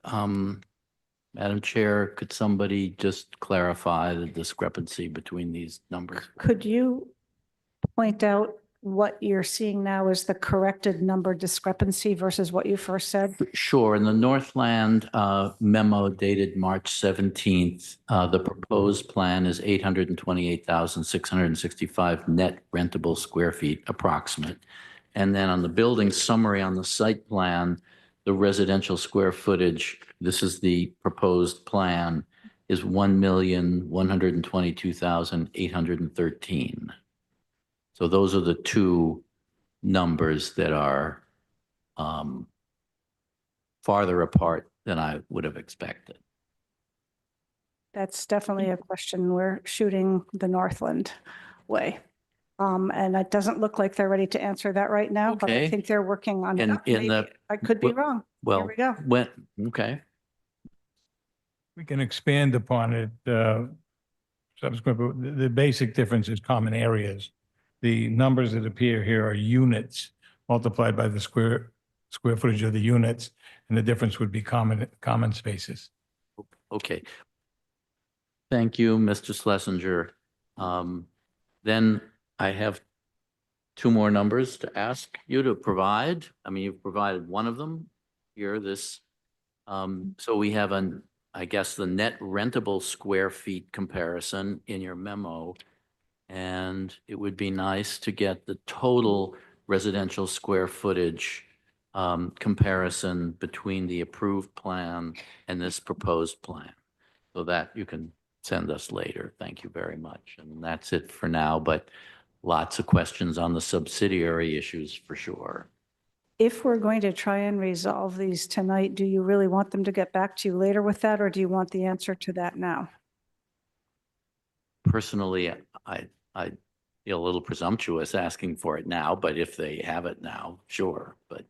Madam Chair, could somebody just clarify the discrepancy between these numbers? Could you point out what you're seeing now is the corrected number discrepancy versus what you first said? Sure. In the Northland memo dated March 17th, the proposed plan is 828,665 net rentable square feet approximate. And then on the building summary on the site plan, the residential square footage, this is the proposed plan, is 1,122,813. So those are the two numbers that are farther apart than I would have expected. That's definitely a question. We're shooting the Northland way. And it doesn't look like they're ready to answer that right now, but I Okay. think they're working on it. And in the, I could be well- wrong. well, Here we go. okay. We can expand upon it, subsequent, but the basic difference is common areas. The numbers that appear here are units multiplied by the square footage of the units, and the difference would be common spaces. Okay. Thank you, Mr. Schlesinger. Then I have two more numbers to ask you to provide. I mean, you've provided one of them here, this. So we have I guess, the net rentable square feet comparison in your memo. And it would be nice to get the total residential square footage comparison between the approved plan and this proposed plan. So that you can send us later. Thank you very much. And that's it for now, but lots of questions on the subsidiary issues for sure. If we're going to try and resolve these tonight, do you really want them to get back to you later with that, or do you want the answer to that now? Personally, I feel a little presumptuous asking for it now, but if they have it now, sure. But,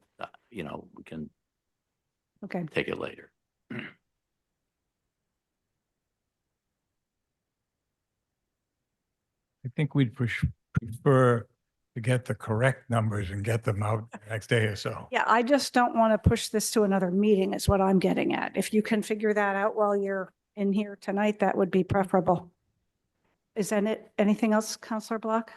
we can Okay. take it later. I think we'd prefer to get the correct numbers and get them out the next day or so. Yeah, I just don't want to push this to another meeting is what I'm getting at. If you can figure that out while you're in here tonight, that would be preferable. Is that it? Anything else, Counselor Block?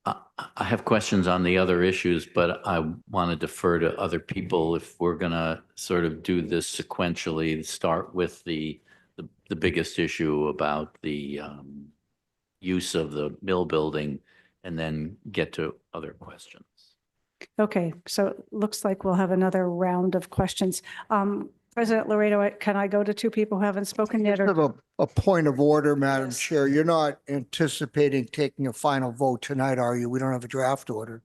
I have questions on the other issues, but I want to defer to other people if we're going to sort of do this sequentially, start with the biggest issue about the use of the mill building and then get to other questions. Okay, so it looks like we'll have another round of questions. President Laredo, can I go to two people who haven't spoken yet? I have Or a point of order, Madam Chair. You're not anticipating taking a final vote tonight, are you? We don't have a draft order.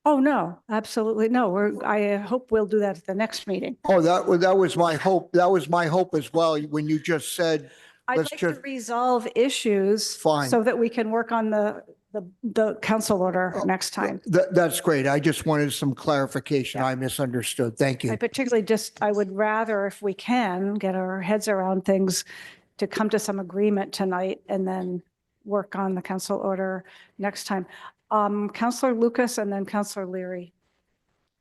Oh, no, absolutely no. I hope we'll do that at the next meeting. Oh, that was my hope. That was my hope as well, when you just said, I'd let's like just, to resolve issues. Fine. So that we can work on the council order next time. that's great. I just wanted some clarification. I misunderstood. Thank you. I particularly I would rather, if we can, get our heads around things to come to some agreement tonight and then work on the council order next time. Councilor Lucas and then Councilor Leary.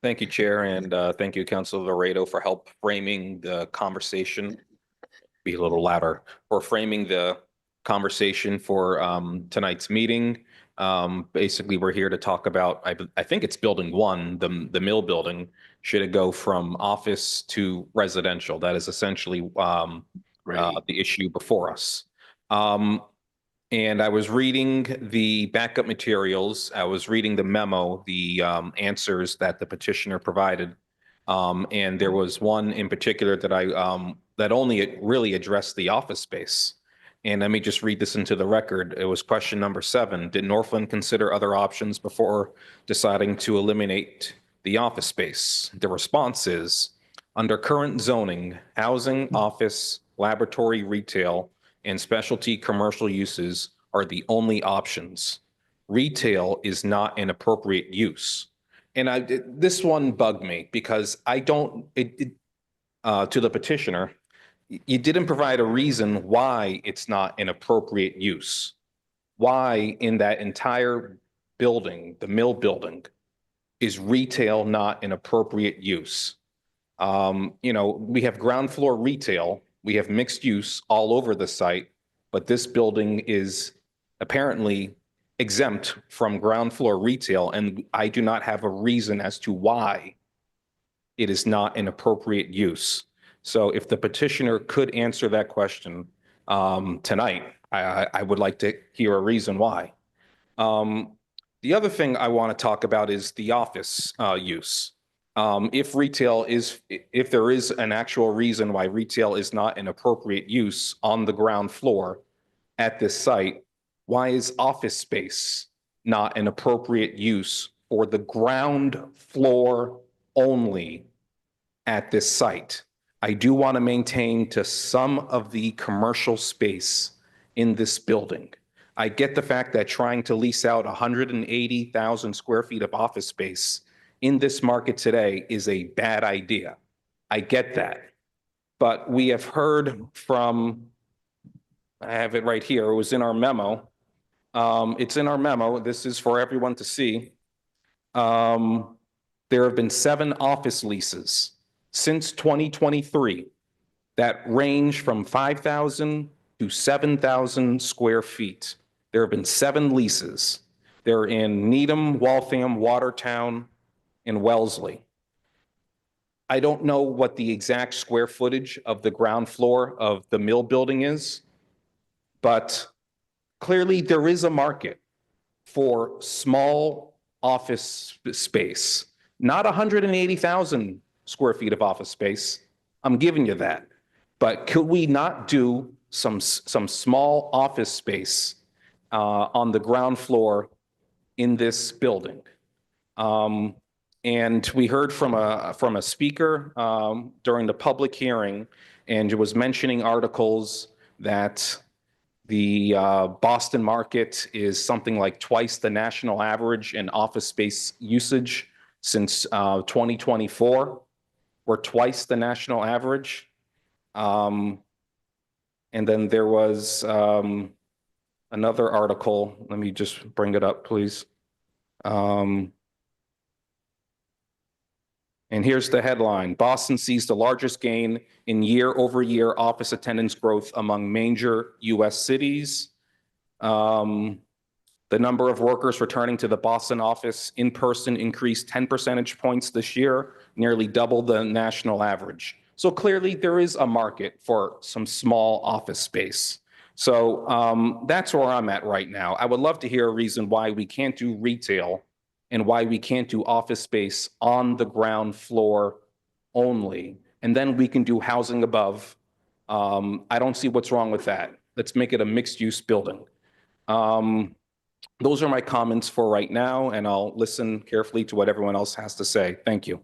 Thank you, Chair, and thank you, Councilor Laredo, for help framing the conversation. Be a little louder for framing the conversation for tonight's meeting. Basically, we're here to talk about, I think it's building one, the mill building. Should it go from office to residential? That is essentially the issue before us. And I was reading the backup materials. I was reading the memo, the answers that the petitioner provided. And there was one in particular that that only really addressed the office space. And let me just read this into the record. It was question number 7. Did Northland consider other options before deciding to eliminate the office space? The response is, under current zoning, housing, office, laboratory, retail, and specialty commercial uses are the only options. Retail is not an appropriate use. And this one bugged me because I don't, to the petitioner, you didn't provide a reason why it's not an appropriate use. Why in that entire building, the mill building, is retail not an appropriate use? We have ground floor retail, we have mixed use all over the site, but this building is apparently exempt from ground floor retail, and I do not have a reason as to why it is not an appropriate use. So if the petitioner could answer that question tonight, I would like to hear a reason why. The other thing I want to talk about is the office use. If there is an actual reason why retail is not an appropriate use on the ground floor at this site, why is office space not an appropriate use for the ground floor only at this site? I do want to maintain to some of the commercial space in this building. I get the fact that trying to lease out 180,000 square feet of office space in this market today is a bad idea. I get that. But we have heard from, I have it right here, it was in our memo. It's in our memo. This is for everyone to see. There have been 7 office leases since 2023 that range from 5,000 to 7,000 square feet. There have been 7 leases. They're in Needham, Waltham, Watertown, and Wellesley. I don't know what the exact square footage of the ground floor of the mill building is, but clearly there is a market for small office space, not 180,000 square feet of office space. I'm giving you that. But could we not do some small office space on the ground floor in this building? And we heard from a speaker during the public hearing, and it was mentioning articles that the Boston market is something like twice the national average in office space usage since 2024. We're twice the national average. And then there was another article. Let me just bring it up, please. And here's the headline: Boston sees the largest gain in year-over-year office attendance growth among major U.S. cities. The number of workers returning to the Boston office in person increased 10 percentage points this year, nearly double the national average. So clearly there is a market for some small office space. So that's where I'm at right now. I would love to hear a reason why we can't do retail and why we can't do office space on the ground floor only. And then we can do housing above. I don't see what's wrong with that. Let's make it a mixed use building. Those are my comments for right now, and I'll listen carefully to what everyone else has to say. Thank you.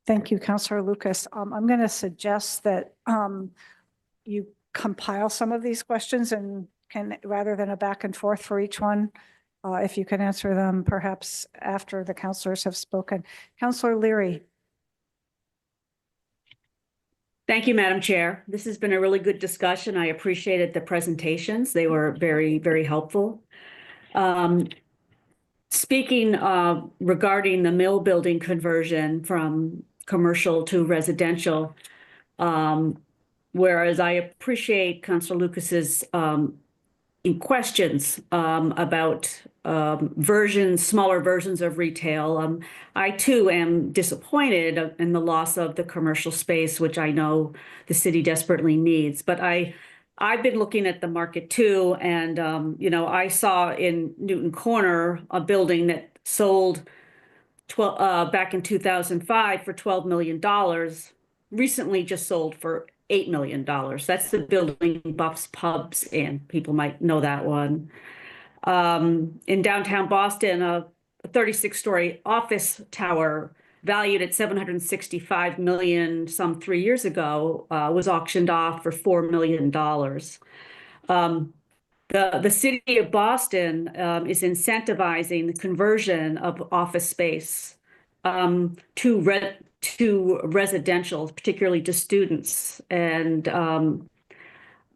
Thank you, Councilor Lucas. I'm going to suggest that you compile some of these questions and can, rather than a back and forth for each one, if you can answer them perhaps after the councilors have spoken. Councilor Leary. Thank you, Madam Chair. This has been a really good discussion. I appreciated the presentations. They were very, very helpful. Speaking regarding the mill building conversion from commercial to residential, whereas I appreciate Councilor Lucas's questions about smaller versions of retail. I too am disappointed in the loss of the commercial space, which I know the city desperately needs. But I I've been looking at the market too, and I saw in Newton Corner a building that sold back in 2005 for $12 million. Recently, just sold for $8 million. That's the building Buff's Pubs in. People might know that one. In downtown Boston, a 36-story office tower valued at 765 million some 3 years ago was auctioned off for $4 million. The city of Boston is incentivizing the conversion of office space to residential, particularly to students, and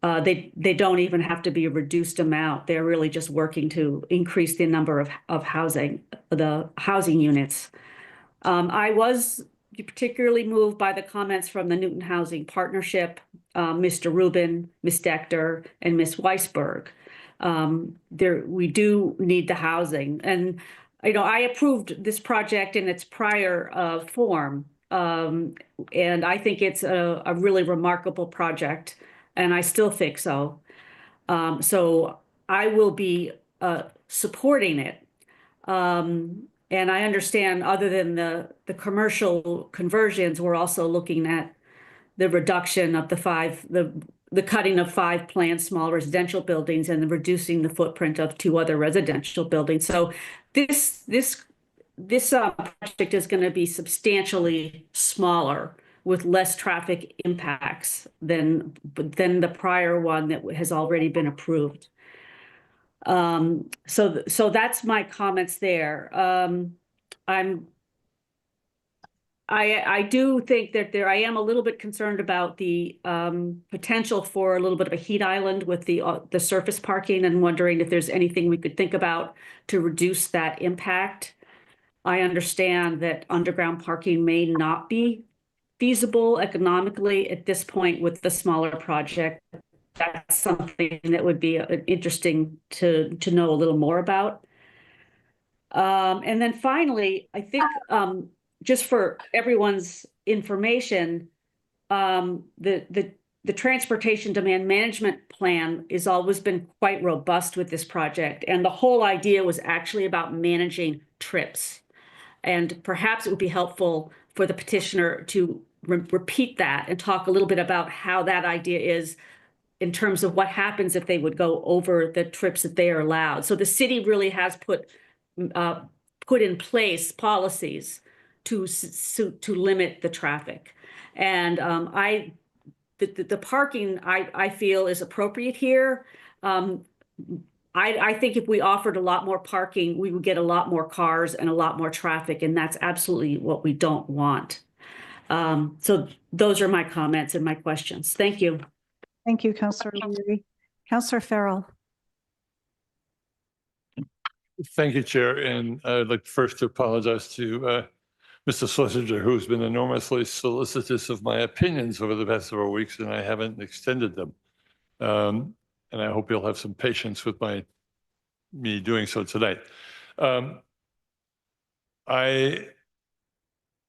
they don't even have to be a reduced amount. They're really just working to increase the number of the housing units. I was particularly moved by the comments from the Newton Housing Partnership, Mr. Rubin, Ms. Decter, and Ms. Weisberg. We do need the housing, and I approved this project in its prior form, and I think it's a really remarkable project, and I still think so. So I will be supporting it. And I understand, other than the commercial conversions, we're also looking at the reduction of the cutting of 5 planned small residential buildings and the reducing the footprint of 2 other residential buildings. So this project is going to be substantially smaller with less traffic impacts than the prior one that has already been approved. So that's my comments there. I do think that I am a little bit concerned about the potential for a little bit of a heat island with the surface parking, and wondering if there's anything we could think about to reduce that impact. I understand that underground parking may not be feasible economically at this point with the smaller project. That's something that would be interesting to know a little more about. And then finally, I think just for everyone's information, the transportation demand management plan has always been quite robust with this project. And the whole idea was actually about managing trips. And perhaps it would be helpful for the petitioner to repeat that and talk a little bit about how that idea is in terms of what happens if they would go over the trips that they are allowed. So the city really has put in place policies to limit the traffic. And the parking, I feel, is appropriate here. I think if we offered a lot more parking, we would get a lot more cars and a lot more traffic, and that's absolutely what we don't want. So those are my comments and my questions. Thank you. Thank you, Councillor Leary. Councillor Farrell. Thank you, Chair. And I'd like first to apologize to Mr. Schlesinger, who's been enormously solicitous of my opinions over the past several weeks, and I haven't extended them. And I hope you'll have some patience with me doing so tonight. I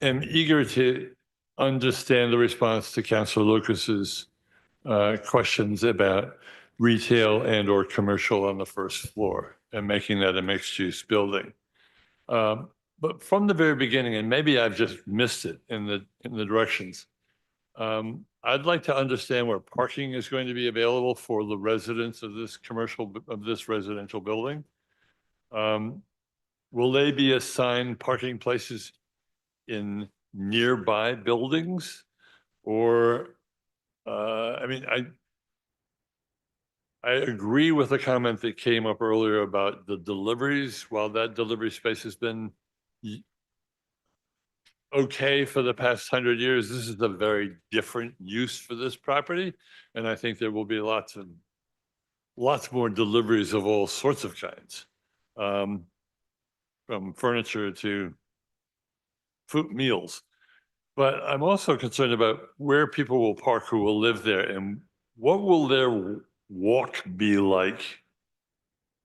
am eager to understand the response to Councilor Lucas's questions about retail and or commercial on the first floor and making that a mixed-use building. But from the very beginning, and maybe I've just missed it in the directions, I'd like to understand where parking is going to be available for the residents of this residential building. Will they be assigned parking places in nearby buildings? Or, I mean, I agree with the comment that came up earlier about the deliveries. While that delivery space has been okay for the past 100 years, this is a very different use for this property. And I think there will be lots more deliveries of all sorts of kinds, from furniture to food meals. But I'm also concerned about where people will park who will live there, and what will their walk be like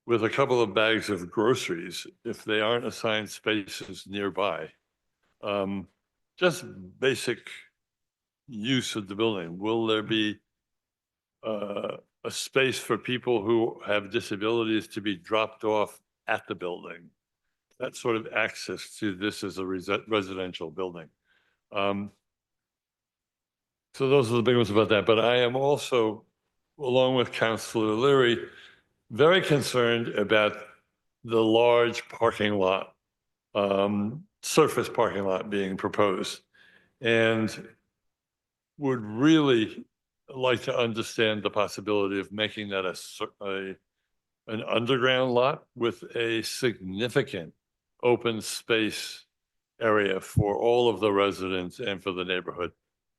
with a couple of bags of groceries if they aren't assigned spaces nearby. Just basic use of the building. Will there be a space for people who have disabilities to be dropped off at the building. That sort of access to this as a residential building. So those are the big ones about that. But I am also, along with Councilor Leary, very concerned about the large parking lot, surface parking lot being proposed. And would really like to understand the possibility of making that an underground lot with a significant open space area for all of the residents and for the neighborhood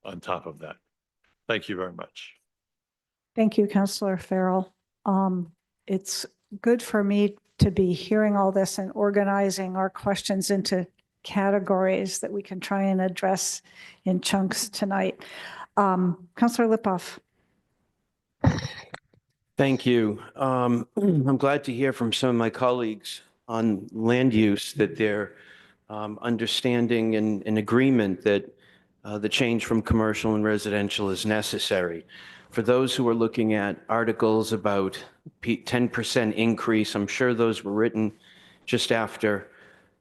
on top of that. Thank you very much. Thank you, Councillor Farrell. It's good for me to be hearing all this and organizing our questions into categories that we can try and address in chunks tonight. Councillor Lipoff. Thank you. I'm glad to hear from some of my colleagues on land use that they're understanding and in agreement that the change from commercial and residential is necessary. For those who are looking at articles about 10% increase, I'm sure those were written just after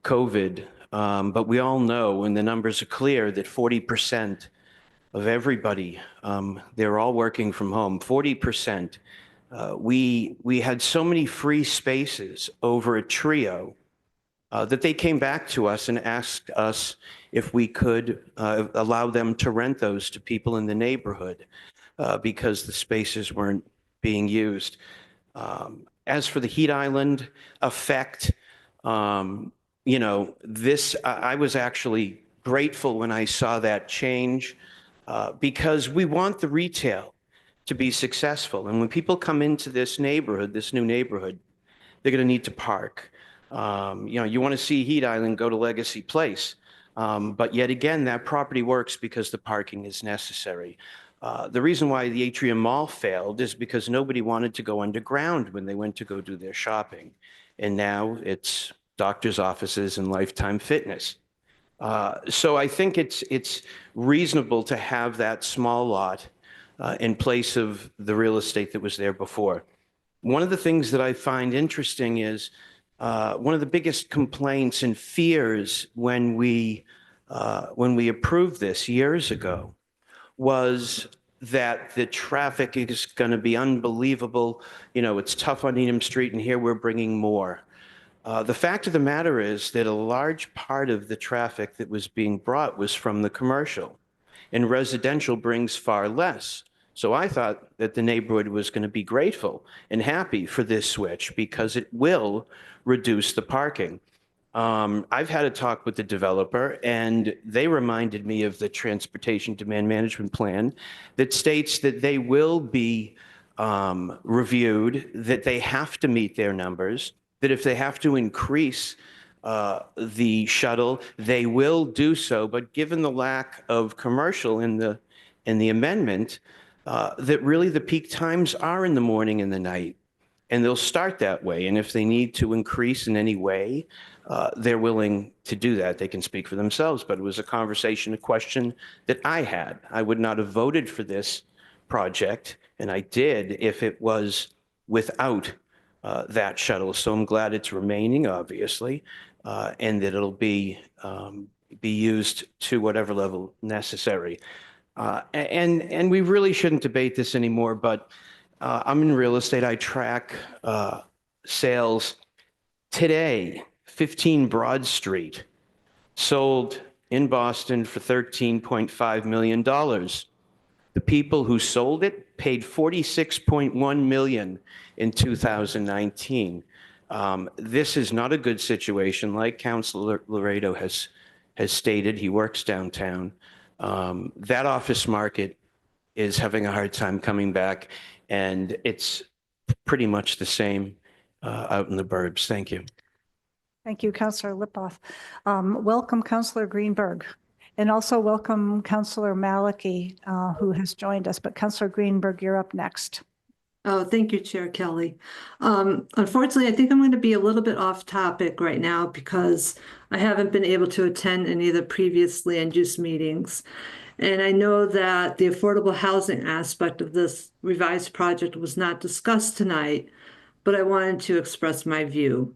COVID, but we all know, and the numbers are clear, that 40% of everybody, they're all working from home, 40%. We had so many free spaces over a trio that they came back to us and asked us if we could allow them to rent those to people in the neighborhood because the spaces weren't being used. As for the heat island effect, you know, I was actually grateful when I saw that change because we want the retail to be successful. And when people come into this neighborhood, this new neighborhood, they're going to need to park. You know, you want to see Heat Island, go to Legacy Place. But yet again, that property works because the parking is necessary. The reason why the Atrium Mall failed is because nobody wanted to go underground when they went to go do their shopping. And now it's doctor's offices and Lifetime Fitness. So I think it's reasonable to have that small lot in place of the real estate that was there before. One of the things that I find interesting is one of the biggest complaints and fears when we approved this years ago was that the traffic is going to be unbelievable. You know, it's tough on Needham Street, and here we're bringing more. The fact of the matter is that a large part of the traffic that was being brought was from the commercial, and residential brings far less. So I thought that the neighborhood was going to be grateful and happy for this switch because it will reduce the parking. I've had a talk with the developer, and they reminded me of the Transportation Demand Management Plan that states that they will be reviewed, that they have to meet their numbers, that if they have to increase the shuttle, they will do so. But given the lack of commercial in the amendment, that really the peak times are in the morning and the night, and they'll start that way. And if they need to increase in any way, they're willing to do that. They can speak for themselves, but it was a conversation, a question that I had. I would not have voted for this project, and I did if it was without that shuttle. So I'm glad it's remaining, obviously, and that it'll be used to whatever level necessary. And we really shouldn't debate this anymore, but I'm in real estate. I track sales. Today, 15 Broad Street sold in Boston for $13.5 million. The people who sold it paid $46.1 million in 2019. This is not a good situation. Like Councilor Laredo has stated, he works downtown. That office market is having a hard time coming back, and it's pretty much the same out in the burbs. Thank you. Thank you, Councillor Lipoff. Welcome, Councillor Greenberg, and also welcome Councillor Maliki, who has joined us. But Councillor Greenberg, you're up next. Oh, thank you, Chair Kelly. Unfortunately, I think I'm going to be a little bit off topic right now because I haven't been able to attend any of the previous land use meetings. And I know that the affordable housing aspect of this revised project was not discussed tonight, but I wanted to express my view.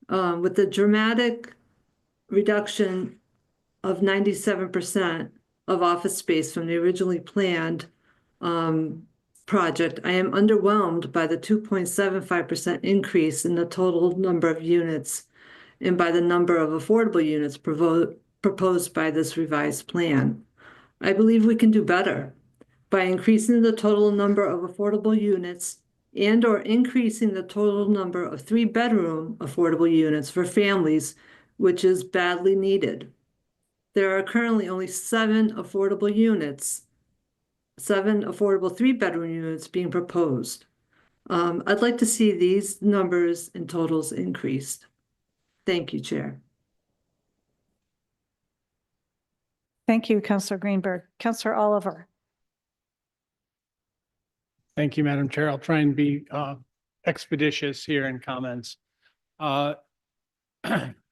With the dramatic reduction of 97% of office space from the originally planned project, I am underwhelmed by the 2.75% increase in the total number of units and by the number of affordable units proposed by this revised plan. I believe we can do better by increasing the total number of affordable units and or increasing the total number of 3-bedroom affordable units for families, which is badly needed. There are currently only 7 affordable units, 7 affordable 3-bedroom units being proposed. I'd like to see these numbers and totals increased. Thank you, Chair. Thank you, Councillor Greenberg. Councillor Oliver. Thank you, Madam Chair. I'll try and be expeditious here in comments.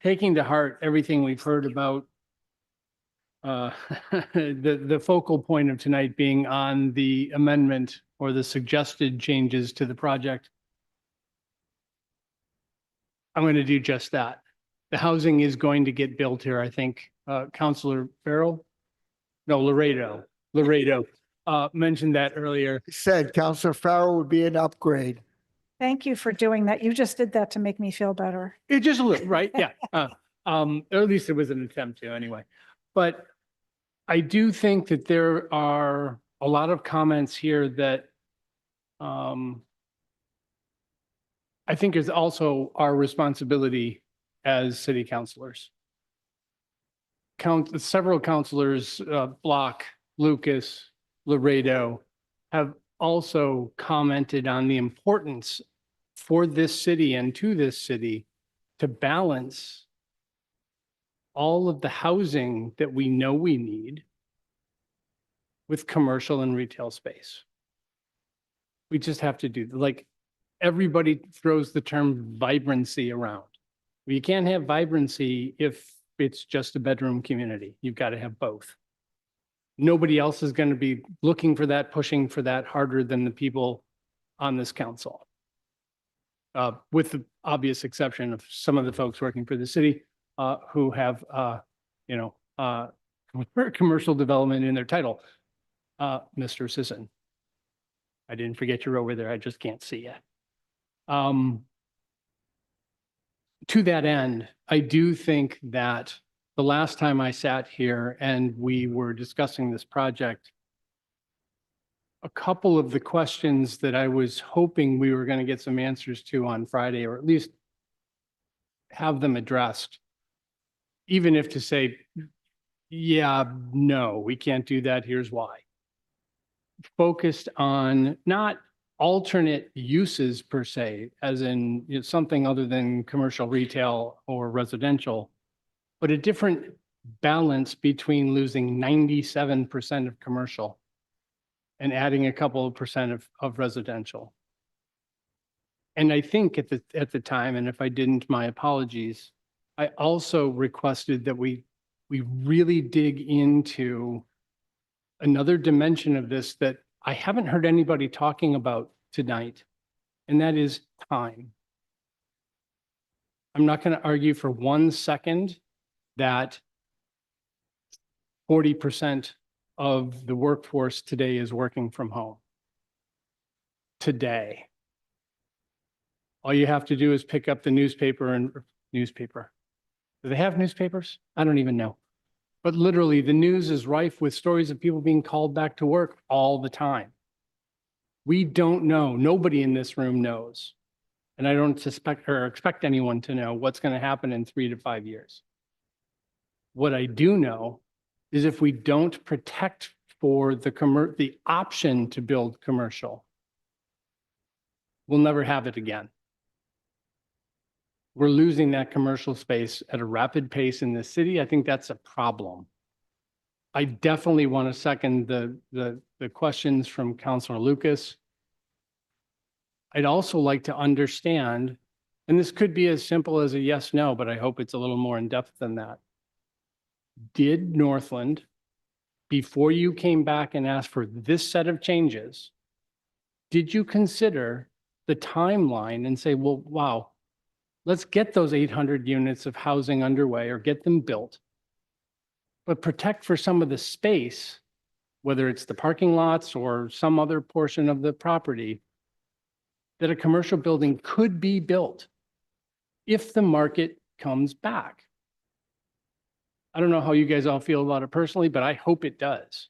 Taking to heart everything we've heard about the focal point of tonight being on the amendment or the suggested changes to the project, I'm going to do just that. The housing is going to get built here. I think Councillor Laredo mentioned that earlier. Said Councilor Farrell would be an upgrade. Thank you for doing that. You just did that to make me feel better. It just a little, right? Yeah. Or at least it was an attempt to anyway. But I do think that there are a lot of comments here that I think is also our responsibility as city councilors. Several councilors, Block, Lucas, Laredo, have also commented on the importance for this city and to this city to balance all of the housing that we know we need with commercial and retail space. We just have to do, like, everybody throws the term vibrancy around. Well, you can't have vibrancy if it's just a bedroom community. You've got to have both. Nobody else is going to be looking for that, pushing for that harder than the people on this council. With the obvious exception of some of the folks working for the city who have, commercial development in their title. Mr. Sisson, I didn't forget you're over there. I just can't see you. To that end, I do think that the last time I sat here and we were discussing this project, a couple of the questions that I was hoping we were going to get some answers to on Friday, or at least have them addressed, even if to say, yeah, no, we can't do that, here's why. Focused on not alternate uses per se, as in something other than commercial, retail, or residential, but a different balance between losing 97% of commercial and adding a couple of percent of residential. And I think at the time, and if I didn't, my apologies, I also requested that we really dig into another dimension of this that I haven't heard anybody talking about tonight, and that is time. I'm not going to argue for 1 second that 40% of the workforce today is working from home. Today. All you have to do is pick up the newspaper. Do they have newspapers? I don't even know. But literally, the news is rife with stories of people being called back to work all the time. We don't know. Nobody in this room knows. And I don't suspect or expect anyone to know what's going to happen in 3 to 5 years. What I do know is if we don't protect for the option to build commercial, we'll never have it again. We're losing that commercial space at a rapid pace in this city. I think that's a problem. I definitely want to second the questions from Councilor Lucas. I'd also like to understand, and this could be as simple as a yes, no, but I hope it's a little more in depth than that. Did Northland before you came back and asked for this set of changes, did you consider the timeline and say, well, wow, let's get those 800 units of housing underway or get them built, but protect for some of the space, whether it's the parking lots or some other portion of the property, that a commercial building could be built if the market comes back. I don't know how you guys all feel about it personally, but I hope it does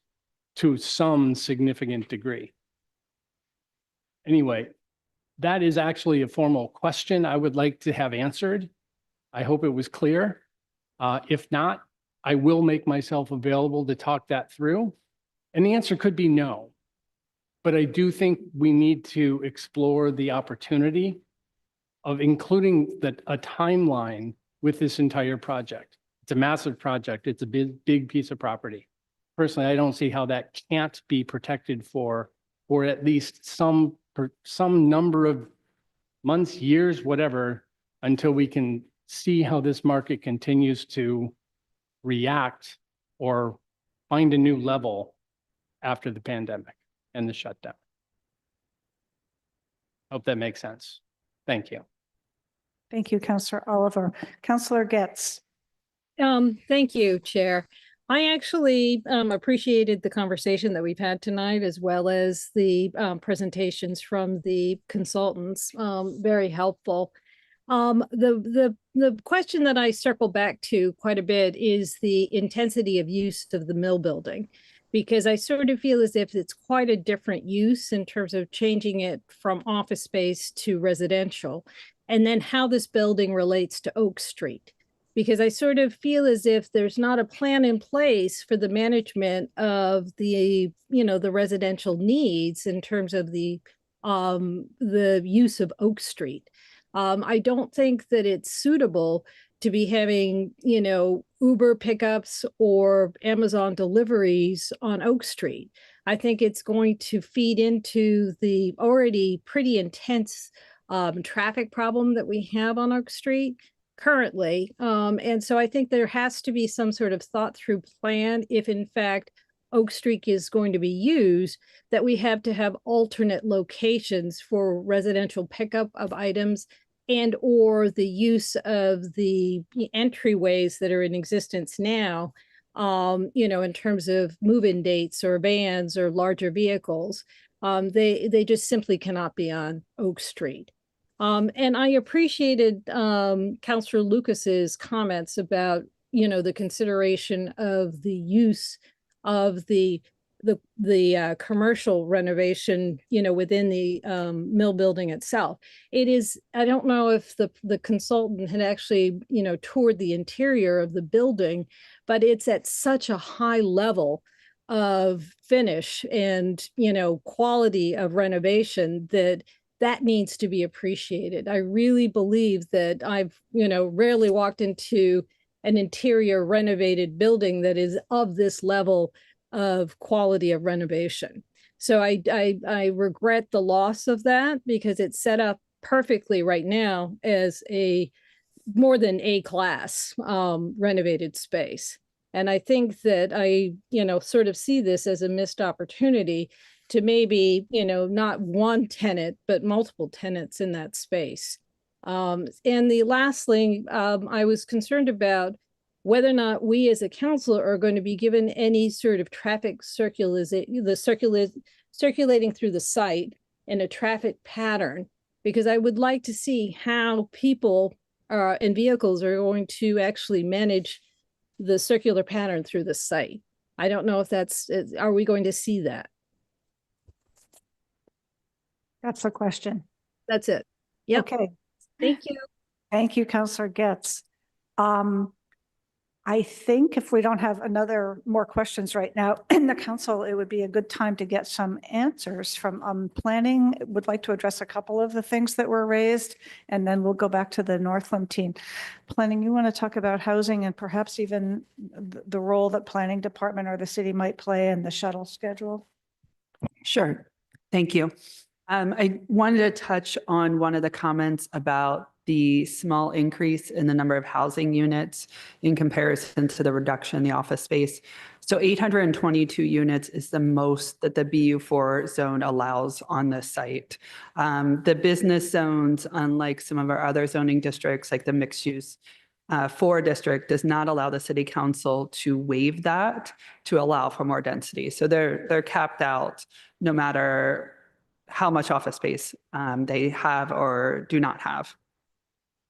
to some significant degree. Anyway, that is actually a formal question I would like to have answered. I hope it was clear. If not, I will make myself available to talk that through. And the answer could be no. But I do think we need to explore the opportunity of including a timeline with this entire project. It's a massive project. It's a big piece of property. Personally, I don't see how that can't be protected for at least some number of months, years, whatever, until we can see how this market continues to react or find a new level after the pandemic and the shutdown. Hope that makes sense. Thank you. Thank you, Councillor Oliver. Councillor Getz. Thank you, Chair. I actually appreciated the conversation that we've had tonight, as well as the presentations from the consultants. Very helpful. The question that I circle back to quite a bit is the intensity of use of the mill building, because I sort of feel as if it's quite a different use in terms of changing it from office space to residential, and then how this building relates to Oak Street. Because I sort of feel as if there's not a plan in place for the management of the residential needs in terms of the use of Oak Street. I don't think that it's suitable to be having, Uber pickups or Amazon deliveries on Oak Street. I think it's going to feed into the already pretty intense traffic problem that we have on Oak Street currently. And so I think there has to be some sort of thought through plan if in fact Oak Street is going to be used, that we have to have alternate locations for residential pickup of items and or the use of the entryways that are in existence now, in terms of move-in dates or vans or larger vehicles. They just simply cannot be on Oak Street. And I appreciated Councillor Lucas's comments about, the consideration of the use of the commercial renovation, within the mill building itself. It is, I don't know if the consultant had actually, toured the interior of the building, but it's at such a high level of finish and, quality of renovation that needs to be appreciated. I really believe that I've, rarely walked into an interior renovated building that is of this level of quality of renovation. So I regret the loss of that, because it's set up perfectly right now as a more than A-class renovated space. And I think that I, sort of see this as a missed opportunity to maybe, not one tenant, but multiple tenants in that space. And the last thing, I was concerned about whether or not we as a council are going to be given any sort of traffic circulating through the site in a traffic pattern, because I would like to see how people and vehicles are going to actually manage the circular pattern through the site. I don't know if are we going to see that? That's the question. That's it. Yep. Okay. Thank you. Thank you, Councillor Getz. I think if we don't have more questions right now in the council, it would be a good time to get some answers from planning. Would like to address a couple of the things that were raised, and then we'll go back to the Northland team. Planning, you want to talk about housing and perhaps even the role that planning department or the city might play in the shuttle schedule? Sure. Thank you. I wanted to touch on one of the comments about the small increase in the number of housing units in comparison to the reduction in the office space. So 822 units is the most that the BU4 zone allows on this site. The business zones, unlike some of our other zoning districts, like the mixed use 4 district, does not allow the city council to waive that to allow for more density. So they're capped out no matter how much office space they have or do not have.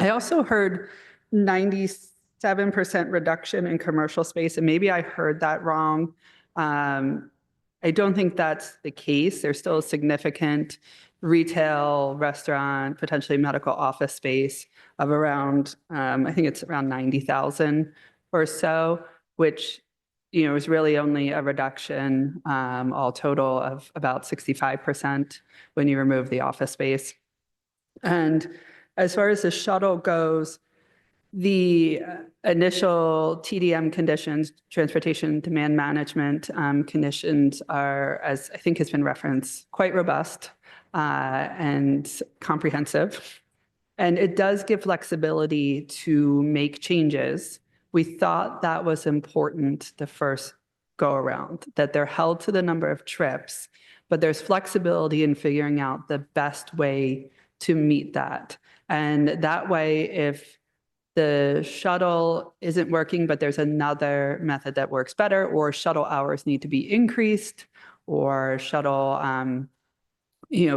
I also heard 97% reduction in commercial space, and maybe I heard that wrong. I don't think that's the case. There's still a significant retail, restaurant, potentially medical office space of around, I think it's around 90,000 or so, which, you know, is really only a reduction all total of about 65% when you remove the office space. And as far as the shuttle goes, the initial TDM conditions, transportation demand management conditions, are, as I think has been referenced, quite robust and comprehensive. And it does give flexibility to make changes. We thought that was important the first go around, that they're held to the number of trips, but there's flexibility in figuring out the best way to meet that. And that way, if the shuttle isn't working, but there's another method that works better, or shuttle hours need to be increased, or shuttle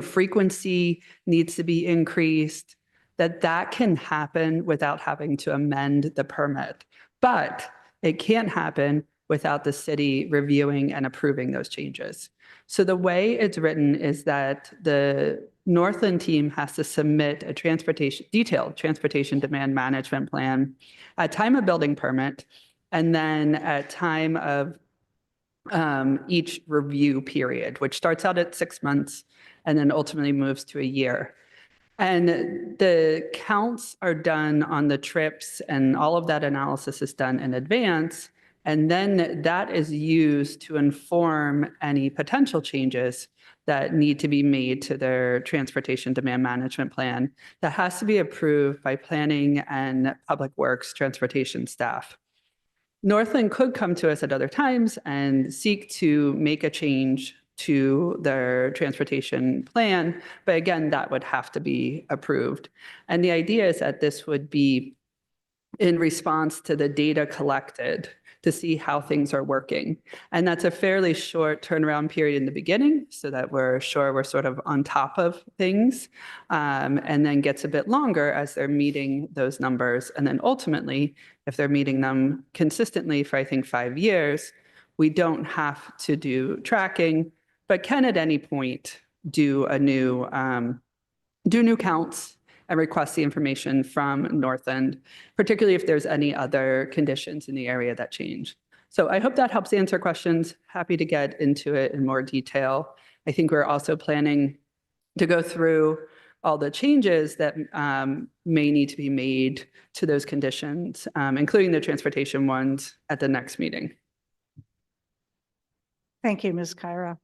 frequency needs to be increased, that can happen without having to amend the permit. But it can't happen without the city reviewing and approving those changes. So the way it's written is that the Northland team has to submit a detailed transportation demand management plan at time of building permit, and then at time of each review period, which starts out at 6 months and then ultimately moves to a year. And the counts are done on the trips, and all of that analysis is done in advance. And then that is used to inform any potential changes that need to be made to their transportation demand management plan that has to be approved by planning and public works transportation staff. Northland could come to us at other times and seek to make a change to their transportation plan, but again, that would have to be approved. And the idea is that this would be in response to the data collected to see how things are working. And that's a fairly short turnaround period in the beginning, so that we're sure we're sort of on top of things, and then gets a bit longer as they're meeting those numbers. And then ultimately, if they're meeting them consistently for, I think, 5 years, we don't have to do tracking, but can at any point do new counts and request the information from Northland, particularly if there's any other conditions in the area that change. So I hope that helps answer questions. Happy to get into it in more detail. I think we're also planning to go through all the changes that may need to be made to those conditions, including the transportation ones, at the next meeting. Thank you, Ms. Kyra.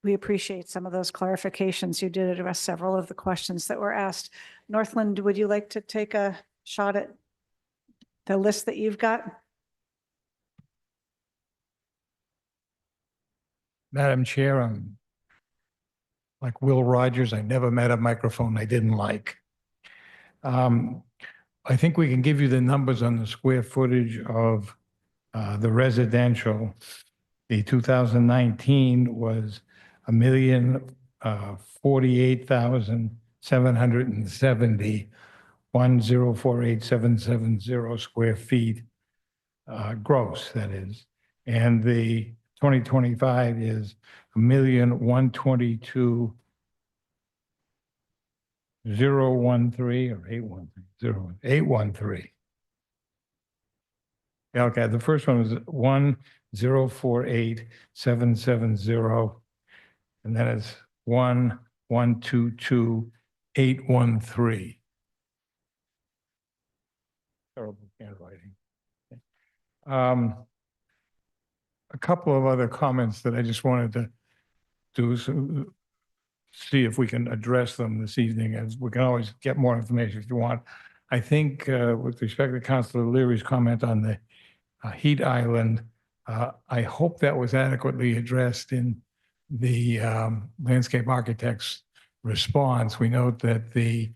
We appreciate some of those clarifications. You did address several of the questions that were asked. Northland, would you like to take a shot at the list that you've got? Madam Chair, I'm like Will Rogers. I never met a microphone I didn't like. I think we can give you the numbers on the square footage of the residential. The 2019 was 1,048,770, 1,048,770 square feet gross, that is. And the 2025 is 1,122,013 or 813. Yeah, okay, the first one was 1,048,770, and then it's 1,122,813. Terrible handwriting. A couple of other comments that I just wanted to do. So see if we can address them this evening, as we can always get more information if you want. I think with respect to Councilor Leary's comment on the heat island, I hope that was adequately addressed in the landscape architect's response. We note that the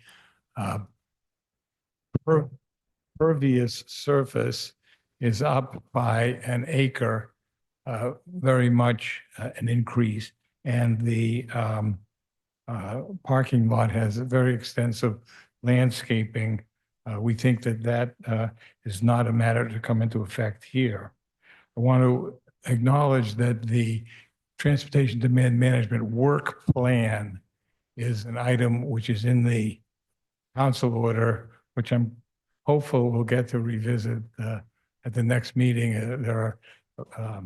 pervious surface is up by an acre, very much an increase. And the parking lot has a very extensive landscaping. We think that that is not a matter to come into effect here. I want to acknowledge that the Transportation Demand Management Work Plan is an item which is in the council order, which I'm hopeful we'll get to revisit at the next meeting. There are,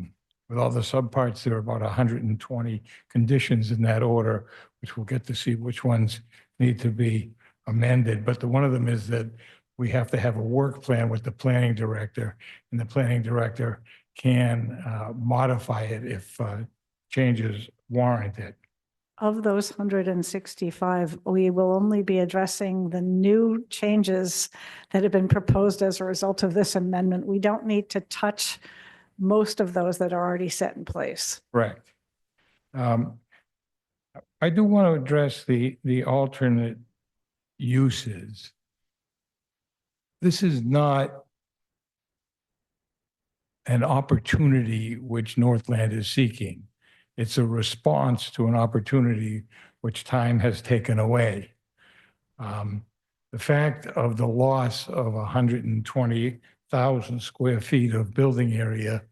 with all the subparts, there are about 120 conditions in that order, which we'll get to see which ones need to be amended. But one of them is that we have to have a work plan with the planning director, and the planning director can modify it if changes warrant it. Of those 165, we will only be addressing the new changes that have been proposed as a result of this amendment. We don't need to touch most of those that are already set in place. Correct. I do want to address the alternate uses. This is not an opportunity which Northland is seeking. It's a response to an opportunity which time has taken away. The fact of the loss of 120,000 square feet of building area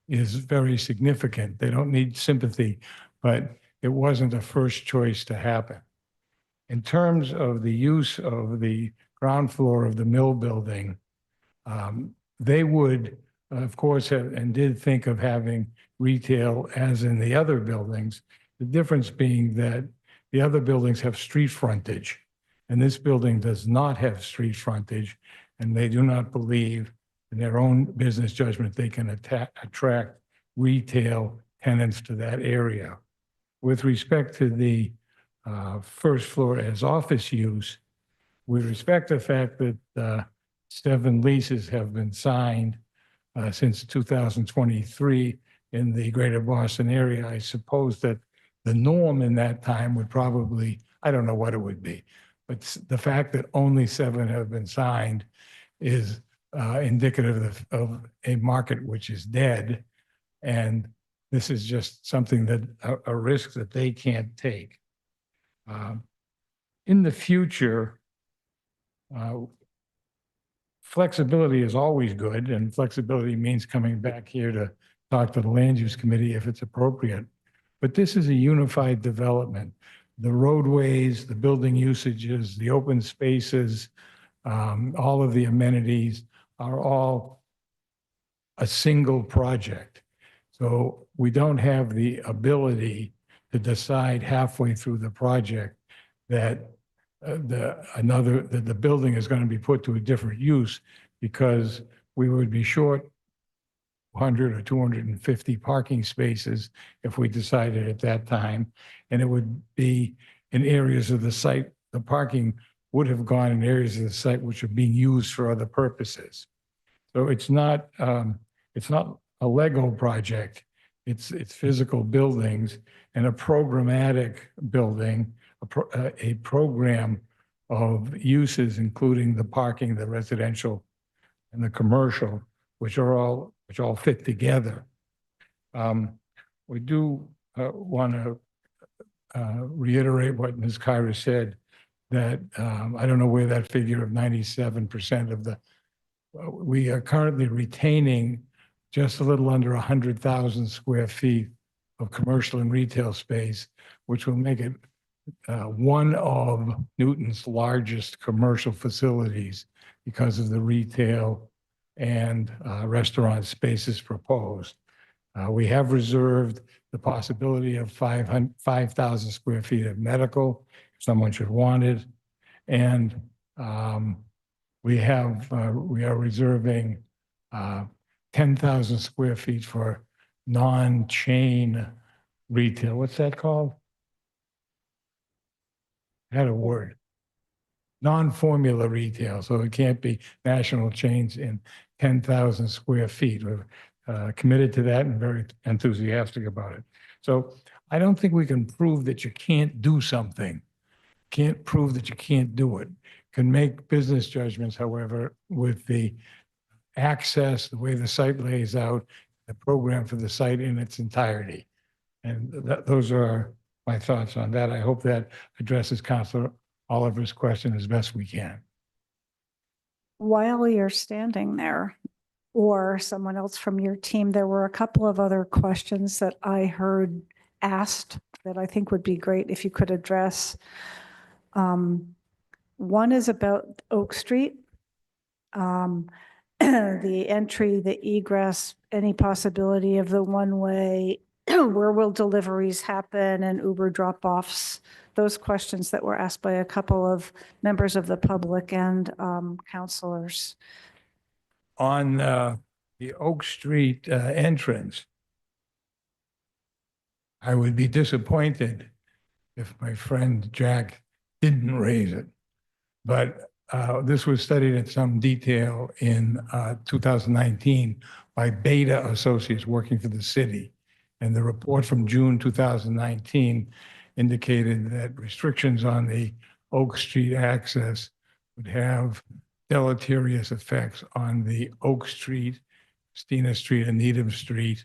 is very significant. They don't need sympathy, but it wasn't a first choice to happen. In terms of the use of the ground floor of the mill building, they would, of course, have, and did think of having retail as in the other buildings. The difference being that the other buildings have street frontage, and this building does not have street frontage, and they do not believe in their own business judgment they can attract retail tenants to that area. With respect to the first floor as office use, we respect the fact that 7 leases have been signed since 2023 in the greater Boston area. I suppose that the norm in that time would probably, I don't know what it would be, but the fact that only 7 have been signed is indicative of a market which is dead. And this is just something that, a risk that they can't take. In the future, flexibility is always good, and flexibility means coming back here to talk to the land use committee if it's appropriate. But this is a unified development. The roadways, the building usages, the open spaces, all of the amenities are all a single project. So we don't have the ability to decide halfway through the project that the building is going to be put to a different use, because we would be short 100 or 250 parking spaces if we decided at that time. And it would be in areas of the site, the parking would have gone in areas of the site which are being used for other purposes. So it's not a Lego project. It's physical buildings and a programmatic building, a program of uses, including the parking, the residential, and the commercial, which all fit together. We do want to reiterate what Ms. Kyra said, that I don't know where that figure of 97% of the, we are currently retaining just a little under 100,000 square feet of commercial and retail space, which will make it one of Newton's largest commercial facilities because of the retail and restaurant spaces proposed. We have reserved the possibility of 5,000 square feet of medical, if someone should want it. And we are reserving 10,000 square feet for non-chain retail. What's that called? had a word. Non-formula retail, so it can't be national chains in 10,000 square feet. We're committed to that and very enthusiastic about it. So I don't think we can prove that you can't do something. Can't prove that you can't do it. Can make business judgments, however, with the access, the way the site lays out, the program for the site in its entirety. And those are my thoughts on that. I hope that addresses Councilor Oliver's question as best we can. While you're standing there, or someone else from your team, there were a couple of other questions that I heard asked that I think would be great if you could address. One is about Oak Street. The entry, the egress, any possibility of the one-way, where will deliveries happen and Uber drop-offs? Those questions that were asked by a couple of members of the public and counselors. On the Oak Street entrance, I would be disappointed if my friend Jack didn't raise it. But this was studied in some detail in 2019 by Beta Associates working for the city. And the report from June 2019 indicated that restrictions on the Oak Street access would have deleterious effects on the Oak Street, Stina Street, and Needham Street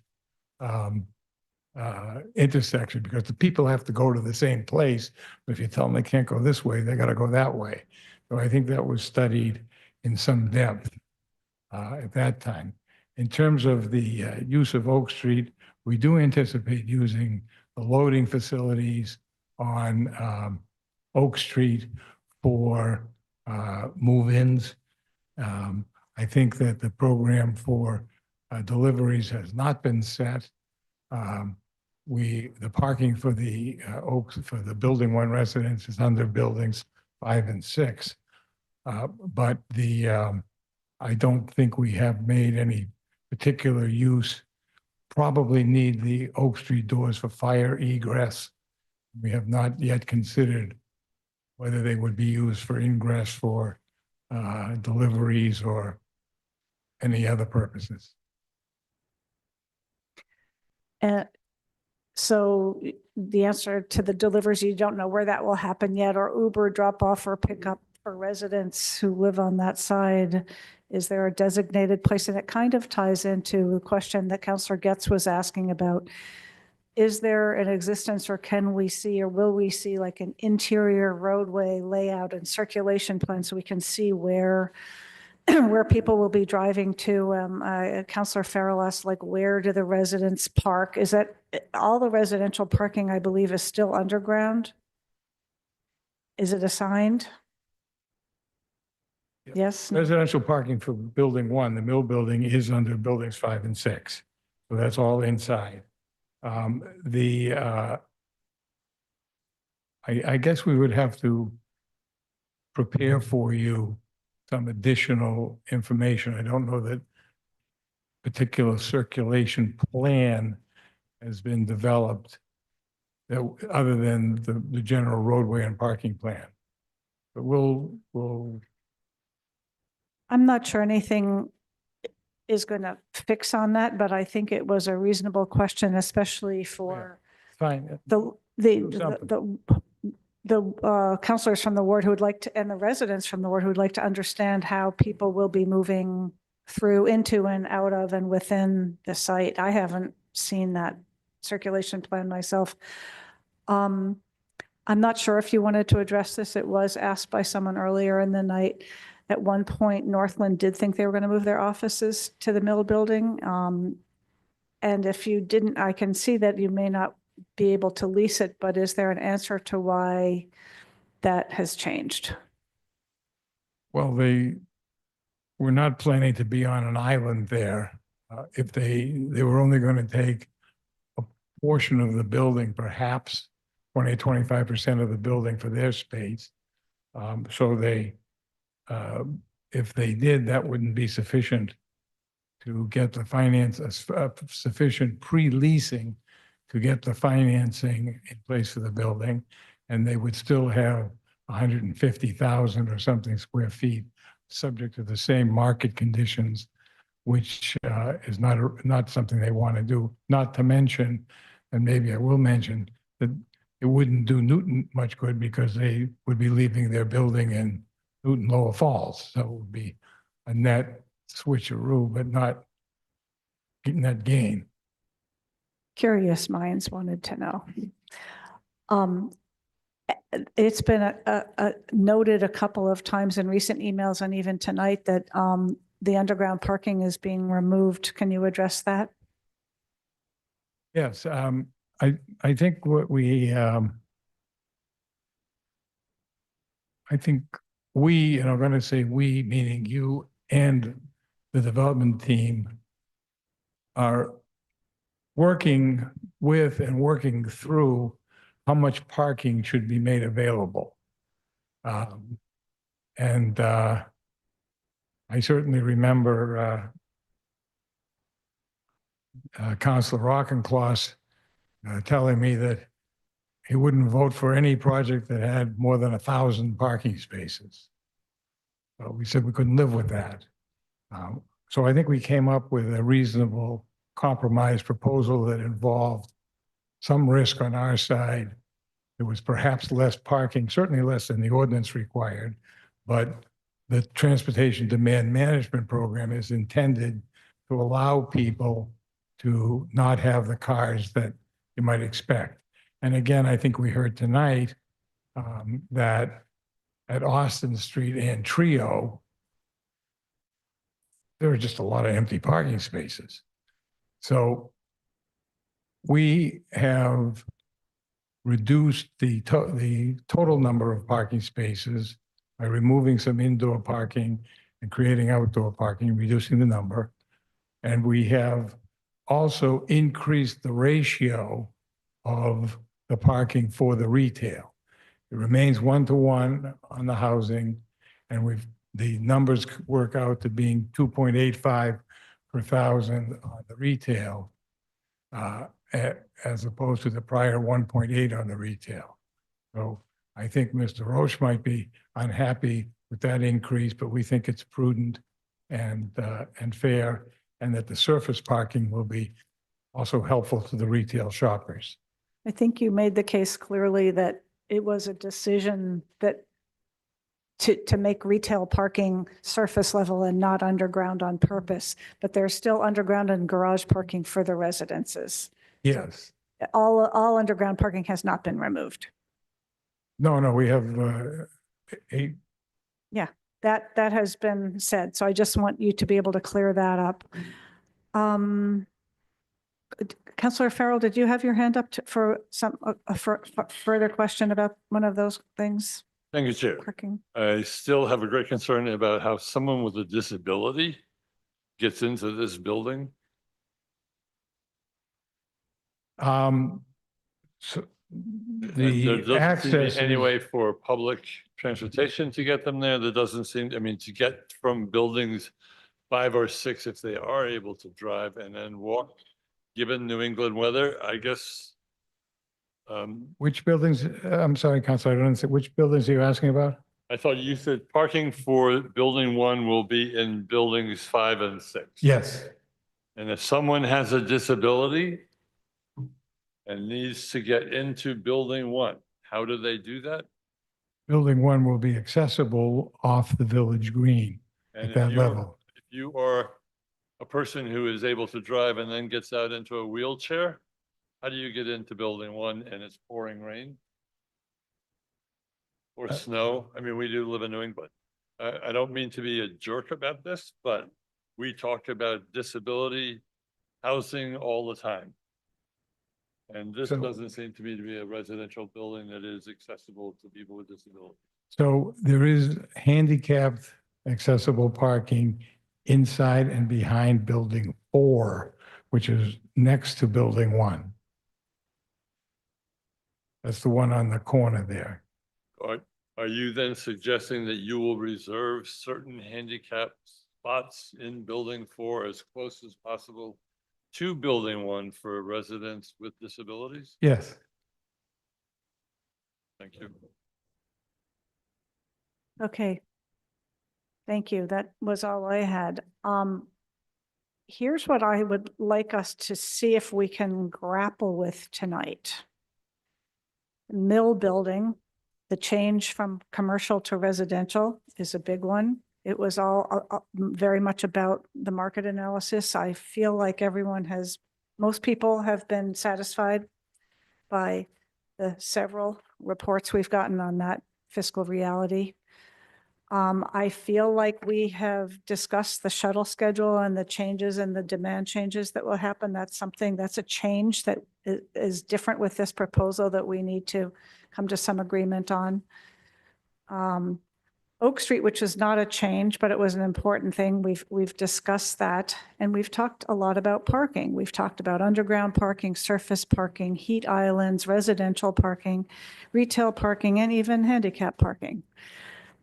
intersection, because the people have to go to the same place. But if you tell them they can't go this way, they got to go that way. So I think that was studied in some depth at that time. In terms of the use of Oak Street, we do anticipate using the loading facilities on Oak Street for move-ins. I think that the program for deliveries has not been set. The parking for the for the Building 1 residents is under buildings 5 and 6. But I don't think we have made any particular use. Probably need the Oak Street doors for fire egress. We have not yet considered whether they would be used for ingress for deliveries or any other purposes. So the answer to the deliveries, you don't know where that will happen yet, or Uber drop off or pick up for residents who live on that side. Is there a designated place? And it kind of ties into the question that Councilor Getz was asking about. Is there an existence, or can we see, or will we see like an interior roadway layout and circulation plan so we can see where where people will be driving to? Councilor Farrell asked, like, where do the residents park? Is that all the residential parking, I believe, is still underground? Is it assigned? Yes. Residential parking for Building 1, the mill building, is under buildings 5 and 6. So that's all inside. I guess we would have to prepare for you some additional information. I don't know that particular circulation plan has been developed that, other than the general roadway and parking plan. But we'll I'm not sure anything is going to fix on that, but I think it was a reasonable question, especially for fine. the counselors from the ward who would like to, and the residents from the ward who would like to understand how people will be moving through, into and out of and within the site. I haven't seen that circulation plan myself. I'm not sure if you wanted to address this. It was asked by someone earlier in the night. At one point, Northland did think they were going to move their offices to the mill building. And if you didn't, I can see that you may not be able to lease it, but is there an answer to why that has changed? Well, they were not planning to be on an island there. If they were only going to take a portion of the building, perhaps 20, 25% of the building for their space. So they, if they did, that wouldn't be sufficient to get the finance, sufficient pre-leasing to get the financing in place for the building. And they would still have 150,000 or something square feet, subject to the same market conditions, which is not something they want to do. Not to mention, and maybe I will mention, that it wouldn't do Newton much good because they would be leaving their building in Newton Lower Falls. So it would be a net switcheroo, but not net gain. Curious minds wanted to know. It's been noted a couple of times in recent emails and even tonight that the underground parking is being removed. Can you address that? Yes, I think what we, I think we, and I'm going to say we, meaning you and the development team, are working with and working through how much parking should be made available. And I certainly remember Councilor Auchincloss telling me that he wouldn't vote for any project that had more than 1,000 parking spaces. So we said we couldn't live with that. So I think we came up with a reasonable compromise proposal that involved some risk on our side. There was perhaps less parking, certainly less than the ordinance required, but the Transportation Demand Management Program is intended to allow people to not have the cars that you might expect. And again, I think we heard tonight that at Austin Street and Trio, there are just a lot of empty parking spaces. So we have reduced the total number of parking spaces by removing some indoor parking and creating outdoor parking, reducing the number. And we have also increased the ratio of the parking for the retail. It remains 1-to-1 on the housing, and the numbers work out to being 2.85 per thousand on the retail, as opposed to the prior 1.8 on the retail. So I think Mr. Roche might be unhappy with that increase, but we think it's prudent and fair, and that the surface parking will be also helpful to the retail shoppers. I think you made the case clearly that it was a decision that to make retail parking surface level and not underground on purpose, but there's still underground and garage parking for the residences. Yes. All underground parking has not been removed. No, we have 8. Yeah, that has been said. So I just want you to be able to clear that up. Councillor Farrell, did you have your hand up for further question about one of those things? Thank you, Chair. Parking. I still have a great concern about how someone with a disability gets into this building. So There the doesn't seem to be access any is- way for public transportation to get them there. There doesn't seem, I mean, to get from buildings 5 or 6, if they are able to drive and then walk, given New England weather, I guess. Which buildings, I'm sorry, Councilor, I don't understand, which buildings are you asking about? I thought you said parking for building 1 will be in buildings 5 and 6. Yes. And if someone has a disability and needs to get into building 1, how do they do that? Building 1 will be accessible off the village green And at if that you're- level. If you are a person who is able to drive and then gets out into a wheelchair, how do you get into building 1 and it's pouring rain? Or snow? I mean, we do live in New England. I don't mean to be a jerk about this, but we talk about disability housing all the time. And this So- doesn't seem to me to be a residential building that is accessible to people with disabilities. So there is handicapped accessible parking inside and behind building 4, which is next to building 1. That's the one on the corner there. Are you then suggesting that you will reserve certain handicap spots in building 4 as close as possible to building 1 for residents with disabilities? Yes. Thank you. Okay. Thank you. That was all I had. Here's what I would like us to see if we can grapple with tonight. Mill building, the change from commercial to residential is a big one. It was all very much about the market analysis. I feel like most people have been satisfied by the several reports we've gotten on that fiscal reality. I feel like we have discussed the shuttle schedule and the changes and the demand changes that will happen. That's a change that is different with this proposal that we need to come to some agreement on. Oak Street, which is not a change, but it was an important thing. We've discussed that, and we've talked a lot about parking. We've talked about underground parking, surface parking, heat islands, residential parking, retail parking, and even handicap parking.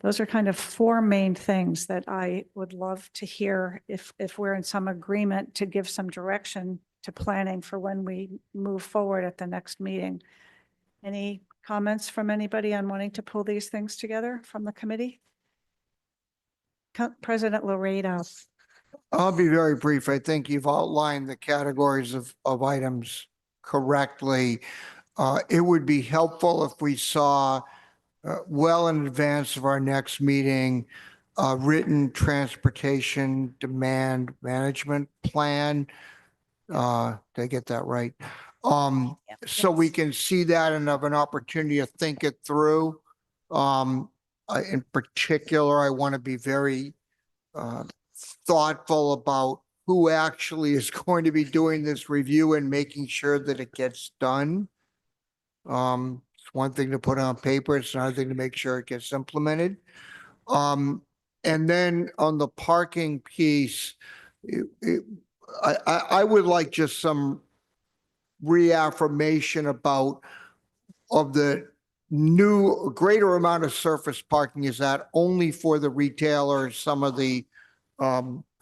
Those are kind of four main things that I would love to hear if we're in some agreement to give some direction to planning for when we move forward at the next meeting. Any comments from anybody on wanting to pull these things together from the committee? President Laredo. I'll be very brief. I think you've outlined the categories of items correctly. It would be helpful if we saw well in advance of our next meeting, written transportation demand management plan. Did I get that right? So we can see that and have an opportunity to think it through. In particular, I want to be very thoughtful about who actually is going to be doing this review and making sure that it gets done. It's one thing to put on paper, it's another thing to make sure it gets implemented. And then on the parking piece, I would like just some reaffirmation of the new greater amount of surface parking. Is that only for the retailers, some of the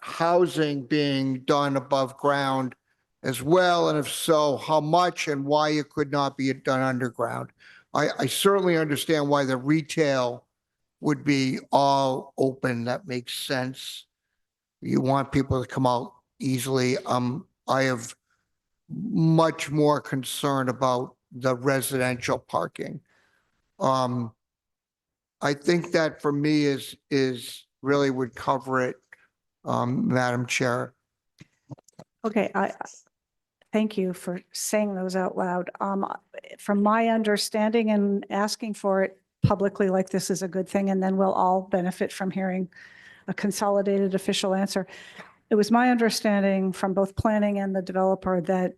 housing being done above ground as well? And if so, how much and why it could not be done underground? I certainly understand why the retail would be all open. That makes sense. You want people to come out easily. I have much more concern about the residential parking. I think that for me is really would cover it, Madam Chair. Okay, thank you for saying those out loud. From my understanding and asking for it publicly like this is a good thing, and then we'll all benefit from hearing a consolidated official answer. It was my understanding from both planning and the developer that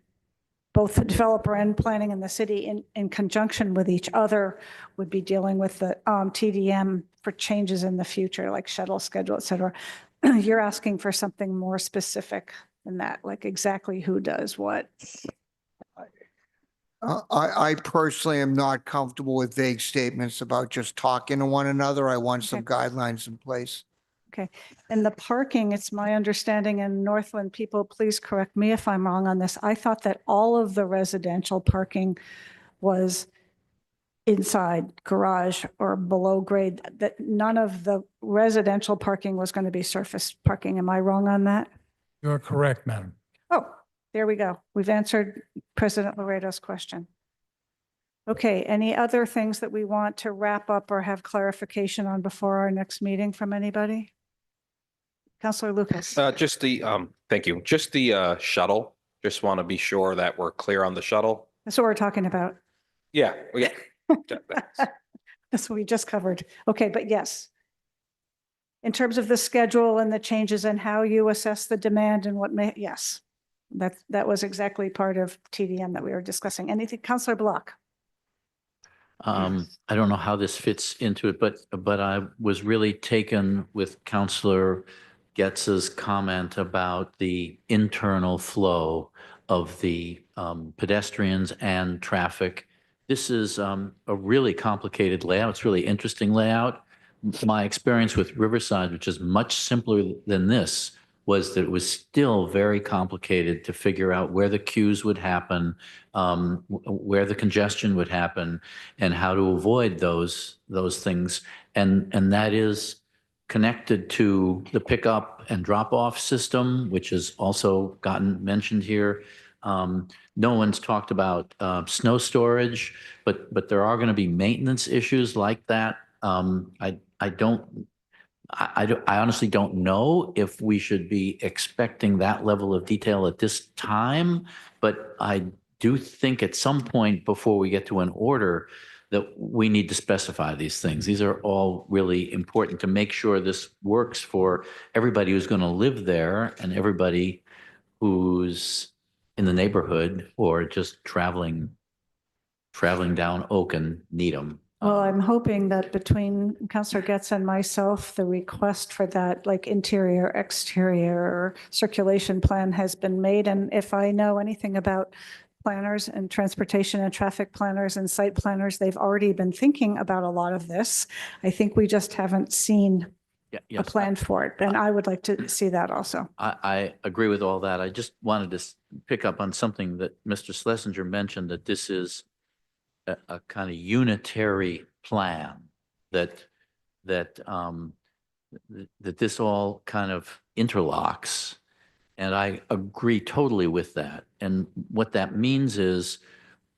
both the developer and planning and the city in conjunction with each other would be dealing with the TDM for changes in the future, like shuttle schedule, et cetera. You're asking for something more specific than that, like exactly who does what. I personally am not comfortable with vague statements about just talking to one another. I want some guidelines in place. Okay, and the parking, it's my understanding, in Northland, people, please correct me if I'm wrong on this. I thought that all of the residential parking was inside garage or below grade, that none of the residential parking was going to be surface parking. Am I wrong on that? You're correct, madam. Oh, there we go. We've answered President Laredo's question. Okay, any other things that we want to wrap up or have clarification on before our next meeting from anybody? Councilor Lucas. Just the, thank you. Just the shuttle. Just want to be sure that we're clear on the shuttle. That's what we're talking about. Yeah. That's what we just covered. Okay, but yes. In terms of the schedule and the changes and how you assess the demand and what may, yes. That was exactly part of TDM that we were discussing. Anything, Councilor Block? I don't know how this fits into it, but I was really taken with Councilor Getz's comment about the internal flow of the pedestrians and traffic. This is a really complicated layout. It's a really interesting layout. My experience with Riverside, which is much simpler than this, was that it was still very complicated to figure out where the queues would happen, where the congestion would happen, and how to avoid those things. And that is connected to the pickup and drop-off system, which has also gotten mentioned here. No one's talked about snow storage, but there are going to be maintenance issues like that. I honestly don't know if we should be expecting that level of detail at this time, but I do think at some point before we get to an order that we need to specify these things. These are all really important to make sure this works for everybody who's going to live there and everybody who's in the neighborhood or just traveling down Oak and Needham. Well, I'm hoping that between Councillor Getz and myself, the request for that like interior, exterior circulation plan has been made. And if I know anything about planners and transportation and traffic planners and site planners, they've already been thinking about a lot of this. I think we just haven't seen a plan for it. And I would like to see that also. I agree with all that. I just wanted to pick up on something that Mr. Schlesinger mentioned, that this is a kind of unitary plan, that this all kind of interlocks. And I agree totally with that. And what that means is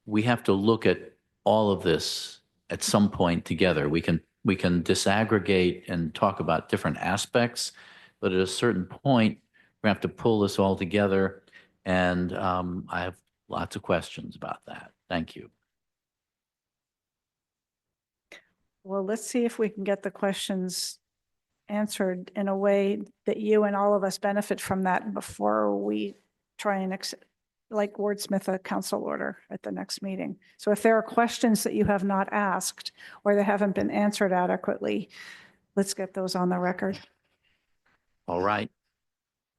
we have to look at all of this at some point together. We can disaggregate and talk about different aspects, but at a certain point, we have to pull this all together. And I have lots of questions about that. Thank you. Well, let's see if we can get the questions answered in a way that you and all of us benefit from that before we try and like wordsmith a council order at the next meeting. So if there are questions that you have not asked or that haven't been answered adequately, let's get those on the record. All right.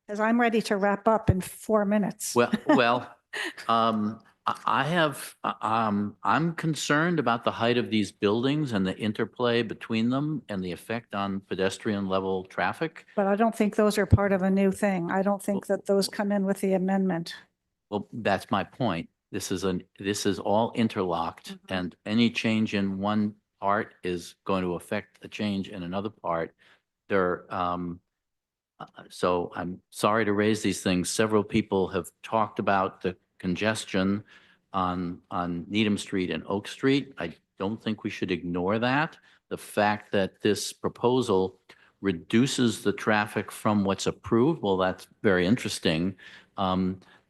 Because I'm ready to wrap up in 4 minutes. Well, I'm concerned about the height of these buildings and the interplay between them and the effect on pedestrian level traffic. But I don't think those are part of a new thing. I don't think that those come in with the amendment. Well, that's my point. This is all interlocked, and any change in one part is going to affect a change in another part. So I'm sorry to raise these things. Several people have talked about the congestion on Needham Street and Oak Street. I don't think we should ignore that. The fact that this proposal reduces the traffic from what's approved, well, that's very interesting.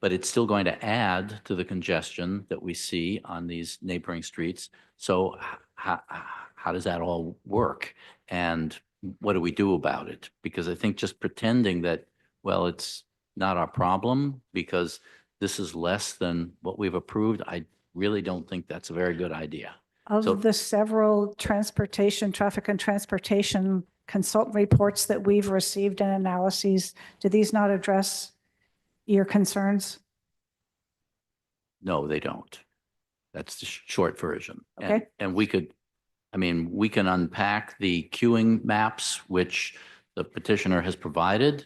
But it's still going to add to the congestion that we see on these neighboring streets. So how does that all work? And what do we do about it? Because I think just pretending that, well, it's not our problem because this is less than what we've approved, I really don't think that's a very good idea. Of the several traffic and transportation consultant reports that we've received and analyses, do these not address your concerns? No, they don't. That's the short version. Okay. And we can unpack the queuing maps, which the petitioner has provided.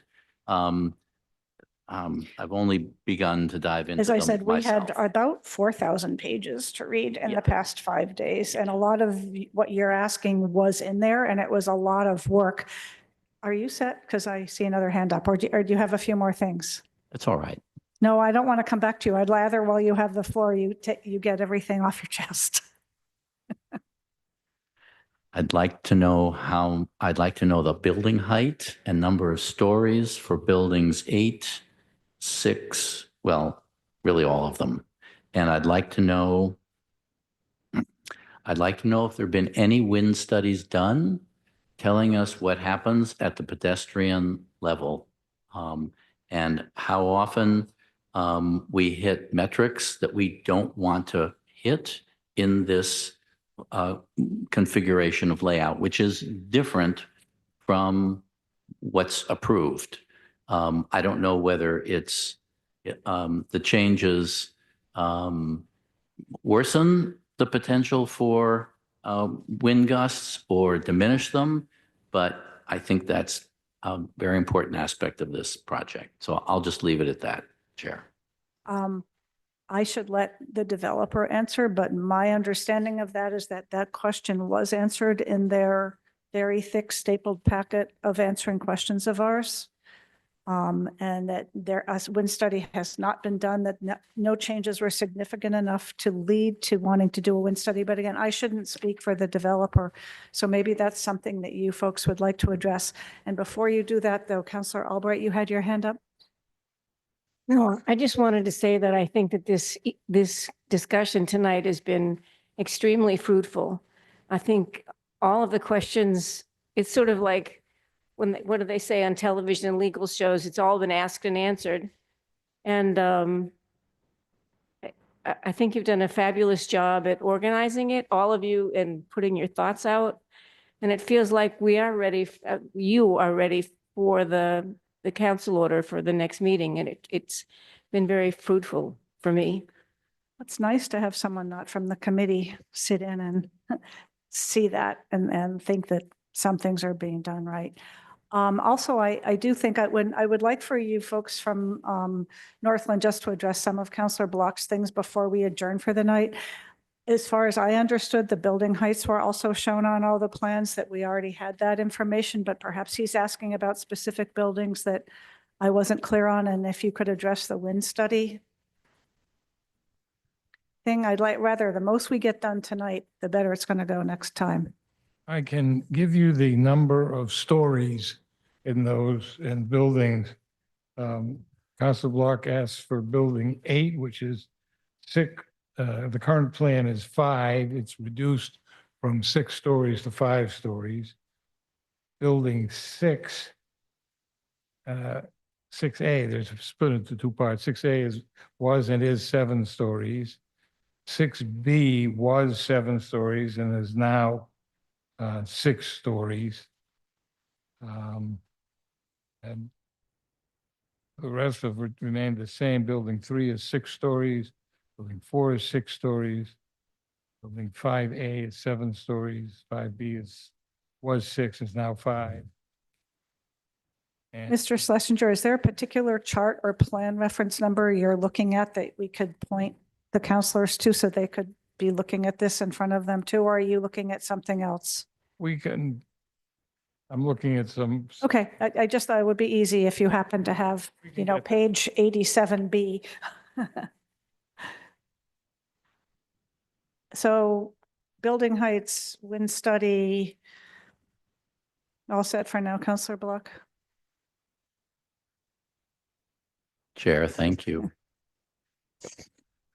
I've only begun to dive into As I them said, we myself. had about 4,000 pages to read in the past 5 days. And a lot of what you're asking was in there and it was a lot of work. Are you set? Because I see another hand up, or do you have a few more things? That's all right. No, I don't want to come back to you. I'd rather while you have the floor, you get everything off your chest. I'd like to know the building height and number of stories for buildings 8, 6, well, really all of them. And I'd like to know if there've been any wind studies done telling us what happens at the pedestrian level, and how often we hit metrics that we don't want to hit in this configuration of layout, which is different from what's approved. I don't know whether it's the changes worsen the potential for wind gusts or diminish them, but I think that's a very important aspect of this project. So I'll just leave it at that, Chair. I should let the developer answer, but my understanding of that is that that question was answered in their very thick stapled packet of answering questions of ours. And that a wind study has not been done, that no changes were significant enough to lead to wanting to do a wind study. But again, I shouldn't speak for the developer. So maybe that's something that you folks would like to address. And before you do that though, Councillor Albright, you had your hand up. No, I just wanted to say that I think that this discussion tonight has been extremely fruitful. I think all of the questions, it's sort of like, what do they say on television and legal shows? It's all been asked and answered. And I think you've done a fabulous job at organizing it, all of you, and putting your thoughts out. And it feels like we are ready, you are ready for the council order for the next meeting. And it's been very fruitful for me. It's nice to have someone not from the committee sit in and see that and think that some things are being done right. Also, I do think I would like for you folks from Northland just to address some of Councillor Block's things before we adjourn for the night. As far as I understood, the building heights were also shown on all the plans, that we already had that information, but perhaps he's asking about specific buildings that I wasn't clear on, and if you could address the wind study thing. I'd like rather the most we get done tonight, the better it's going to go next time. I can give you the number of stories in those buildings. Council Block asks for building 8, which is 6. The current plan is 5. It's reduced from 6 stories to 5 stories. Building 6, 6A, there's split into 2 parts. 6A was and is 7 stories. 6B was 7 stories and is now 6 stories. And the rest of it remained the same. Building 3 is 6 stories. Building 4 is 6 stories. Building 5A is 7 stories. 5B was 6, is now 5. And Mr. Schlesinger, is there a particular chart or plan reference number you're looking at that we could point the councilors to so they could be looking at this in front of them too? Or are you looking at something else? I'm looking at some. Okay, I just thought it would be easy if you happen to have, page 87B. So building heights, wind study, all set for now, Councillor Block? Chair, thank you.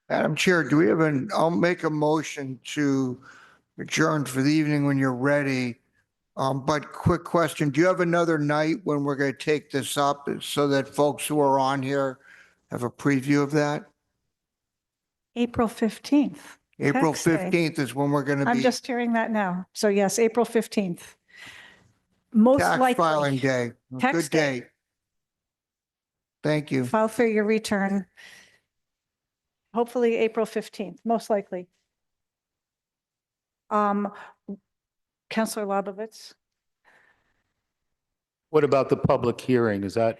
Madam Chair, do we have I'll make a motion to adjourn for the evening when you're ready. But quick question, do you have another night when we're going to take this up so that folks who are on here have a preview of that? April 15th. April Tax day. 15th is when we're going to be. I'm just hearing that now. So yes, April 15th. Most Tax likely. filing day. Tax Good day. day. Thank you. File for your return. Hopefully April 15th, most likely. Councillor Lobovitz. What about the public hearing? Is that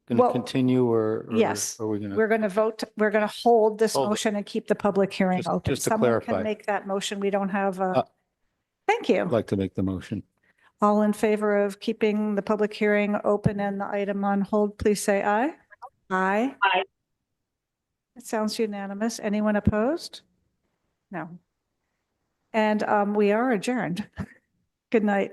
going Well, to continue or Yes, are we going to? we're going to vote, we're going to hold this Hold it. motion and keep the public hearing Just- open. just to Someone clarify. can make that motion. We don't have a, thank you. I'd like to make the motion. All in favor of keeping the public hearing open and the item on hold, please say aye. Aye. Aye. It sounds unanimous. Anyone opposed? No. And we are adjourned. Good night.